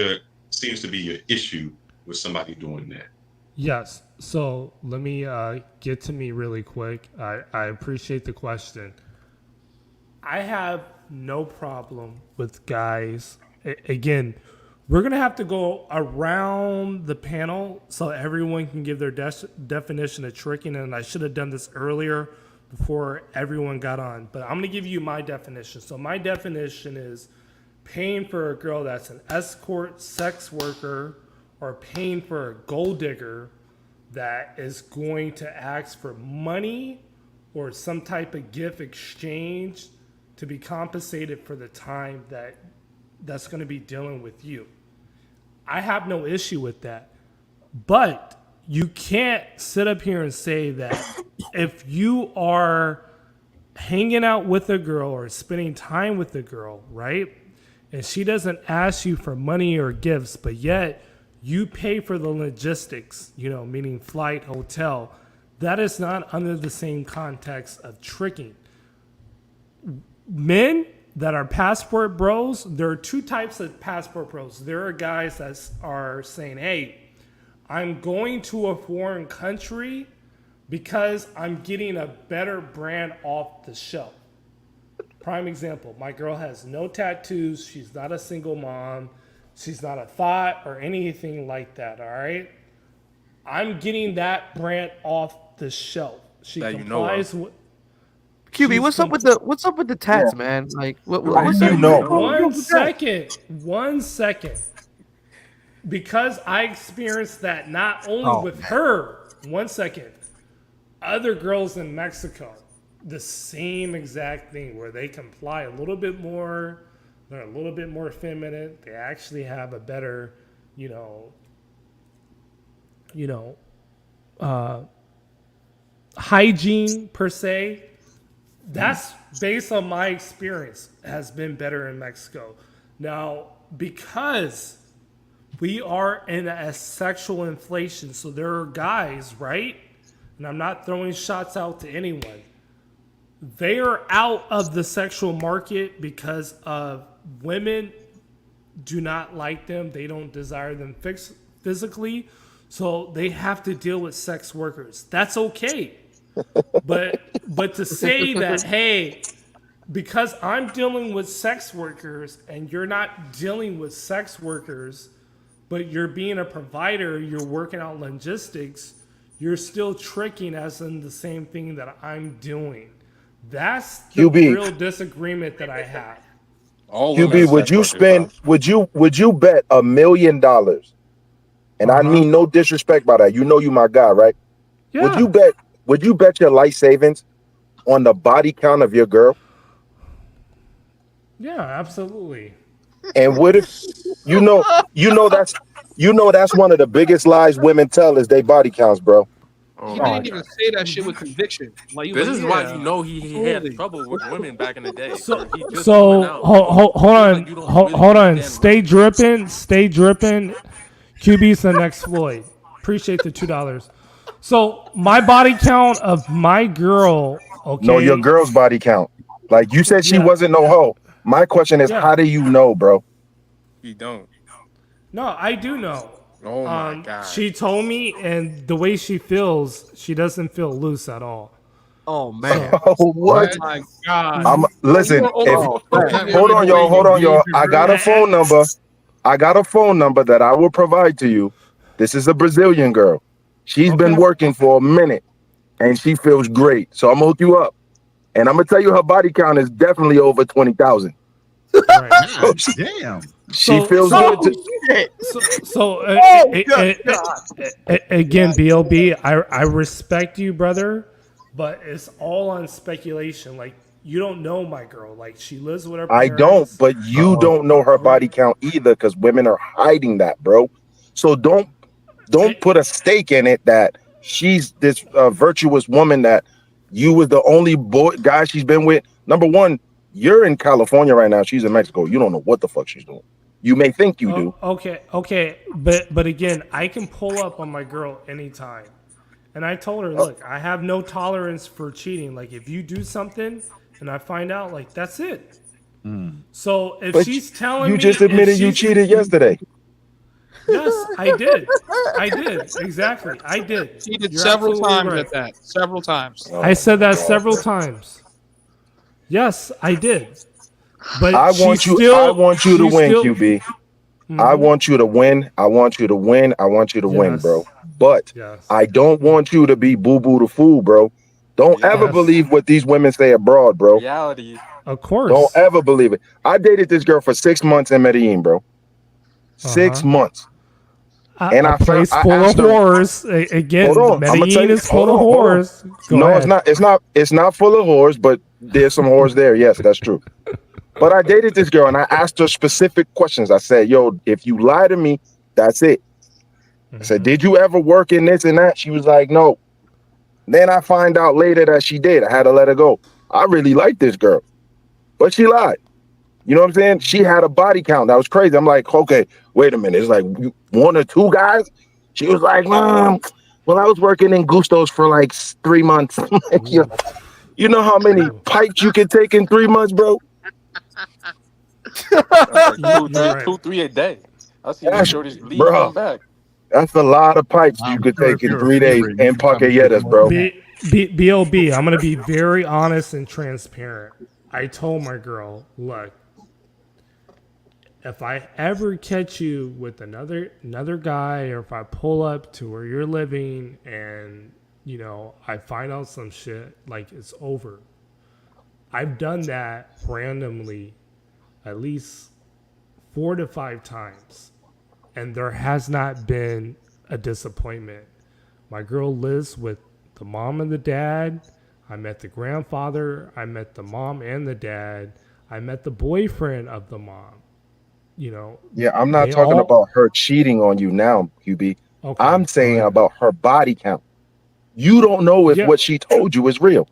seems to be your issue with somebody doing that? Yes. So let me get to me really quick. I appreciate the question. I have no problem with guys. Again, we're going to have to go around the panel so everyone can give their definition of tricking. And I should have done this earlier before everyone got on. But I'm going to give you my definition. So my definition is paying for a girl that's an escort, sex worker, or paying for a gold digger that is going to ask for money or some type of gift exchange to be compensated for the time that's going to be dealing with you. I have no issue with that. But you can't sit up here and say that if you are hanging out with a girl or spending time with a girl, right? And she doesn't ask you for money or gifts, but yet you pay for the logistics, meaning flight, hotel. That is not under the same context of tricking. men that are passport bros, there are two types of passport bros. There are guys that are saying, hey, I'm going to a foreign country because I'm getting a better brand off the shelf. Prime example, my girl has no tattoos. She's not a single mom. She's not a thought or anything like that, all right? I'm getting that brand off the shelf. She That complies with... QB, what's up with the tats, man? Like, what's You know. One second. Because I experienced that not only with her, 1 second, other girls in Mexico, the same exact thing where they comply a little bit more, they're a little bit more feminine, they actually have a better, hygiene per se. That's based on my experience, has been better in Mexico. Now, because we are in a sexual inflation, so there are guys, right? And I'm not throwing shots out to anyone. They are out of the sexual market because of women do not like them. They don't desire them physically. So they have to deal with sex workers. That's okay. But to say that, hey, because I'm dealing with sex workers and you're not dealing with sex workers, but you're being a provider, you're working out logistics, you're still tricking us in the same thing that I'm doing. That's the real disagreement that I have. QB, would you bet $1 million? And I mean no disrespect by that. You know you my guy, right? Yeah. Would you bet your life savings on the body count of your girl? Yeah, absolutely. And what if that's one of the biggest lies women tell is they body counts, bro. He didn't even say that shit with conviction. Like, this is why you know he had trouble with women back in the day. Hold on. Stay dripping. QB's the next Floyd. Appreciate the $2. So my body count of my girl. Okay. No, your girl's body count. Like you said, she wasn't no hoe. My question is, how do you know, bro? You don't. No, I do know. Oh my God. She told me, and the way she feels, she doesn't feel loose at all. Oh man. What? Oh my God. Listen, hold on, y'all. I got a phone number. That I will provide to you. This is a Brazilian girl. She's been working for a minute, and she feels great. So I'm gonna hook you up, and I'm gonna tell you her body count is definitely over 20,000. Right. Damn. She feels good. Again, BLB, I respect you, brother, but it's all on speculation. Like, you don't know my girl. Like, she lives with her parents. I don't, but you don't know her body count either, because women are hiding that, bro. So don't put a stake in it that she's this virtuous woman that you was the only guy she's been with. Number one, you're in California right now. She's in Mexico. You don't know what the fuck she's doing. You may think you do. Okay. But again, I can pull up on my girl anytime. And I told her, look, I have no tolerance for cheating. Like, if you do something and I find out, like, that's it. So if she's telling me... You just admitted you cheated yesterday. Yes, I did. Exactly. I did. Cheated several times at that. Several times. I said that several times. Yes, I did. But I want you to win, QB. I want you to win. I want you to win, bro. But I don't want you to be boo-boo the fool, bro. Don't ever believe what these women say abroad, bro. Reality. Of course. Don't ever believe it. I dated this girl for 6 months in Medellin, bro. 6 months. And a place full of whores. Again, Medellin is full of whores. No, it's not. It's not full of whores, but there's some whores there. Yes, that's true. But I dated this girl and I asked her specific questions. I said, yo, if you lie to me, that's it. I said, did you ever work in this and that? She was like, no. Then I find out later that she did. I had to let her go. I really liked this girl, but she lied. You know what I'm saying? She had a body count. That was crazy. I'm like, okay, wait a minute. It's like 1 or 2 guys. She was like, well, I was working in Gusto's for like 3 months. You know how many pipes you can take in 3 months, bro? That's like You're right. 3 a day. I see the shortest leave Bro, come back. that's a lot of pipes you I'm could sure take if in you're a 3 days favorite, you and could probably take paquetas, more bro. than that. BLB, I'm gonna be very honest and transparent. I told my girl, look, if I ever catch you with another guy, or if I pull up to where you're living and I find out some shit, like, it's over. I've done that randomly at least 4 to 5 times, and there has not been a disappointment. My girl lives with the mom and the dad. I met the grandfather. I met the mom and the dad. I met the boyfriend of the mom. Yeah, I'm not talking about her cheating on you now, QB. Okay, I'm saying about her body count. You don't know if what she told you is real.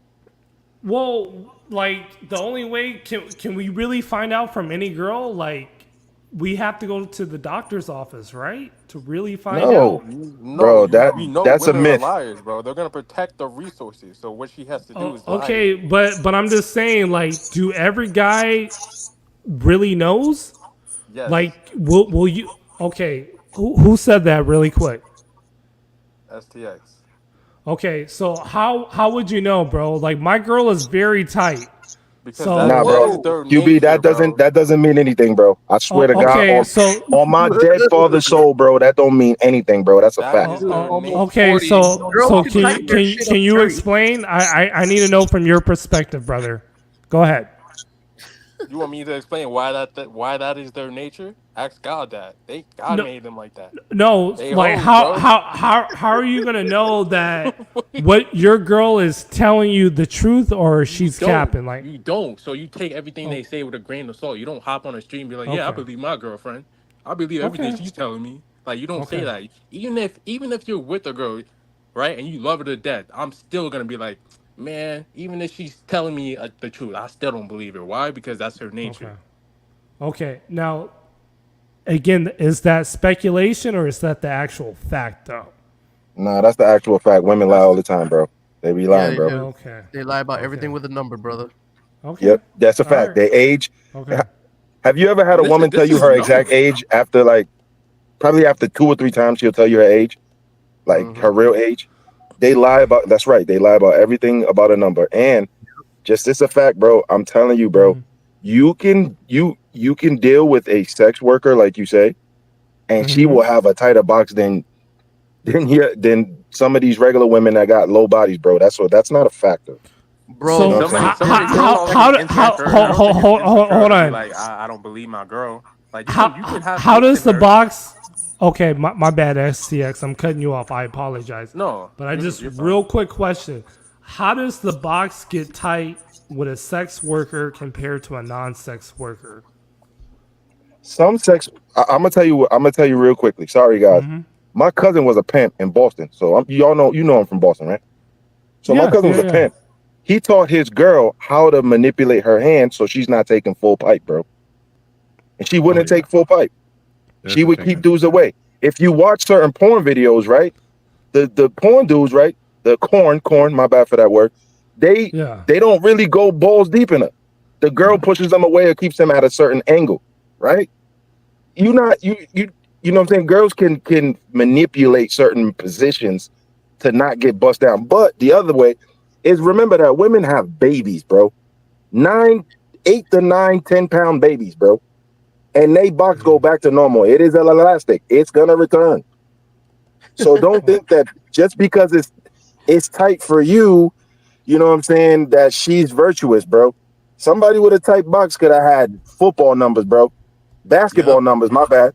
Well, like, the only way can we really find out from any girl? Like, we have to go to the doctor's office, right, to really find out? Bro, We know that's a women are myth. liars, bro. They're gonna protect the resources. So what she has to do is lie. Okay, but I'm just saying, like, do every guy really knows? Yes. Like, will you? Okay, who said that really quick? STX. Okay, so how would you know, bro? Like, my girl is very tight. Because Nah, bro. QB, that doesn't mean anything, bro. I swear to God, on my dead father's soul, bro, that don't mean anything, bro. That's a fact. Okay, so can you explain? I need to know from your perspective, brother. Go ahead. You want me to explain why that is their nature? Ask God that. God made them like that. No, They like, hoes, bro. how are you gonna know that what your girl is telling you the truth, or she's capping? Like, you don't. So you take everything they say with a grain of salt. You don't hop on the street and be like, yeah, I Okay. believe my girlfriend. I believe everything Okay. she's telling me. Like, you don't say Okay. that. Even if you're with a girl, right, and you love her to death, I'm still gonna be like, man, even if she's telling me the truth, I still don't believe her. Why? Because that's her nature. Okay. Now, again, is that speculation or is that the actual fact, though? Nah, that's the actual fact. Women lie all the time, bro. They be lying, they bro. do. Okay. They lie about everything with a number, brother. Okay. Yep, that's a All fact. right. They age. Okay. Have you ever had a woman tell you her exact age after probably after 2 or 3 times she'll tell you her age, like her real age? They lie about. That's right. They lie about everything about a number. And just it's a fact, bro. I'm telling you, bro. You can deal with a sex worker, like you say, and she will have a tighter box than some of these regular women that got low bodies, bro. That's not a factor. Bro, So hold on. Like, I don't believe my girl. Like, How does the box? Okay, my bad, STX. I'm cutting you off. I apologize. No, but I just real quick question: how does the box get tight with a sex worker compared to a non-sex worker? Some sex. I'm gonna tell you real quickly. Sorry, guys. My cousin was a pimp in Boston, so you know I'm from Boston, right? So my cousin was a pimp. He taught his girl how to manipulate her hand so she's not taking full pipe, bro. And she wouldn't take full pipe. She would keep dudes away. If you watch certain porn videos, right? The porn dudes, right? The corn, my bad for that word. They don't really go balls deep in her. The girl pushes them away or keeps them at a certain angle, right? You know what I'm saying? Girls can manipulate certain positions to not get bust down. But the other way is, remember that women have babies, bro. 8 to 9, 10-pound babies, bro. And they box go back to normal. It is elastic. It's gonna return. So don't think that just because it's tight for you, you know what I'm saying, that she's virtuous, bro. Somebody with a tight box could have had football numbers, bro. Basketball numbers, my bad.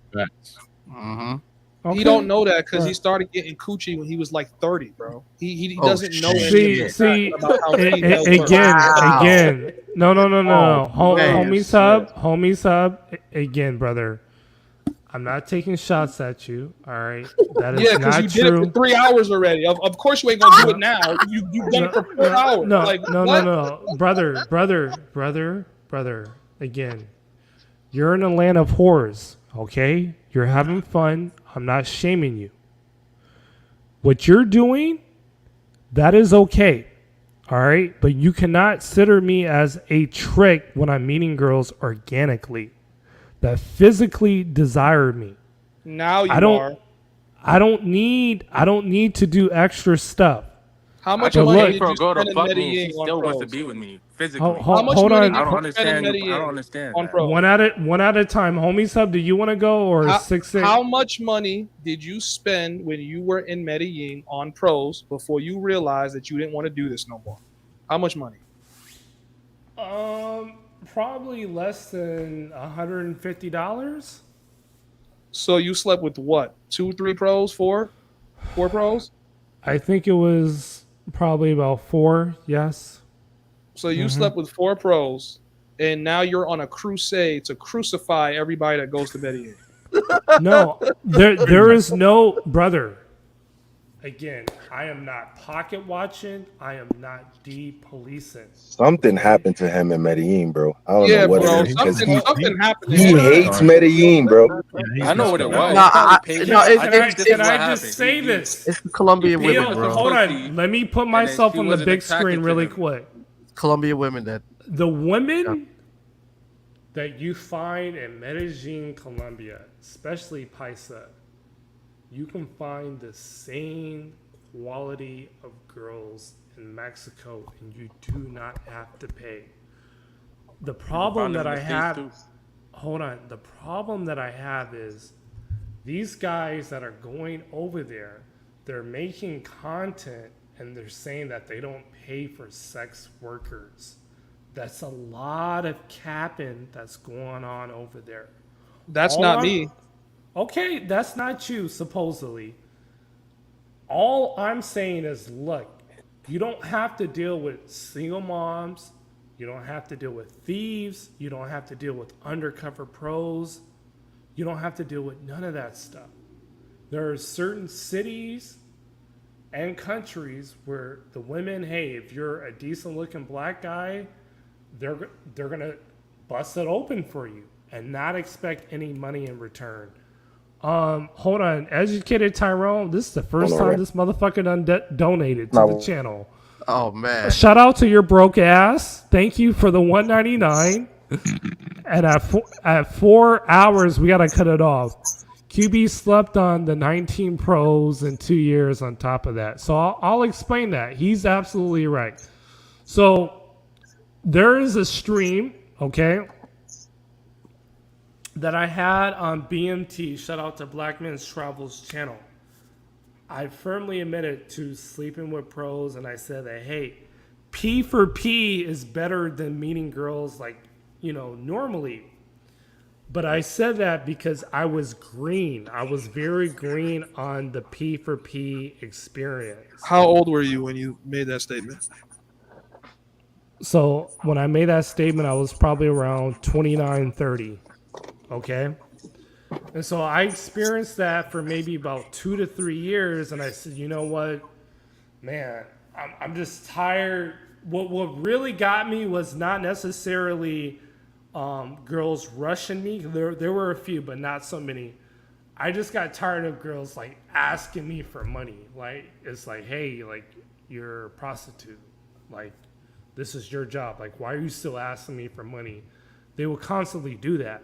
He don't know that because he started getting coochie when he was like 30, bro. He doesn't know See, about how females again. No. man. Homie sub. Again, brother. I'm not taking shots at you. All right, that is because not you true. did it for 3 hours already. Of course you ain't gonna do it now. You've done it for 4 hours. No, brother. Again, you're in a land of horrors. Okay, you're having fun. I'm not shaming you. What you're doing, that is okay. All right, but you cannot consider me as a trick when I'm meeting girls organically that physically desire me. Now you are. I don't need to do extra stuff. How much I money pay did for you a girl to spend in fuck me, and she Medellin on still wants to pros? be with me physically. How much Hold money on. did I don't you spend in understand. I Medellin don't understand on that. pros? One at a time, homie. Sub, do you want to go or How, 6-8? how much money did you spend when you were in Medellin on pros before you realized that you didn't want to do this no more? How much money? Probably less than $150. So you slept with what? 2, 3 pros, 4 pros? I think it was probably about 4. Yes. So you slept with 4 pros, and now you're on a crusade to crucify everybody that goes to Medellin. No, there is no brother. Again, I am not pocket watching. I am not de-policing. Something happened to him in Medellin, bro. I don't know what bro. it is because Something happened. he hates Medellin, bro. I know what it was. No, It's probably patience. can I just say this? It's the Colombian He paid women, for bro. some Hold pussy, on. Let me put and then myself she on the wasn't big attracted screen to really him. quick. Colombian women that The women that you find in Medellin, Colombia, especially Paisa, you can find the same quality of girls in Mexico, and you do not have to pay. The problem that I have, hold on, the problem that I have is these guys that are going over there, they're making content and they're saying that they don't pay for sex workers. That's a lot of capping that's going on over there. That's not me. Okay, that's not you, supposedly. All I'm saying is, look, you don't have to deal with single moms. You don't have to deal with thieves. You don't have to deal with undercover pros. You don't have to deal with none of that stuff. There are certain cities and countries where the women, hey, if you're a decent looking black guy, they're going to bust it open for you and not expect any money in return. Hold on. Educated Tyrone, this is the first time this motherfucker done donated to the channel. Oh man! Shout out to your broke ass. Thank you for the $1.99. And at 4 hours, we gotta cut it off. QB slept on the 19 pros in 2 years on top of that. So I'll explain that. He's absolutely right. So there is a stream, okay, that I had on BMT. Shout out to Black Men's Travels channel. I firmly admitted to sleeping with pros, and I said that, hey, P for P is better than meeting girls like, normally. But I said that because I was green. I was very green on the P for P experience. How old were you when you made that statement? So when I made that statement, I was probably around 29, 30. Okay. And so I experienced that for maybe about 2 to 3 years. And I said, you know what, man, I'm just tired. What really got me was not necessarily girls rushing me. There were a few, but not so many. I just got tired of girls like asking me for money. Like, it's like, hey, like, you're a prostitute. Like, this is your job. Like, why are you still asking me for money? They will constantly do that.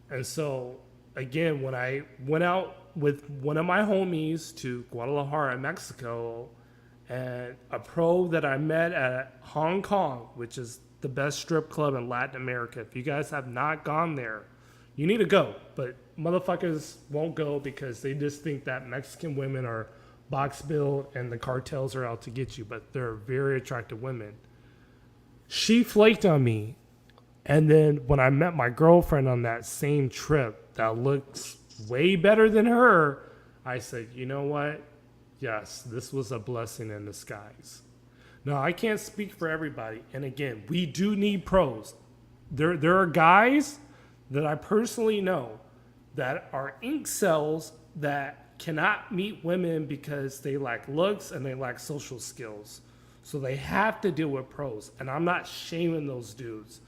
And so, again, when I went out with one of my homies to Guadalajara, Mexico, and a pro that I met at Hong Kong, which is the best strip club in Latin America. If you guys have not gone there, you need to go. But motherfuckers won't go because they just think that Mexican women are box built and the cartels are out to get you. But they're very attractive women. She flaked on me. And then when I met my girlfriend on that same trip that looks way better than her, I said, you know what? Yes, this was a blessing in disguise. Now, I can't speak for everybody. And again, we do need pros. There are guys that I personally know that are ink cells that cannot meet women because they lack looks and they lack social skills. So they have to deal with pros. And I'm not shaming those dudes.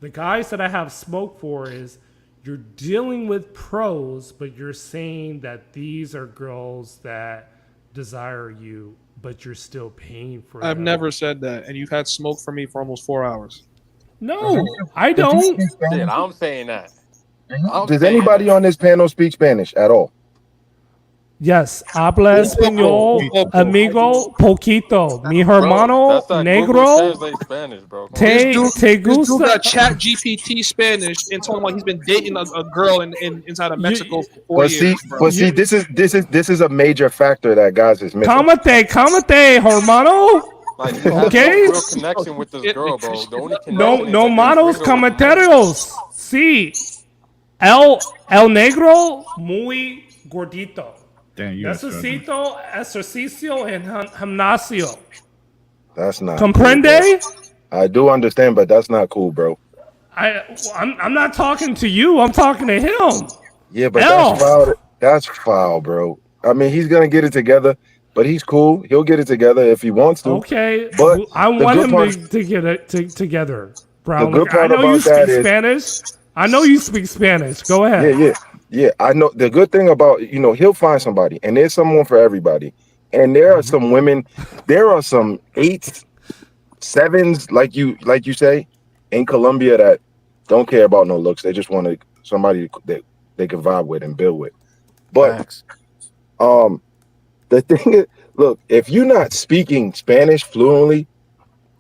The guys that I have smoke for is you're dealing with pros, but you're saying that these are girls that desire you, but you're still paying for it. I've never said that, and you've had smoke from me for almost 4 hours. No, I don't. Shit, I'm saying that. Does anybody on this panel speak Spanish at all? Yes, habla español, amigo, poquito. Mi hermano negro. Te This dude gusta? got Chat GPT Spanish and talking about he's been dating a girl inside of Mexico for 4 But years. see, this is a major factor that guys is missing. Cámate, hermano. Like, you have Okay. no real connection with this girl, bro. The only connection No, is no that malos this gringo- comentarios. Sí. El negro muy gordito. Damn, you Necesito ejercicio en gimnasio. That's not Comprende? cool, I do understand, but that's not cool, bro. I'm not talking to you. I'm talking to him. Yeah, but that's foul. That's foul, bro. I mean, he's gonna get it together, but he's cool. He'll get it together if he wants to. Okay, but I want him to get it together, bro. The good part I know you about that speak is- Spanish. I know you speak Spanish. Go ahead. Yeah. I know the good thing about he'll find somebody, and there's someone for everybody. And there are some women, there are some 8s, 7s, like you say, in Colombia that don't care about no looks. They just want somebody that they can vibe with and build with. But the thing is, look, if you're not speaking Spanish fluently,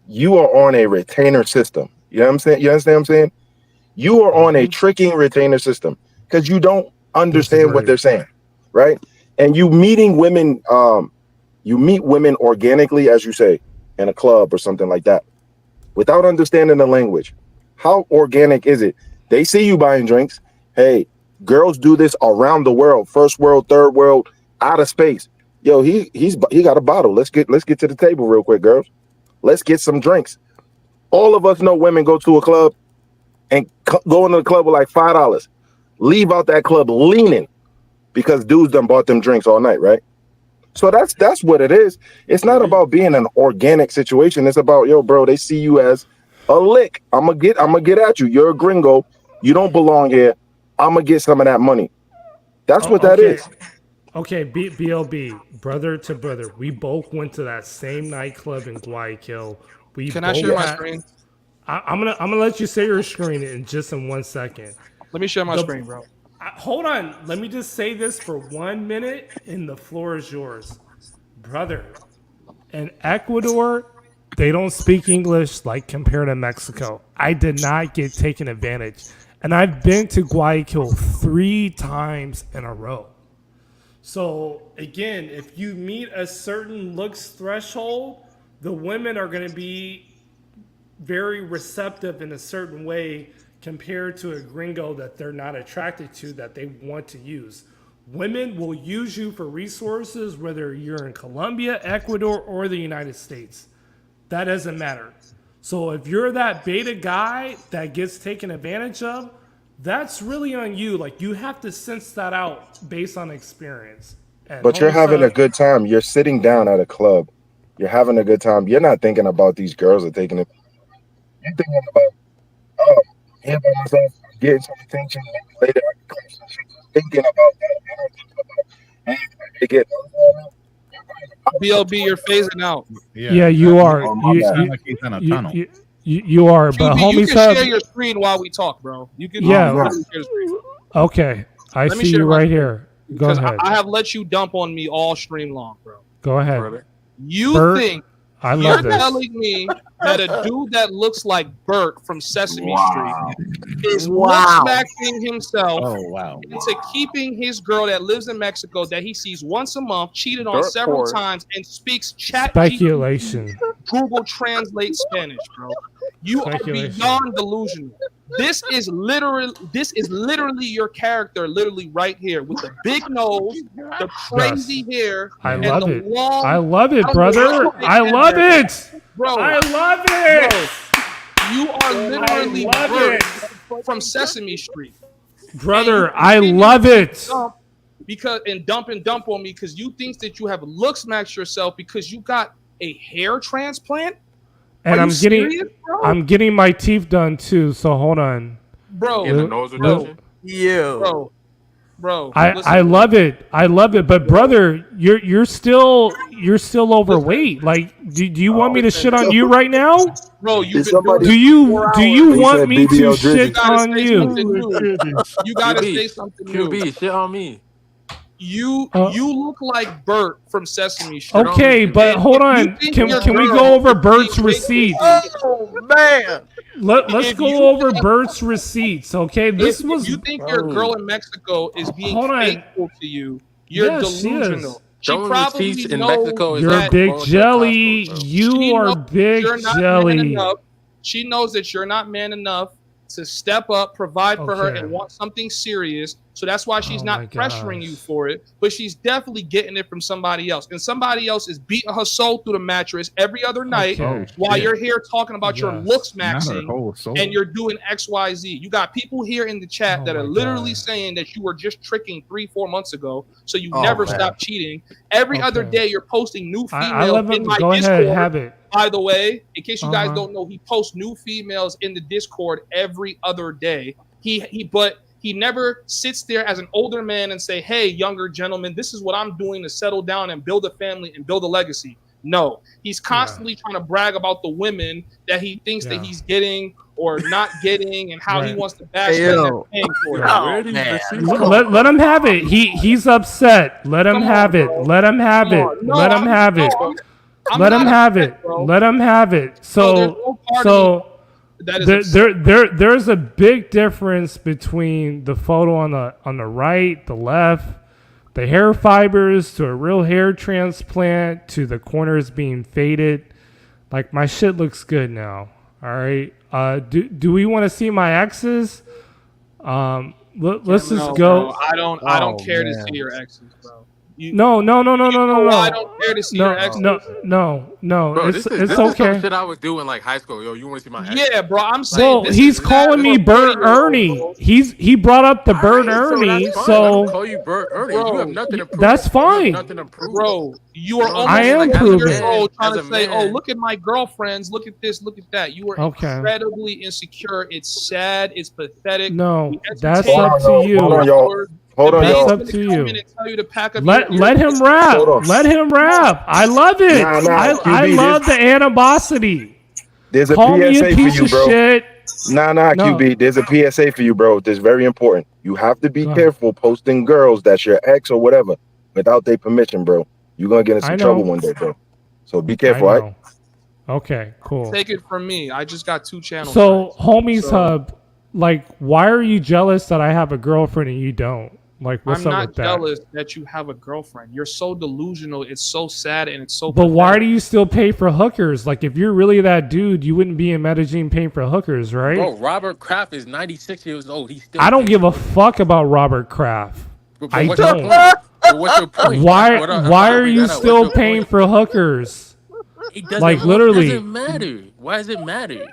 you are on a retainer system. You know what I'm saying? You understand what I'm saying? You are on a tricking retainer system because you don't understand what they're saying, right? And you meeting women, you meet women organically, as you say, in a club or something like that, without understanding the language. How organic is it? They see you buying drinks. Hey, girls do this around the world, first world, third world, outer space. Yo, he got a bottle. Let's get to the table real quick, girls. Let's get some drinks. All of us know women go to a club and go into the club with like $5. Leave out that club leaning because dudes done bought them drinks all night, right? So that's what it is. It's not about being an organic situation. It's about, yo, bro, they see you as a lick. I'm gonna get at you. You're a gringo. You don't belong here. I'm gonna get some of that money. That's what that is. Okay, BLB, brother to brother. We both went to that same nightclub in Guayaquil. Can I share my screen? I'm gonna let you say your screen in just in 1 second. Let me share my screen, bro. Hold on. Let me just say this for 1 minute, and the floor is yours, brother. In Ecuador, they don't speak English like compared to Mexico. I did not get taken advantage, and I've been to Guayaquil 3 times in a row. So again, if you meet a certain looks threshold, the women are going to be very receptive in a certain way compared to a gringo that they're not attracted to, that they want to use. Women will use you for resources, whether you're in Colombia, Ecuador, or the United States. That doesn't matter. So if you're that beta guy that gets taken advantage of, that's really on you. Like, you have to sense that out based on experience. And But you're having a good time. You're sitting down at a club. You're having a good time. You're not thinking about these girls are taking it. You're thinking about, here by myself, getting some attention. Maybe later I can claim some shit. Thinking about that. You're not thinking about, hey, they get BLB, you're phasing out. Yeah, you are. You are. But QB, you homie, can share your screen while we talk, bro. You can. Yeah. Share your screen. Okay, I Let me see share you my right screen. here. Go Because ahead. I have let you dump on me all stream long, bro. Go ahead. You Bert, think I you're love this. telling me that a dude that looks like Bert from Sesame Street is smacking himself into keeping his girl that lives in Mexico that he sees once a month, cheated on Dirt several poor. times, and speaks chat Speculation. Google Translate Spanish, bro. You are Speculation. beyond delusional. This is literally your character, literally right here with the big nose, the crazy hair, I and love the it. long. I love it, I don't know brother. what I love it. bro. I love it. Bro, you are literally love Bert from Sesame Street. Brother, I love it. Because and dump on me because you think that you have looks matched yourself because you got a hair transplant. And Are you serious, bro? I'm getting my teeth done too. So hold on. Bro, Get the nose reduction. bro, bro. I love it. I love it. But brother, you're still overweight. Like, do you want me to shit on you right now? Bro, you've been doing Do you want me to shit on you? You gotta say something new. QB, shit on me. You look like Bert from Sesame Street. Okay, but hold on. Can we go over Bert's receipts? Oh man. Let's go over Bert's receipts. Okay, If you think your girl in Mexico is being faithful to you, you're delusional. She probably in knows Mexico you're big jelly. You are big jelly. She knows that you're not man enough to step up, provide for her, and want something serious. So that's why she's not pressuring you for it. But she's definitely getting it from somebody else. And somebody else is beating her soul through the mattress every other night while you're here talking about your looks maxing and you're doing XYZ. You got people here in the chat that are literally saying that you were just tricking 3-4 months ago. So you never stopped cheating. Every other day you're posting new females in my Discord. Have it. By the way, in case you guys don't know, he posts new females in the Discord every other day. But he never sits there as an older man and say, hey, younger gentlemen, this is what I'm doing to settle down and build a family and build a legacy. No, he's constantly trying to brag about the women that he thinks that he's getting or not getting and how he wants to bash them and paying for it. Let him have it. He's upset. Let him have it. Let him have it. Let him have it. Let him have it. Let him have it. So there's a big difference between the photo on the right, the left, the hair fibers to a real hair transplant to the corners being faded. Like, my shit looks good now. All right. Do we want to see my exes? Let's just go. Bro, I don't care to see your exes, bro. No. I don't care to see your exes. No. Bro, It's this okay. Is some shit I was doing like high school. Yo, you want to see my ex? Yeah, bro. I'm saying. Well, he's calling me Bert Ernie. He brought up the Bert Ernie, so call you Bert Ernie. You have nothing to prove. that's fine. Nothing to prove. Bro, you are almost I am like proving. years old trying to say, "Oh, look at my girlfriends. Look at this. Look at that." You are incredibly insecure. It's sad. It's pathetic. No, that's up to you. Hold on, y'all. That's up to you. Let him rap. Let him rap. I love it. I love the animosity. There's a Call me PSA a piece for you, of bro. shit. QB. There's a PSA for you, bro. This is very important. You have to be careful posting girls that's your ex or whatever without their permission, bro. You're gonna get in some trouble one day, bro. So be careful, all right? Okay, cool. Take it from me. I just got 2 channels. So, Homies Hub, like, why are you jealous that I have a girlfriend and you don't? Like, what's I'm up not with that? jealous that you have a girlfriend. You're so delusional. It's so sad and it's so. But why do you still pay for hookers? Like, if you're really that dude, you wouldn't be in Medellin paying for hookers, right? Bro, Robert Kraft is 96 years old. He's still. I don't give a fuck about Robert Kraft. I what's don't. What's your point? Why are you still paying for hookers? Like, literally. It doesn't matter. Why does it matter?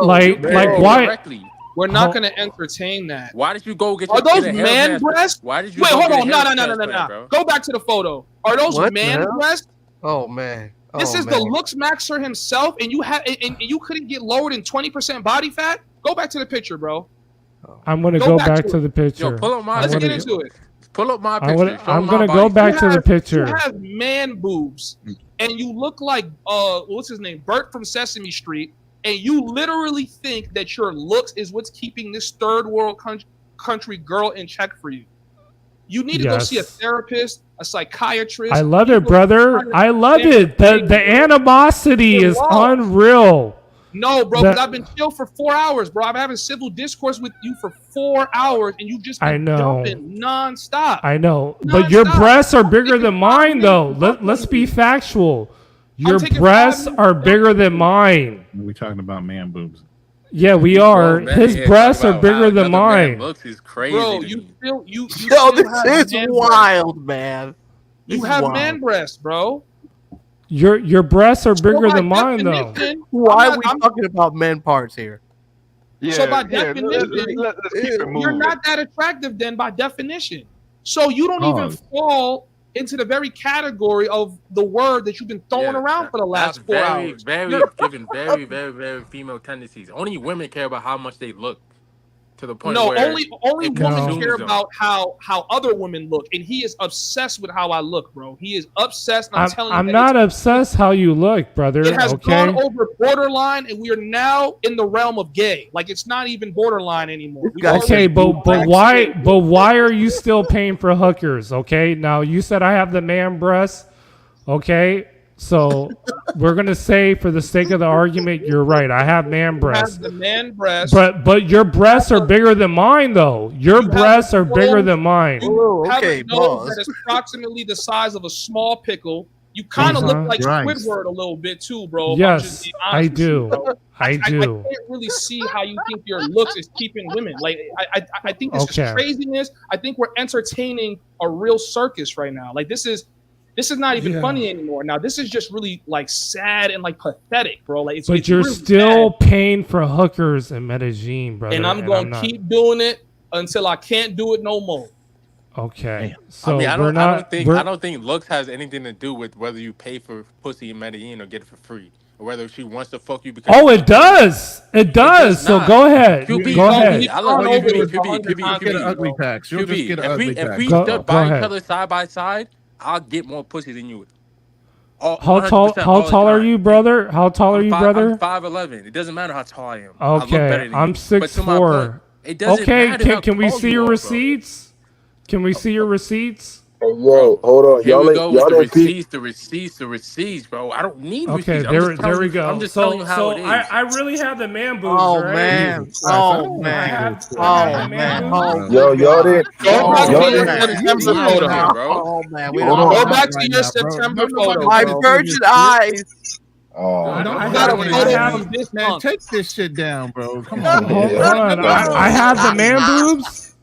Like why? Directly. We're not going to entertain that. Why did you go get? Are those man breasts? Why did you? Wait, hold on. No. Go back to the photo. Are those man breasts? Oh man. This is the looks maxer himself, and you couldn't get lower than 20% body fat. Go back to the picture, bro. I'm gonna go back to the picture. Yo, pull up my. Let's get into it. Pull up my picture. I'm gonna go back to the picture. You have man boobs, and you look like what's his name, Bert from Sesame Street. And you literally think that your looks is what's keeping this third world country girl in check for you. You need to go see a therapist, a psychiatrist. I love it, brother. I love it. The animosity is unreal. No, bro, because I've been chill for 4 hours, bro. I'm having civil discourse with you for 4 hours, and you just been jumping nonstop. I know, but your breasts are bigger than mine, though. Let's be factual. Your breasts are bigger than mine. We're talking about man boobs. Yeah, we are. His breasts are bigger than mine. Looks is crazy. Bro, you Yo, this is wild, man. You have man breasts, bro. Your breasts are bigger than mine, though. Why are we talking about men parts here? Yeah, so by definition, you're not that attractive then by definition. So you don't even fall into the very category of the word that you've been throwing around for the last 4 hours. Very female tendencies. Only women care about how much they look. to the point No, where only it women consumes care them. about how other women look, and he is obsessed with how I look, bro. He is obsessed. And I'm telling you, I'm not obsessed how you look, brother. it has Okay. gone over borderline, and we are now in the realm of gay. Like it's not even borderline anymore. Okay, but why are you still paying for hookers? Okay, now you said I have the man breast. Okay, so we're gonna say for the sake of the argument, you're right. I have man You breasts. have the man breast. But your breasts are bigger than mine, though. Your breasts are bigger than mine. You have a nose that is approximately the size of a small pickle. You kind of look like Squidward a little bit too, bro. if I'm just Yes, being I honest with you, do. bro. I I do. can't really see how you think your looks is keeping women. Like I think this Okay. is craziness. I think we're entertaining a real circus right now. Like this is not even funny anymore. Now this is just really like sad and like pathetic, bro. Like But it's you're really still paying for hookers in Medellin, brother. and I'm going to keep doing it until I can't do it no more. Okay, so I mean, I we're don't not. think we're- I don't think looks has anything to do with whether you pay for pussy in Medellin or get it for free, or whether she wants to fuck you because. Oh, it does. It does. So not. go ahead. QB, Go ahead. I love All you do is QB. get an ugly tax. You'll just get an ugly If tax. we Go stood by each ahead. other side by side, I'll get more pussy than you would. How tall? 100% How all the tall are time. you, brother? How tall are you, brother? I'm 5'11". It doesn't matter how tall I am. I look better Okay, than I'm you. But to my point, 6'4". it doesn't Okay, matter how can we tall see you your are, bro. receipts? Can we see your receipts? Hey, yo, hold on. Here we Y'all go with ain't, the y'all ain't peep. receipts, bro. I don't need Okay, receipts. there we go. I'm just telling you how it is. I really have the man boobs, Oh right? man! Jesus Christ, I Oh don't man! want to I have Oh the man man! boobs. Oh Yo, y'all didn't. Go back Y'all to your didn't. September You photo. lying, bro. Oh man! We Hold don't. on. Go Not back to right your now, bro. September Don't nobody photo, My wanna bro. see virgin this shit. eyes. Oh, I You have got a the photo man. from this Man, month. take this shit down, bro. Come yeah. on, man. Hold on. I have the man boobs.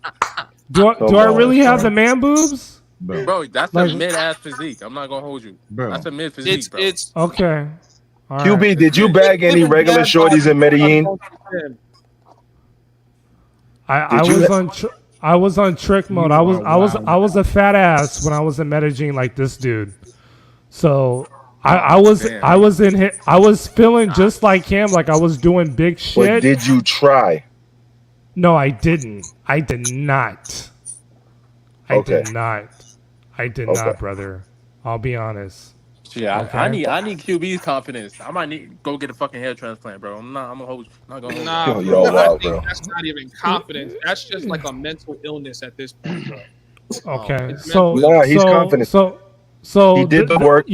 Do Come I on, really have son. the man boobs? Bro, that's Like- a mid-ass physique. I'm not gonna hold you. Bro. That's a mid physique, bro. It's Okay. All QB, right. did you bag any giving regular dad shorties vibes in Medellin? going to the gym. I Did you was ha- on I was on trick mode. You I was are I was wild. I was a fat ass when I was in Medellin, like this dude. So I was damn. I was in hit. I was feeling just like him, like I was doing big But shit. did you try? No, I didn't. I did not. I Okay. did not. I did Okay. not, brother. I'll be honest. Yeah, Okay. I need QB's confidence. I might need to go get a fucking hair transplant, bro. I'm gonna hold you. I'm not gonna hold you. Nah, Yo, bro. y'all I wild, think bro. that's not even confidence. That's just like a mental illness at this point, bro. Okay. It's So mental Nah, illness. he's so confident. so He did the work,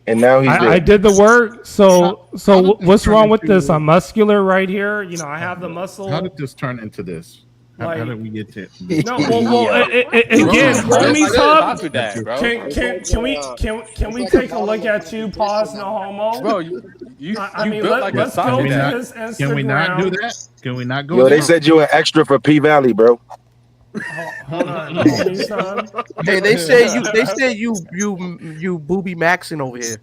and now he's I there. did the work. So How did this what's turn wrong with this? into- I'm muscular right here. You know, I have the muscle. How did this turn into this? How Like- did we get to? No, well, Yeah. again, Bro, homies that's hub. soccer dad, bro. Can we take a look at you? Pause, no homo. Bro, you I mean, built like a let's go soccer to dad. his Instagram. Can we not do that? Can we not go Yo, there? they said you an extra for P Valley, bro. Hold on, homies hub. Hey, they say you booby maxing over here.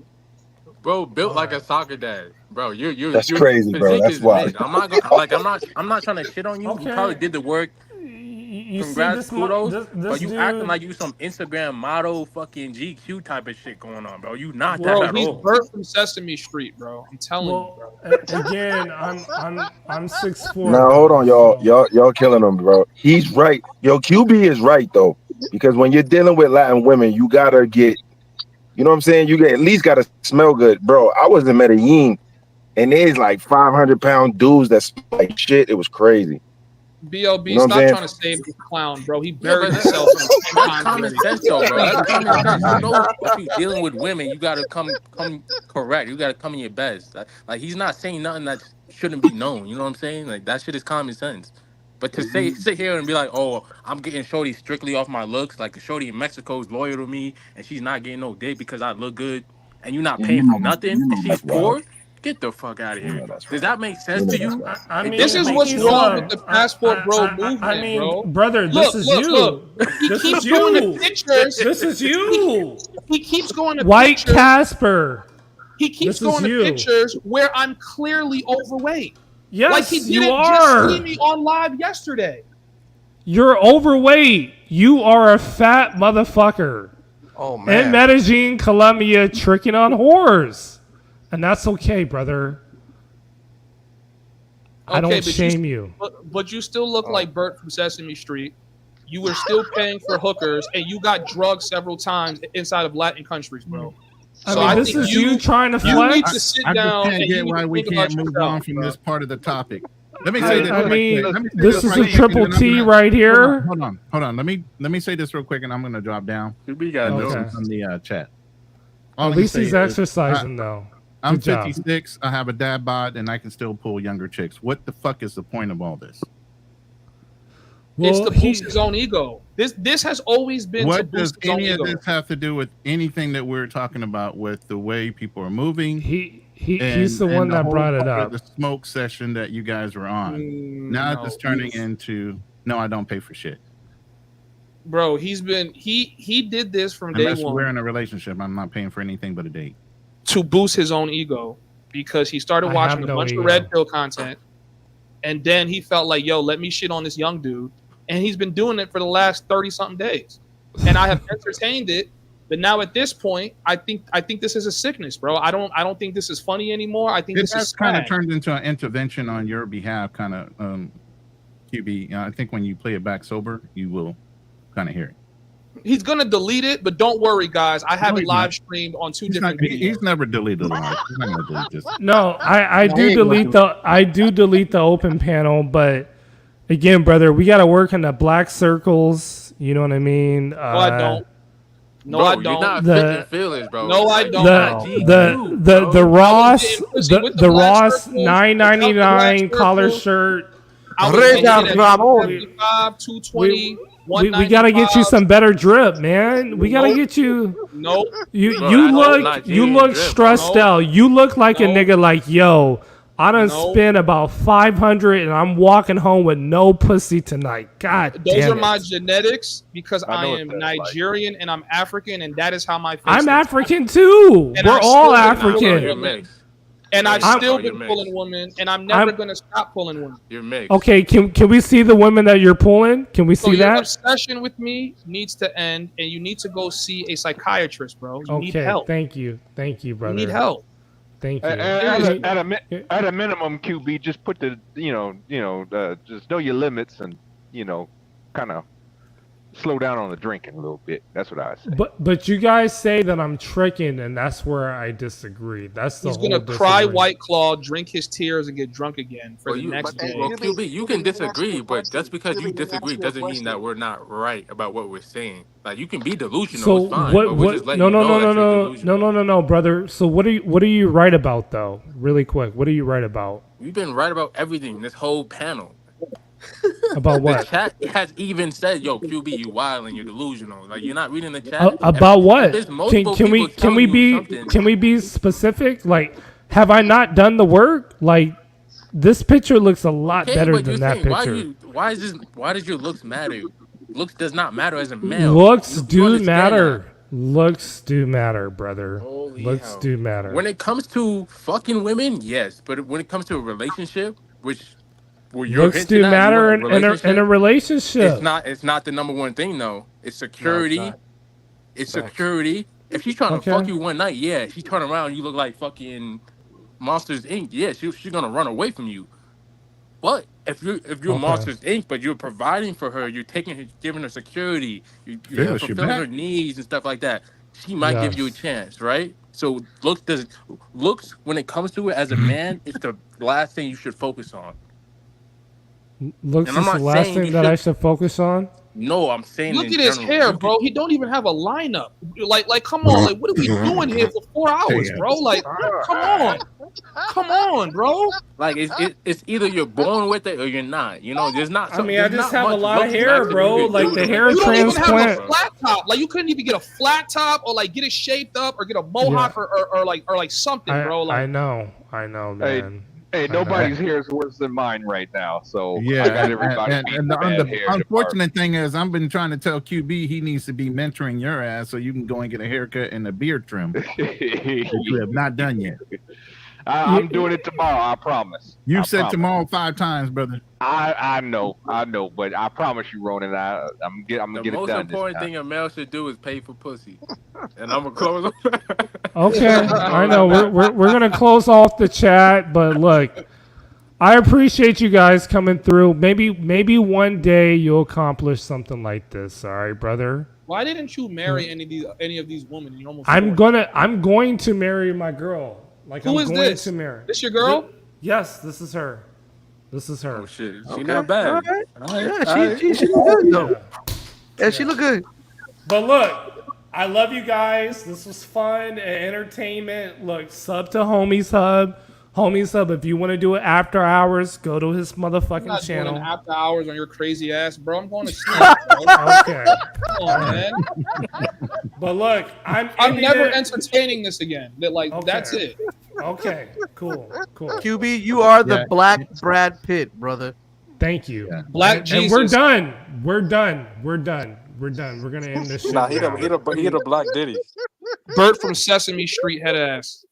Bro, built like a soccer dad. Bro, That's your crazy, bro. physique That's is wild. mid. I'm not gonna I'm not trying to shit on you. Okay. You probably did the work. You see Congrats, this kudos. this But you dude, acting like you some Instagram model fucking GQ type of shit going on, bro. You not Bro, that at he's all. Bert from Sesame Street, bro. I'm telling you, bro. again, I'm 6'4". Now hold on, y'all killing him, bro. He's right. Yo, QB is right though, because when you're dealing with Latin women, you gotta get, you know what I'm saying? You at least gotta smell good, bro. I was in Medellin, and there's like 500-pound dudes that smell like shit. It was crazy. BLB, You know what I'm stop saying? trying to save this clown, bro. He Yeah, buried but himself. that's common sense though, bro. That's common sense. You know, if you're dealing with women, you gotta come correct. You gotta come in your best. Like he's not saying nothing that shouldn't be known. You know what I'm saying? Like that shit is common sense. But to sit here and be like, oh, I'm getting shorty strictly off my looks, like a shorty in Mexico is loyal to me and she's not getting no dick because I look good, and you're not paying for nothing, and she's poor. Get the fuck out of here. Does that make sense to you? I mean, This is what's wrong with the passport bro movement, I mean, bro. brother, this is you. Look. He This keeps is going you. to pictures. This is you. He keeps going to White pictures. Casper. He keeps This is going to you. pictures where I'm clearly overweight. Yes, like he you didn't are. just see me on live yesterday. You're overweight. You are a fat motherfucker. Oh man. In Medellin, Colombia, tricking on whores. And that's okay, brother. I don't but shame you. But you still look like Bert from Sesame Street. You were still paying for hookers, and you got drugged several times inside of Latin countries, bro. So I mean, this is you trying to flex. You need to sit down. I can't get why we can't move on from this part of the topic. Let me say this. I mean, this is a triple T right here. Hold on. Let me say this real quick, and I'm gonna drop down. We got from the chat. At least he's exercising, though. I'm 56. I have a dad bod, and I can still pull younger chicks. What the fuck is the point of all this? Well, it's to boost his own ego. This has always been to boost his own ego. What does any of this have to do with anything that we're talking about with the way people are moving? He's the one that brought it up. The smoke session that you guys were on. Now it's turning into no, I don't pay for shit. Bro, he did this from day Unless one. we're in a relationship, I'm not paying for anything but a date. To boost his own ego, because he started watching a bunch of red pill content, and then he felt like, yo, let me shit on this young dude. And he's been doing it for the last 30-something days. And I have entertained it. But now at this point, I think this is a sickness, bro. I don't think this is funny anymore. I think this is kind of turned into an intervention on your behalf, kind of QB. I think when you play it back sober, you will kind of hear it. He's gonna delete it, but don't worry, guys. I have it live streamed on two different videos. He's never deleted live. He's not gonna delete this. No, I do delete the open panel, but again, brother, we got to work in the black circles. You know what I mean? No, I don't. No, bro, I don't. You're not fitting feelings, bro. No, I don't. The Ross $9.99 collar shirt. We got to get you some better drip, man. We got to get you. Nope. You look stressed out. You look like a nigga like, yo, I done spent about $500 and I'm walking home with no pussy tonight. God damn it. Those are my genetics because I am Nigerian and I'm African, and that is how my face I'm is. African too. We're all African. And I've still been pulling women, and I'm never going to stop pulling women. You're mixed. Okay, can we see the women that you're pulling? Can we see your that? obsession with me needs to end, and you need to go see a psychiatrist, bro. You need help. Thank you, brother. You need help. Thank you. At a minimum, QB, just put the just know your limits and kind of slow down on the drinking a little bit. That's what I say. But you guys say that I'm tricking, and that's where I disagree. That's the He's gonna cry White Claw, drink his tears, and get drunk again for the next day. Well, QB, you can disagree, but just because you disagree doesn't mean that we're not right about what we're saying. Like, you can be delusional. So it's fine, what? No, brother. So what are you right about though? Really quick, what are you right about? We've been right about everything. This whole panel. About what? The chat has even said, "Yo, QB, you wild and you're delusional." Like, you're not reading the chat. About what? Can we be specific? Like, have I not done the work? Like, this picture looks a lot better than that picture. Why does your looks matter? Looks does not matter as a male. Looks do matter. Looks do matter, brother. Holy looks hell. do matter. When it comes to fucking women, yes, but when it comes to a relationship, which looks do matter in a relationship. It's not the number one thing though. It's security. No, it's security. If she's trying to fuck you one night, yeah, she turn around and you look like fucking Monsters Inc. Yeah, she's gonna run away from you. But if you're Monsters Inc., but you're providing for her, you're giving her security, you're fulfilling her needs and stuff like that, she might give you a chance, right? So looks when it comes to it as a man, it's the last thing you should focus on. Looks is the last thing that I should focus on? No, I'm saying look at his hair, bro. He don't even have a lineup. Like, come on, like, what are we doing here for 4 hours, bro? Like, come on, bro. Like, it's either you're born with it or you're not. You know, there's not. I mean, I just have a lot of hair, bro. Like the hair transplant. You don't even have a flat top. Like, you couldn't even get a flat top or like get it shaped up or get a mohawk or like something, bro. Like, I know, man. Hey, nobody's hair is worse than mine right now. So yeah, I got everybody. And the unfortunate thing is, I've been trying to tell QB he needs to be mentoring your ass so you can go and get a haircut and a beard trim. You have not done yet. I'm doing it tomorrow. I promise. You said tomorrow 5 times, brother. I know, but I promise you, Ronan, I'm gonna get it done. The most important thing a male should do is pay for pussy, and I'm gonna close. Okay, I know we're gonna close off the chat, but look, I appreciate you guys coming through. Maybe one day you'll accomplish something like this. All right, brother. Why didn't you marry any of these women? You're almost. I'm going to marry my girl. Like Who I'm is going this? to marry. This your girl? Yes, this is her. This is her. Oh shit, she Okay. not bad. All right. All right. Yeah, she look good though. Yeah, she look good. But look, I love you guys. This was fun and entertainment. Look, sub to Homies Hub. Homies Hub, if you want to do it after hours, go to his motherfucking I'm not channel. doing after hours on your crazy ass, bro. I'm going to sleep. Bro. Okay. Come on, man. But look, I'm never entertaining this again. That's it. Okay, cool. QB, you are the Black Brad Pitt, brother. Thank you. Yeah. Black And Jesus. we're done. We're done. We're gonna end this shit. Nah, he the Black Diddy. Bert from Sesame Street head ass.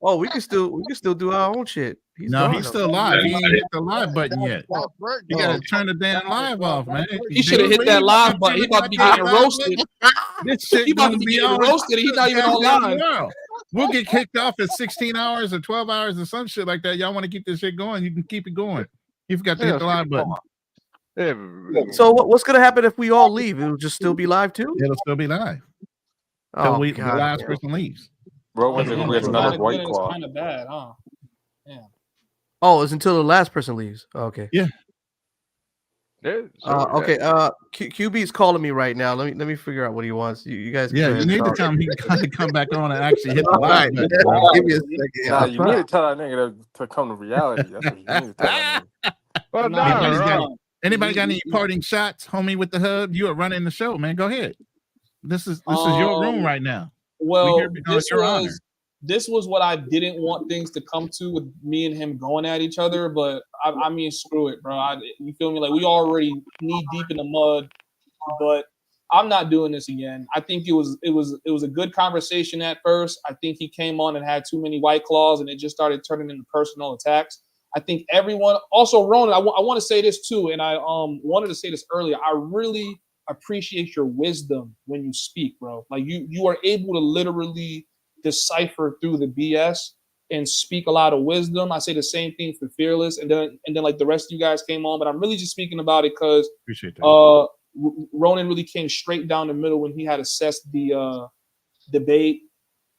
Oh, we can still do our own shit. He's still live. He ain't hit the live button yet. You gotta turn the damn live off, man. He should have hit that live button. He about to be getting roasted. This shit He about to be getting roasted. He's not even online. We'll get kicked off at 16 hours or 12 hours or some shit like that. Y'all want to keep this shit going? You can keep it going. You forgot to hit the live button. So what's gonna happen if we all leave? It'll just still be live too. It'll still be live. Oh, the last person leaves. Bro, when's gonna get another white claw? It's kind of bad, huh? Yeah. Oh, it's until the last person leaves. Okay. Yeah. Okay. QB's calling me right now. Let me figure out what he wants. You guys. Yeah, you need to come. He gotta come back on and actually hit the live. Give me a second. Nah, you need to tell that nigga to come to reality. That's what you need to tell that nigga. Anybody got any parting shots, homie with the hub? You are running the show, man. Go ahead. This is your room right now. Well, this was what I didn't want things to come to with me and him going at each other. But I mean, screw it, bro. You feel me? Like we already knee deep in the mud. But I'm not doing this again. I think it was a good conversation at first. I think he came on and had too many white claws, and it just started turning into personal attacks. I think everyone. Also, Ronan, I want to say this too, and I wanted to say this earlier. I really appreciate your wisdom when you speak, bro. Like you are able to literally decipher through the BS and speak a lot of wisdom. I say the same thing for Fearless, and then like the rest of you guys came on, but I'm really just speaking about it because Ronan really came straight down the middle when he had assessed the debate.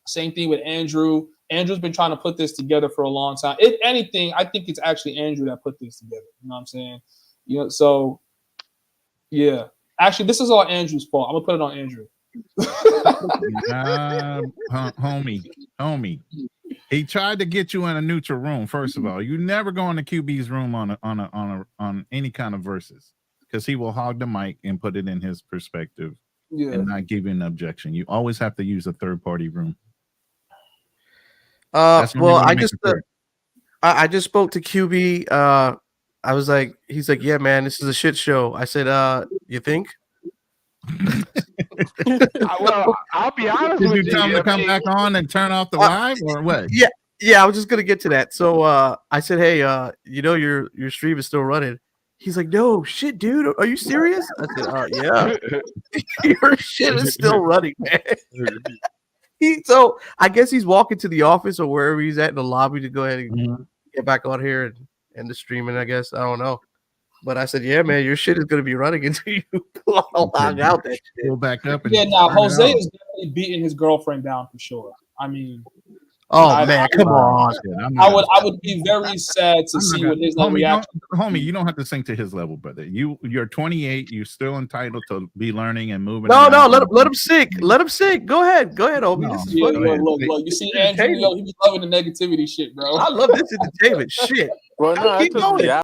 Same thing with Andrew. Andrew's been trying to put this together for a long time. If anything, I think it's actually Andrew that put this together. You know what I'm saying? So yeah. Actually, this is all Andrew's fault. I'm gonna put it on Andrew. Homie. He tried to get you in a neutral room. First of all, you never go in the QB's room on any kind of verses because he will hog the mic and put it in his perspective and not give you an objection. You always have to use a third party room. Well, I just spoke to QB. I was like, he's like, yeah, man, this is a shit show. I said, you think? Well, I'll be honest with you. Did you tell him to come back on and turn off the live or what? Yeah, I was just gonna get to that. So I said, hey, your stream is still running. He's like, no shit, dude. Are you serious? I said, yeah. Your shit is still running, man. So I guess he's walking to the office or wherever he's at in the lobby to go ahead and get back on here and end the streaming, I guess. I don't know. But I said, yeah, man, your shit is going to be running until you log out that shit. Pull back up. Yeah, now Jose is definitely beating his girlfriend down for sure. I mean, man, come on. I would be very sad to see what his reaction. Homie, you don't have to sink to his level, brother. You're 28. You're still entitled to be learning and moving. No, let him sink. Let him sink. Go ahead, homie. This is funny. Look. You see Andrew, he was loving the negativity shit, bro. I love this entertainment shit. Well, no, keep going.